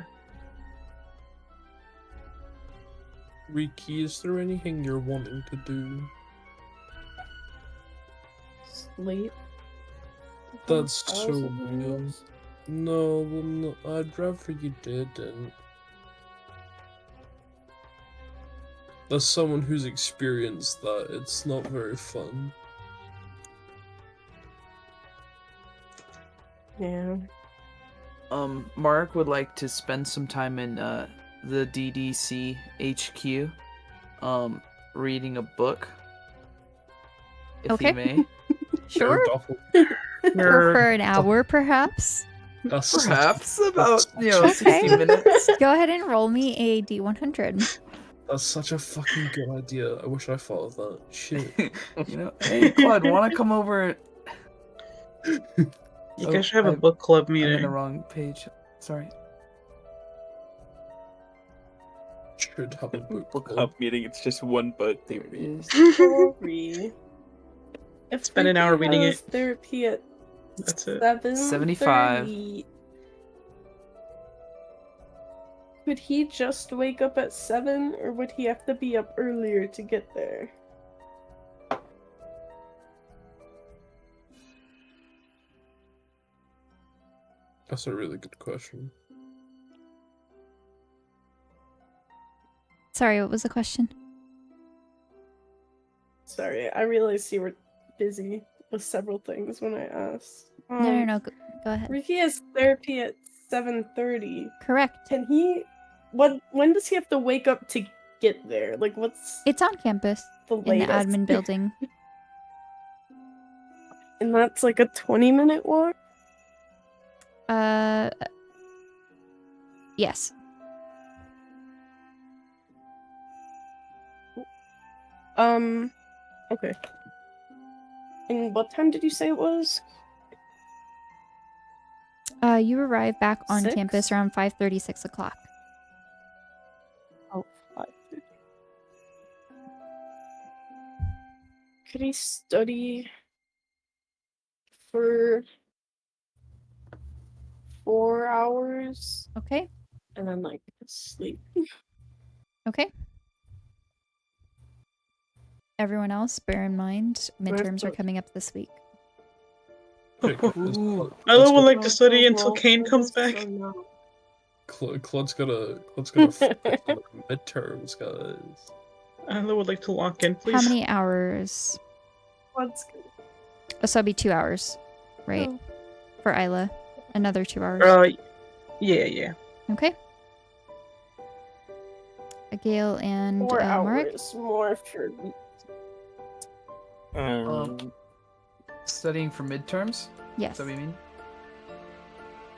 Riki, is there anything you're wanting to do? Sleep. That's so 1,000 real. years? No, well, no, I'd rather you didn't. As someone who's experienced that, it's not very fun. Yeah. Mark would like to spend some time in the DDC HQ, reading a book. If he may. Sure. Nerd. For an hour, perhaps. Perhaps about 60 minutes. Go ahead and roll me a D100. That's such a fucking good idea. I wish I thought of that. Shit. Hey Claude, wanna come over? You guys should have a book club meeting. I'm in the wrong page. Sorry. Should have a book club meeting. It's just one book they read. Torii. If Spend an hour reading has it. Therapy at That's it. 75. 7:30. Could he just wake up at 7, or would he have to be up earlier to get there? That's a really good question. Sorry, what was the question? Sorry, I realized you were busy with several things when I asked. No, go ahead. Ricky has therapy at 7:30. Correct. Can he? When does he have to wake up to get there? Like, what's It's on campus the in the latest? admin building. And that's like a 20-minute walk? Yes. Okay. And what time did you say it was? You arrive back on 6? campus around 5:30, 6 o'clock. Oh, 5:30. Could he study for 4 hours? Okay. And then, like, sleep. Okay. Everyone else, bear in mind, midterms are coming up this week. Ella would like to study until Kane comes back. Claude's gonna midterms, guys. Ella would like to lock in, please. How many hours? What's good? Oh, so that'd be 2 hours, right? For Isla. Another 2 hours. Yeah. Okay. Gale and 4 Mark. hours more for Studying for midterms? Yes. Is that what you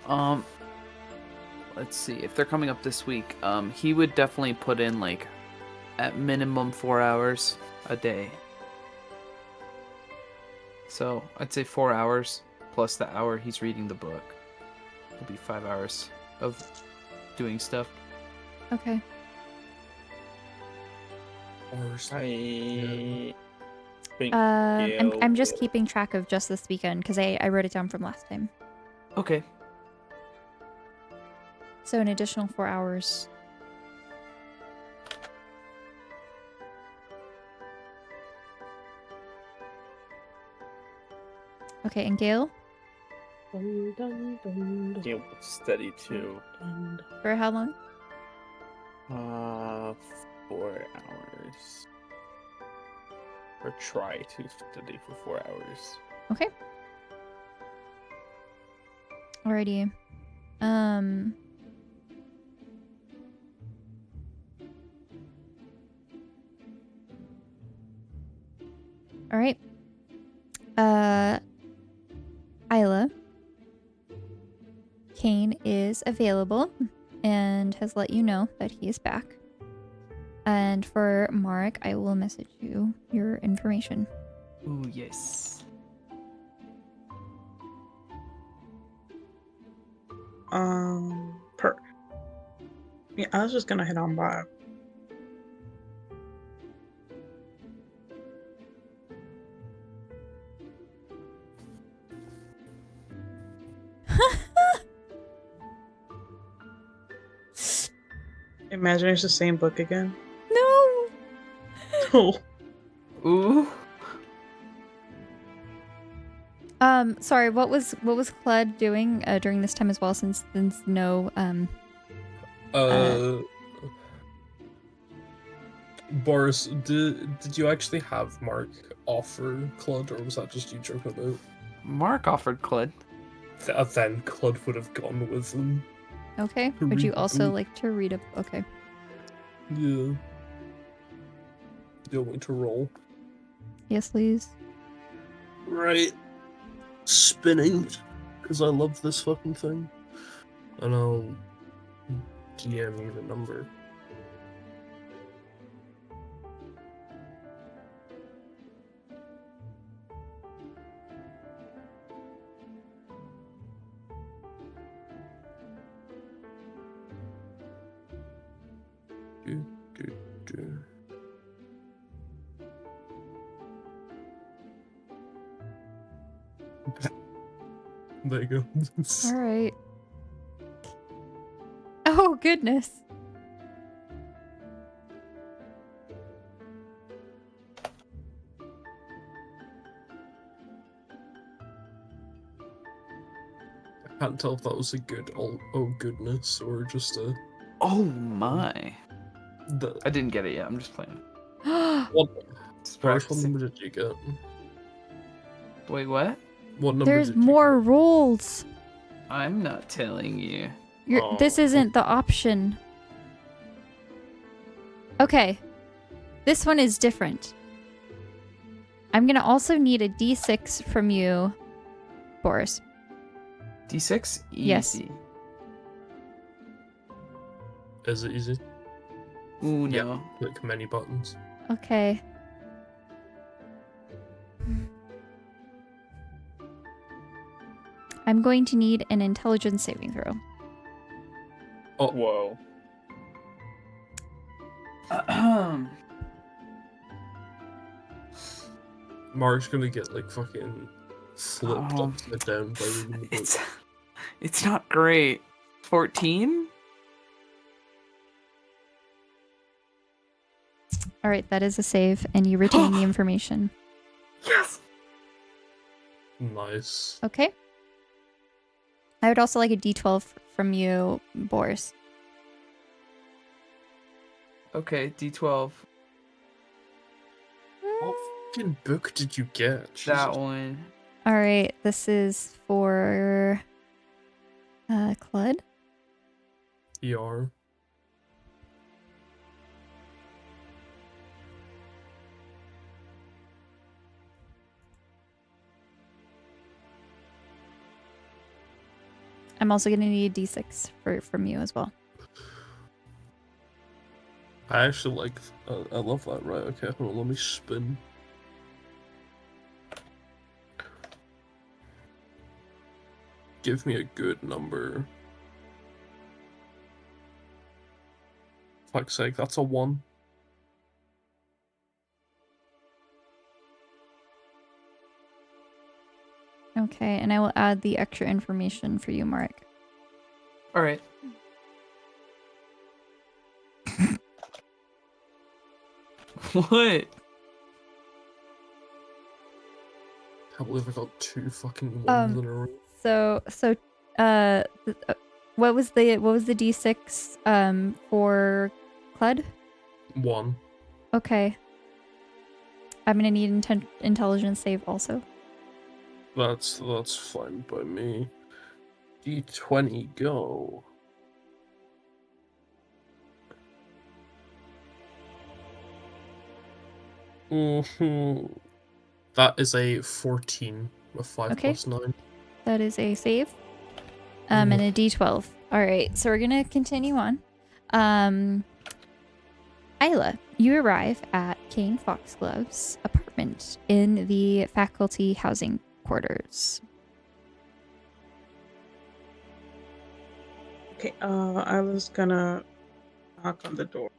mean? Let's see. If they're coming up this week, he would definitely put in like at minimum 4 hours a day. So I'd say 4 hours plus the hour he's reading the book. It'll be 5 hours of doing stuff. Okay. I'm just keeping track of just this weekend because I wrote it down from last time. Okay. So an additional 4 hours. Okay, and Gale? Dun, dun, dun, dun, Yeah, study too. dun, dun. For how long? 4 hours. Or try to study for 4 hours. Okay. Alrighty. All right. Isla. Kane is available and has let you know that he is back. And for Marek, I will message you your information. Ooh, yes. Per. Yeah, I was just gonna head on by. Imagine it's the same book again. No. Oh. Ooh. Sorry. What was Cled doing during this time as well? Since no Boris, did you actually have Mark offer Clud, or was that just you joking about? Mark offered Clud. Then Clud would have gone with them. Okay. To Would you read the also book. like to read a? Okay. Yeah. You want me to roll? Yes, please. Right. Spinning, because I love this fucking thing. And I'll DM you the number. Do. There you go. All right. Oh goodness. I can't tell if that was a good oh goodness or just a. Oh my. The, I didn't get it yet. I'm just playing. what Just Boris, what practicing. number did you get? Wait, what? What number There's did you more rules. I'm not telling you. This Oh. isn't the option. Okay. This one is different. I'm gonna also need a D6 from you, Boris. D6? Easy. Yes. Is it easy? Ooh, Yep. no. Click many buttons. Okay. I'm going to need an intelligence saving throw. Oh, Whoa. Mark's gonna get like fucking flipped upside down by reading the book. It's not great. 14? All right, that is a save, and you retain the information. Yes. Nice. Okay. I would also like a D12 from you, Boris. Okay, D12. What fucking book did you get? That Jesus. one. All right, this is for Clud. ER. I'm also going to need a D6 from you as well. I actually like. I love that. Right. Okay. Hold on. Let me spin. Give me a good number. Fuck's sake, that's a 1. Okay, and I will add the extra information for you, Mark. All right. What? can't believe I got 2 fucking ones in a row. What was the D6 for Clud? 1. Okay. I'm gonna need intelligence save also. That's fine by me. D20 go. That is a 14 with 5 Okay. plus 9. That is a save. And a D12. All right, so we're gonna continue on. Isla, you arrive at Kane Foxglove's apartment in the faculty housing quarters. Okay, I was gonna knock on the door.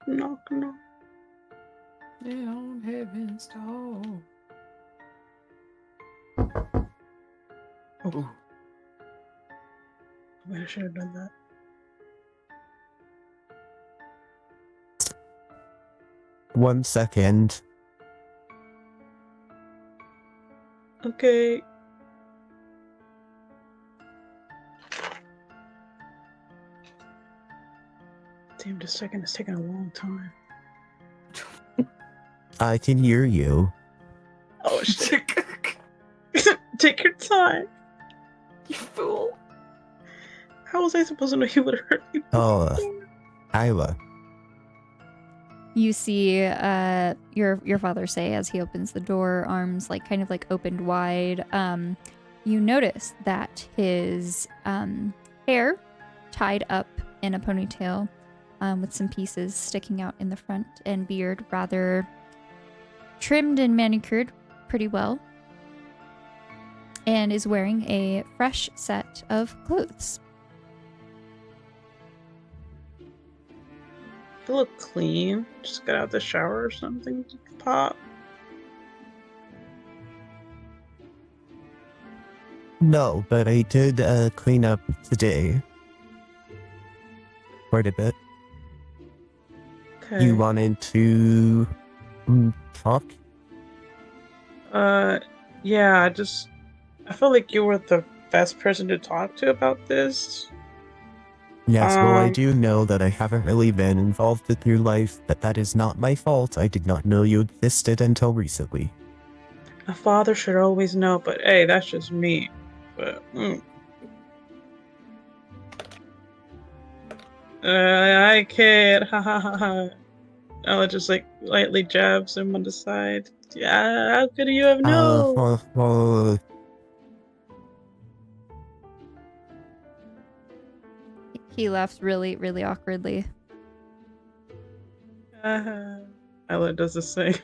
Knock, knock. Down heaven's door. Oh. Wait, I should have done that. One second. Okay. Damn, this second is taking a long time. I can hear you. Oh shit. Take your time. You fool. How was I supposed to know you would hurt me? Oh, Isla. You see your father say as he opens the door, arms like kind of like opened wide. You notice that his hair tied up in a ponytail with some pieces sticking out in the front, and beard rather trimmed and manicured pretty well, and is wearing a fresh set of clothes. You look clean. Just got out the shower or something. Pop. No, but I did clean up today. Quite a bit. Okay. You wanted to talk? Yeah, I feel like you were the best person to talk to about this. Yes, well, I do know that I haven't really been involved with your life, but that is not my fault. I did not know you existed until recently. A father should always know, but hey, that's just me. But, I can't. Ha ha ha ha. I'll just like lightly jabs him on the side. Yeah, how could you have known? Well, He laughs really, really awkwardly. Ella does the same.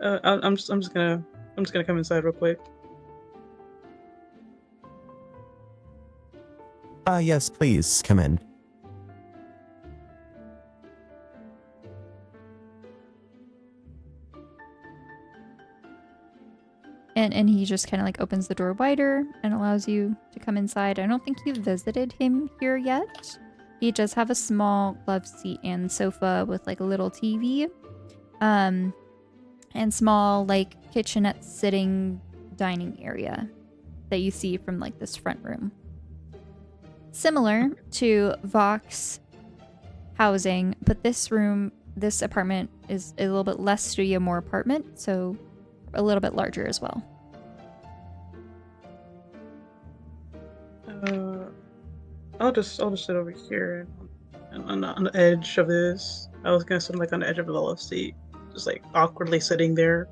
I'm just gonna come inside real quick. Yes, please, come in. And he just kind of like opens the door wider and allows you to come inside. I don't think you've visited him here yet. He does have a small love seat and sofa with like a little TV. And small like kitchenette sitting dining area that you see from like this front room. Similar to Vox housing, but this apartment is a little bit less studio, more apartment, so a little bit larger as well. I'll just sit over here on the edge of this. I was gonna sit like on the edge of the love seat, just like awkwardly sitting there,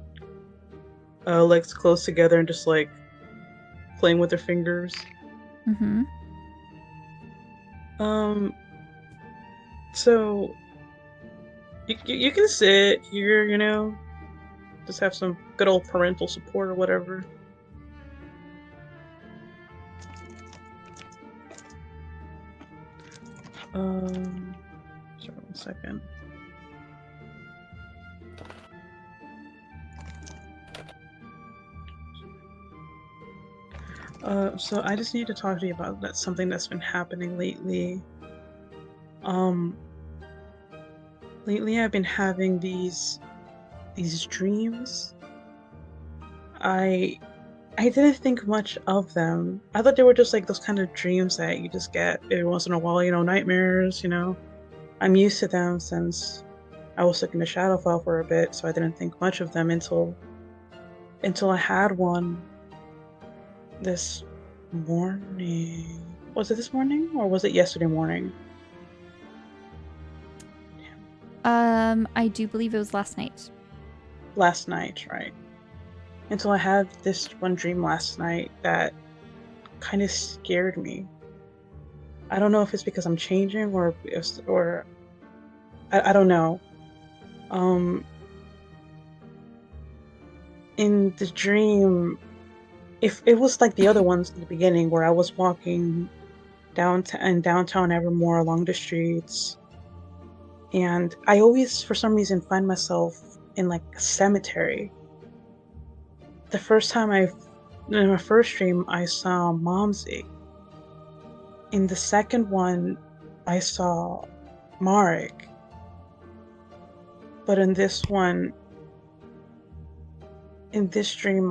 legs close together and just like playing with their fingers. Mm-hmm. So you can sit here, you know, just have some good old parental support or whatever. Sorry, 1 second. So I just need to talk to you about something that's been happening lately. Lately I've been having these these dreams, I didn't think much of them. I thought they were just like those kind of dreams that you just get every once in a while, nightmares, I'm used to them since I was stuck in the Shadowfell for a bit, so I didn't think much of them until I had one this morning. Was it this morning or was it yesterday morning? I do believe it was last night. Last night, right? Until I had this one dream last night that kind of scared me. I don't know if it's because I'm changing or I don't know. In the dream, if it was like the other ones in the beginning where I was walking downtown Evermore along the streets, and I always, for some reason, find myself in like a cemetery. The first time in my first dream, I saw Momsy. In the second one, I saw Marek. But in this dream,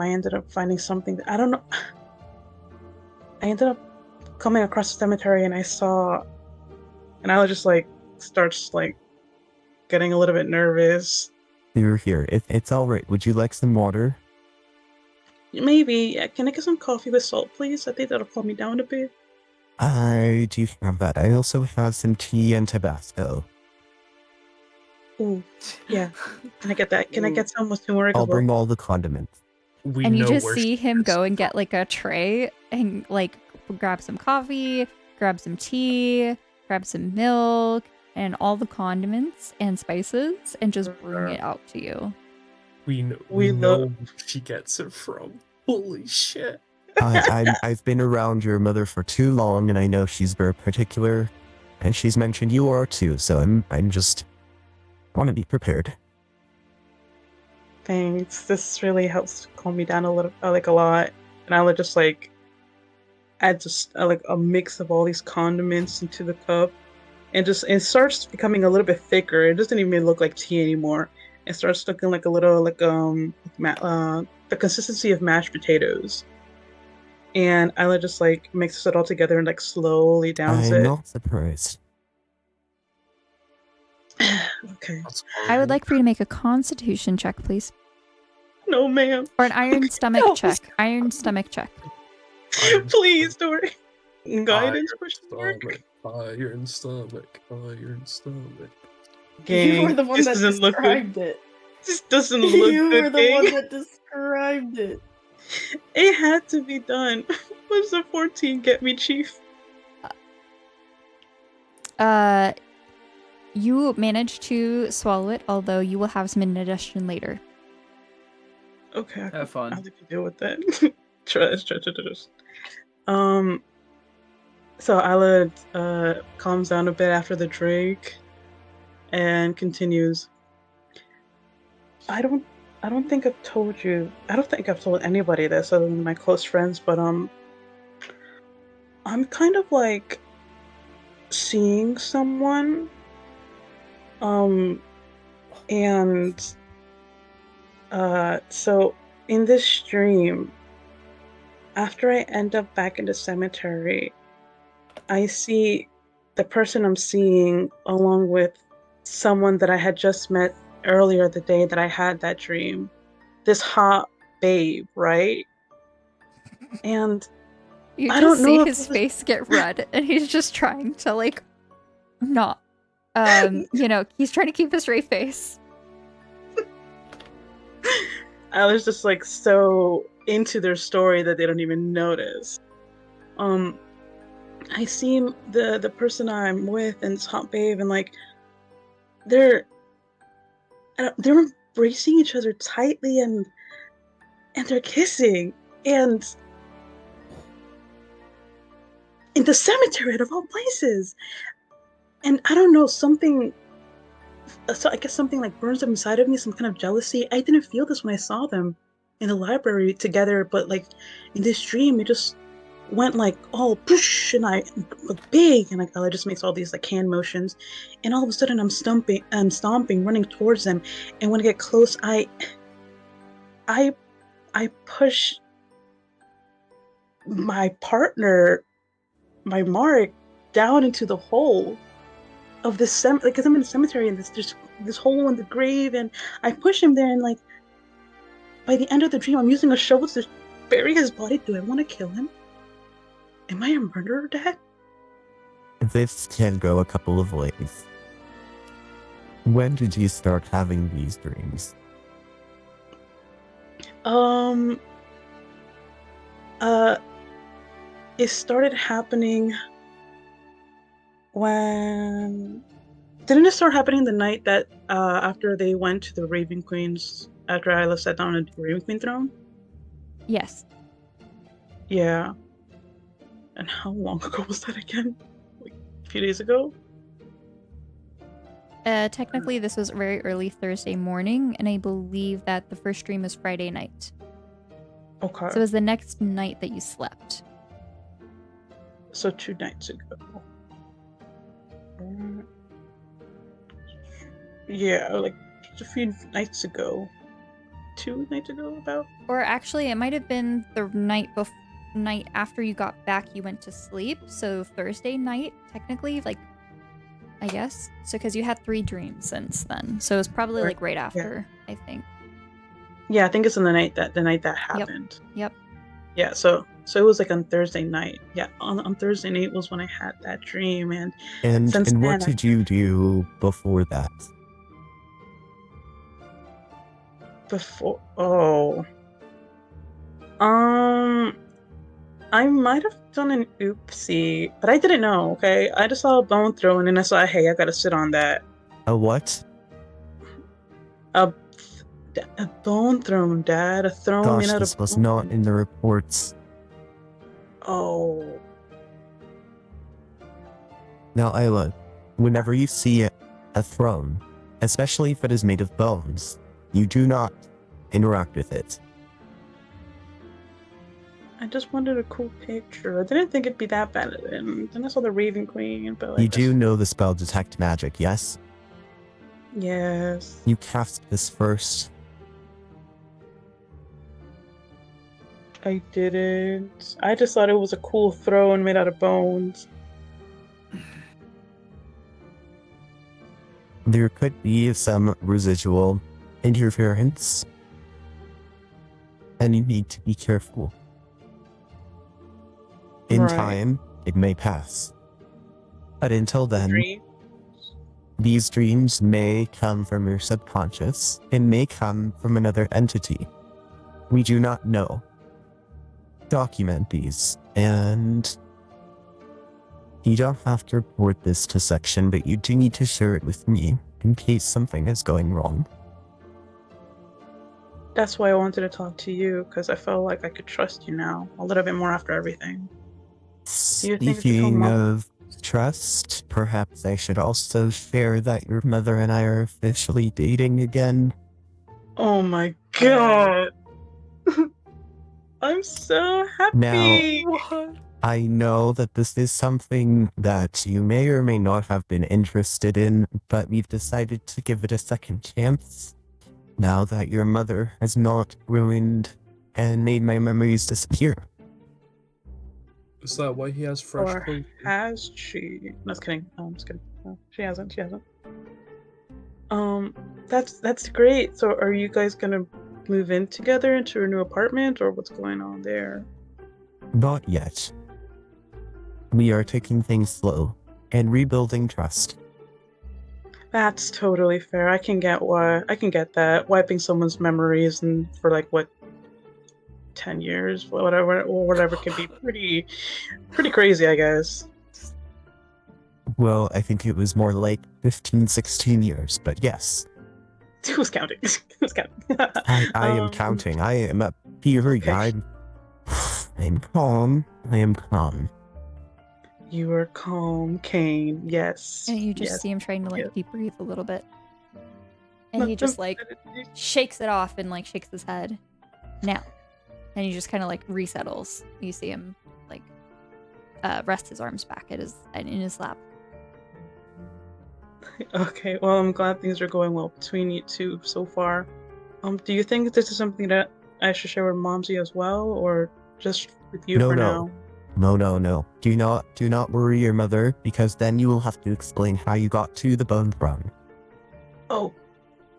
I ended up finding something that I don't know. I ended up coming across the cemetery and I was just like, starts like getting a little bit nervous. You're here. It's all right. Would you like some water? Maybe. Can I get some coffee with salt, please? I think that'll calm me down a bit. I do have that. I also have some tea and Tabasco. Ooh, yeah. Can I get that? Can I get some with turmeric I'll as well? bring all the condiments. And you just see him go and get like a tray and like grab some coffee, grab some tea, grab some milk, and all the condiments and spices, and just bring it out to you. We know where she gets it from. Holy shit. I've been around your mother for too long, and I know she's very particular, and she's mentioned you are too. So I'm just want to be prepared. Thanks. This really helps calm me down a little, like a lot. And I would just like add just like a mix of all these condiments into the cup, and it starts becoming a little bit thicker. It doesn't even look like tea anymore. It starts looking like a little the consistency of mashed potatoes. And I would just like mix it all together and like slowly downs it. I'm not surprised. Okay. I would like for you to make a constitution check, please. No, ma'am. Or an iron stomach check. Iron stomach check. Please, Torii. Guidance question mark. Iron stomach. Iron stomach. You were the one that described it. This doesn't look good. You were the one that described it. It had to be done. What does a 14 get me, Chief? You managed to swallow it, although you will have some indigestion later. Okay. Have fun. I'll let you deal with that. Trust. So Alad calms down a bit after the drink and continues. I don't think I've told you. I don't think I've told anybody this other than my close friends, but I'm kind of like seeing someone. So in this dream, after I end up back in the cemetery, I see the person I'm seeing along with someone that I had just met earlier the day that I had that dream. This hot babe, right? And you I don't just see know his face get red, and he's just trying to like not, he's trying to keep a straight face. I was just like so into their story that they don't even notice. I see the person I'm with and this hot babe, and like they're embracing each other tightly and they're kissing, and in the cemetery of all places. And I don't know, something. So I guess something like burns up inside of me, some kind of jealousy. I didn't feel this when I saw them in the library together, but like in this dream, it just went like all push, and I look big, and I just makes all these like hand motions, and all of a sudden I'm stomping, running towards them, and when I get close, I push my partner, my Mark, down into the hole of this because I'm in a cemetery and there's this hole in the grave, and I push him there, and like by the end of the dream, I'm using a shovel to bury his body. Do I want to kill him? Am I a murderer, Dad? This can go a couple of ways. When did you start having these dreams? It started happening when... Didn't it start happening the night that, after they went to the Raven Queen's, after Isla sat down on the Raven Queen throne? Yes. Yeah. And how long ago was that again? Like, a few days ago? Technically, this was very early Thursday morning, and I believe that the first stream was Friday night. Okay. So it was the next night that you slept. So 2 nights ago. Yeah, like a few nights ago. 2 nights ago, about? Or actually, it might have been the night after you got back, you went to sleep. So Thursday night, technically, like, I guess. So because you had 3 dreams since then. So it was probably like right after, I think. Yeah, I think it's on the night that happened. Yep. Yeah, so it was like on Thursday night. Yeah, on Thursday night was when I had that dream, and what did you do before that? I might have done an oopsie, but I didn't know. Okay, I just saw a bone thrown, and I saw, hey, I gotta sit on that. A what? A bone thrown, Dad. A throne made out of this was bone. not in the reports. Oh. Now, Isla, whenever you see a throne, especially if it is made of bones, you do not interact with it. I just wanted a cool picture. I didn't think it'd be that bad. And then I saw the Raven Queen, but like... You do know the spell Detect Magic, yes? Yes. You cast this first. I didn't. I just thought it was a cool throne made out of bones. There could be some residual interference, and you need to be careful. In time, it may pass. But until then, these dreams may come from your subconscious and may come from another entity. We do not know. Document these, and you don't have to report this to section, but you do need to share it with me in case something is going wrong. That's why I wanted to talk to you, because I felt like I could trust you now a little bit more after everything. Speaking of trust, perhaps I should also share that your mother and I are officially dating again. Oh my god! I'm so happy! Now, I know that this is something that you may or may not have been interested in, but we've decided to give it a second chance. Now that your mother has not ruined and made my memories disappear. Is that why he has fresh Or clothes? has she? No, just kidding. No, I'm just kidding. No, she hasn't. That's great. So are you guys gonna move in together into a new apartment, or what's going on there? Not yet. We are taking things slow and rebuilding trust. That's totally fair. I can get that. Wiping someone's memories and for like what, 10 years, whatever can be pretty crazy, I guess. Well, I think it was more like 15, 16 years, but yes. Who's counting? Who's counting? I am counting. I am up here. Okay. I'm calm. I am calm. You are calm, Kane. Yes. And you just see him trying to like deep breathe a little bit. And he just like shakes it off and like shakes his head. Now. And he just kind of like resettles. You see him like rests his arms back in his lap. Okay, well, I'm glad things are going well between you two so far. Do you think this is something that I should share with Momsy as well, or just with you No, for no. now? No. Do not worry your mother, because then you will have to explain how you got to the bone throne. Oh,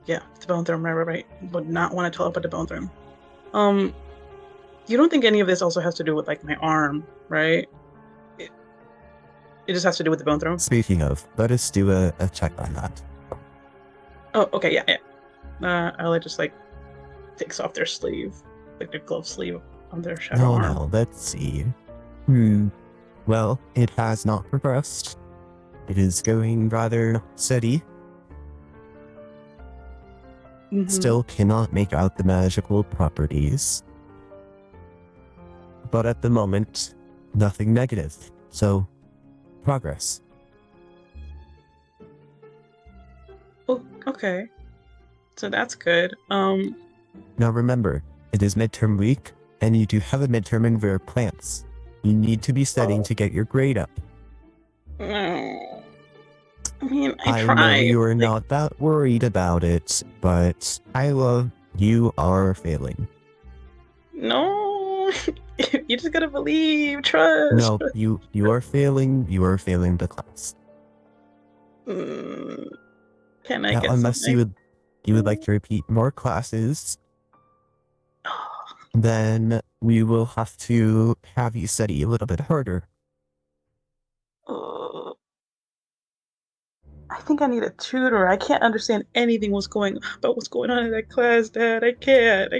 yeah, the bone throne, right. Would not want to tell about the bone throne. You don't think any of this also has to do with, like, my arm, right? It just has to do with the bone throne? Speaking of, let us do a check on that. Oh, okay, yeah. Ella just, like, takes off their sleeve, like their glove sleeve on their shadow arm. No, let's see. Well, it has not progressed. It is going rather steady. Mhm. Still cannot make out the magical properties. But at the moment, nothing negative. So, progress. Oh, okay. So that's good. Now remember, it is midterm week, and you do have a midterm in rare plants. You need to be studying to get your grade up. I mean, I try. know you are not that worried about it, but Isla, you are failing. No, you just gotta believe, trust. No, you are failing. You are failing the class. Can I Now, get unless something? you would like to repeat more classes, then we will have to have you study a little bit harder. I think I need a tutor. I can't understand anything what's going on in that class, Dad. I can't.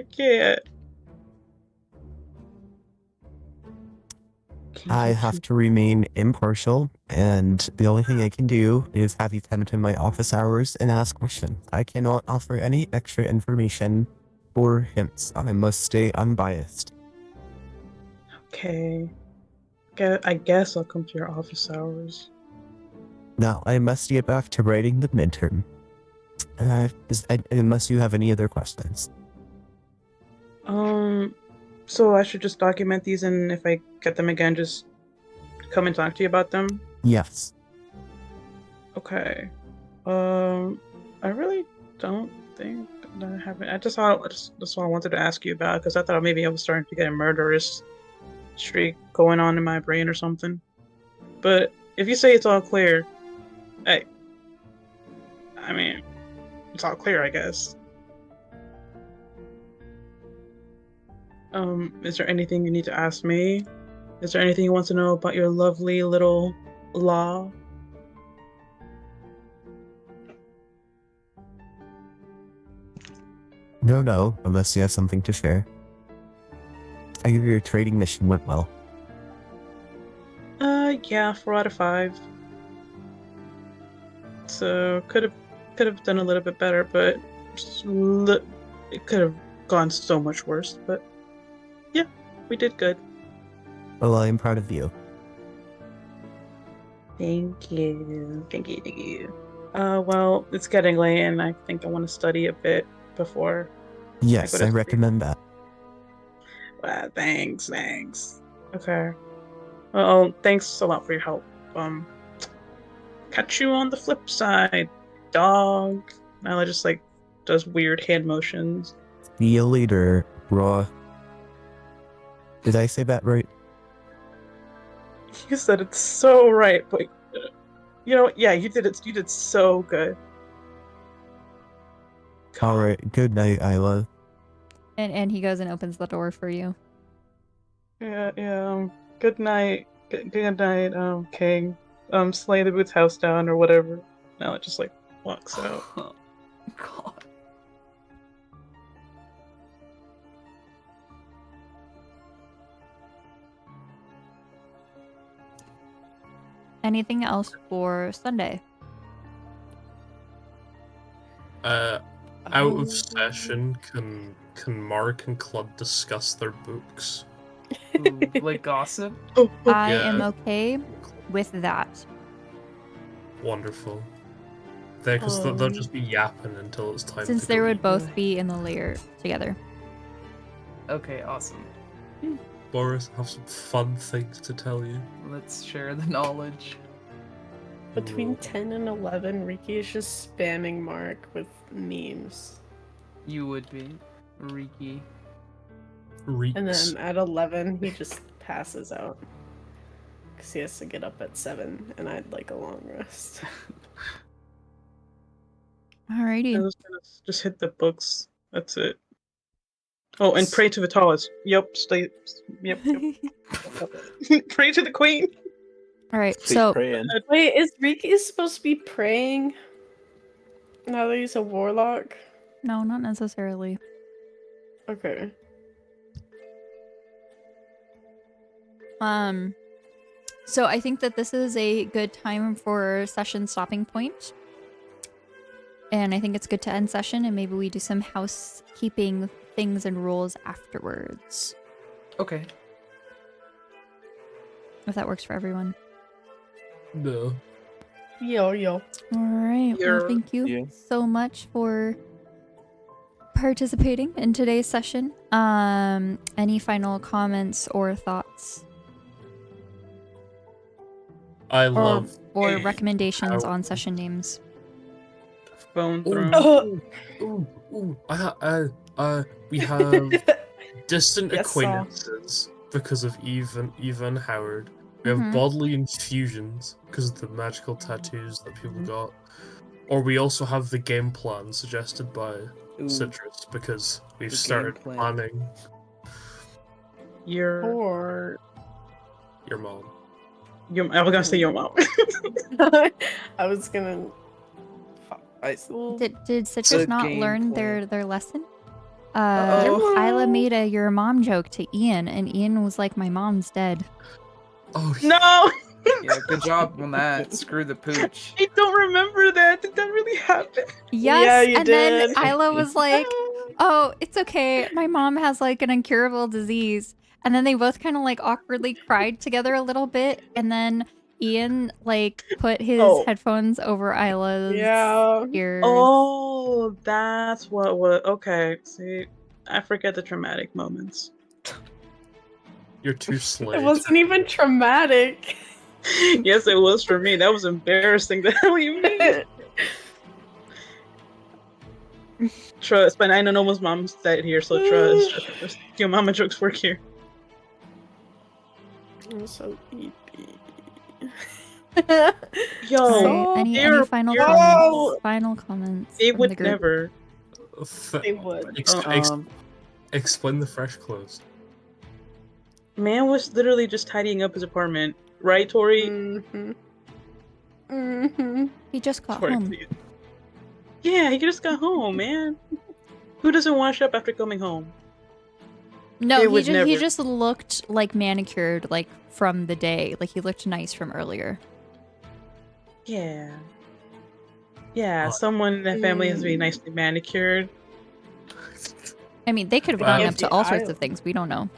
I have to remain impartial, and the only thing I can do is have you come to my office hours and ask questions. I cannot offer any extra information or hints. I must stay unbiased. Okay. I guess I'll come to your office hours. Now, I must get back to writing the midterm. Unless you have any other questions. So I should just document these, and if I get them again, just come and talk to you about them? Yes. Okay. I really don't think that I have it. That's what I wanted to ask you about, because I thought maybe I was starting to get a murderous streak going on in my brain or something. But if you say it's all clear, I mean, it's all clear, I guess. Is there anything you need to ask me? Is there anything you want to know about your lovely little law? No, unless you have something to share. I hear your trading mission went well. Yeah, 4 out of 5. So could have done a little bit better, but it could have gone so much worse. But yeah, we did good. Well, I am proud of you. Thank you. Well, it's getting late, and I think I want to study a bit before. Yes, I recommend that. Thanks. Okay. Well, thanks a lot for your help. Catch you on the flip side, dog. Now I just like does weird hand motions. See you later, bro. Did I say that right? You said it so right, but yeah, you did it. You did so good. All right. Good night, Isla. And he goes and opens the door for you. Yeah. Good night. Good night, King. Slay the Boots house down or whatever. Now it just like walks out. God. Anything else for Sunday? Out of session, can Mark and Club discuss their books? Ooh, like gossip? I Yeah. am okay with that. Wonderful. Because they'll just be yapping until it's time Since to they go would eat. both be in the lair together. Okay, awesome. Boris, have some fun things to tell you. Let's share the knowledge. Between 10 and 11, Riki is just spamming Mark with memes. You would be. Riki. Reeks. And then at 11, he just passes out. Because he has to get up at 7, and I'd like a long rest. Alrighty. I was gonna just hit the books. That's it. Oh, and pray to Vitalis. Yep, stay. Yep. Pray to the queen. All right. Keep So praying. Wait, is Riki supposed to be praying now that he's a warlock? no, not necessarily. Okay. So I think that this is a good time for session stopping point. And I think it's good to end session, and maybe we do some housekeeping things and rules afterwards. Okay. If that works for everyone. No. Yo. All right. Well, thank you so much for participating in today's session. Any final comments or thoughts I love or recommendations on session names? Bone Ooh, throne. we have distant Yes, acquaintances because of Eva and Howard. We have Mhm. bodily infusions because of the magical tattoos that people got. Or we also have the game plan suggested by Citrus because we've the started game plan. planning Or your mom. I was gonna say your mom. I was gonna. Well, Did Citrus The not game learn plan. their lesson? Uh-oh. Isla made a your mom joke to Ian, and Ian was like, "My mom's dead." Oh No! Yeah, good job on that. Screw the pooch. I don't remember that. Did that really happen? Yes, Yeah, you and did. then Isla was like, "Oh, it's okay. My mom has like an incurable disease." And then they both kind of like awkwardly cried together a little bit, and then Ian like put his headphones over Isla's ears. Oh, that's what was. Okay, see, I forget the traumatic moments. You're too It slick. wasn't even traumatic. Yes, it was for me. That was embarrassing. The hell you mean? Trust, but I know no one's mom's dead here, so trust. Your mama jokes work here. I'm so creepy. Yo, Sorry, any final they're- comments? Final comments. They from would the group? never. They would. Explain the fresh clothes. Man was literally just tidying up his apartment, right, Torii? Mm-hmm. Mm-hmm. He just got Torii, home. please. Yeah, he just got home, man. Who doesn't wash up after coming home? No, They he would just never. he just looked like manicured, like from the day. Like he looked nice from earlier. Yeah. Yeah, someone in the family has to be nicely manicured. I mean, they could have Wow. gotten up to all sorts of things. We don't know.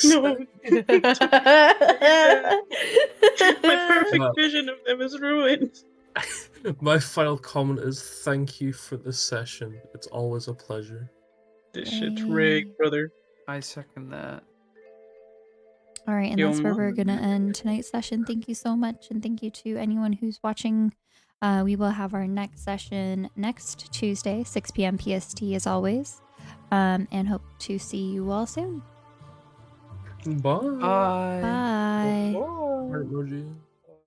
No. My perfect vision of them is ruined. My final comment is thank you for this session. It's always a pleasure. This shit's rigged, brother. I second that. All right, and Yo, that's where we're mama. gonna end tonight's session. Thank you so much, and thank you to anyone who's watching. We will have our next session next Tuesday, 6 p.m. PST, as always, and hope to see you all soon. Bye. Bye. Bye. Heart emoji.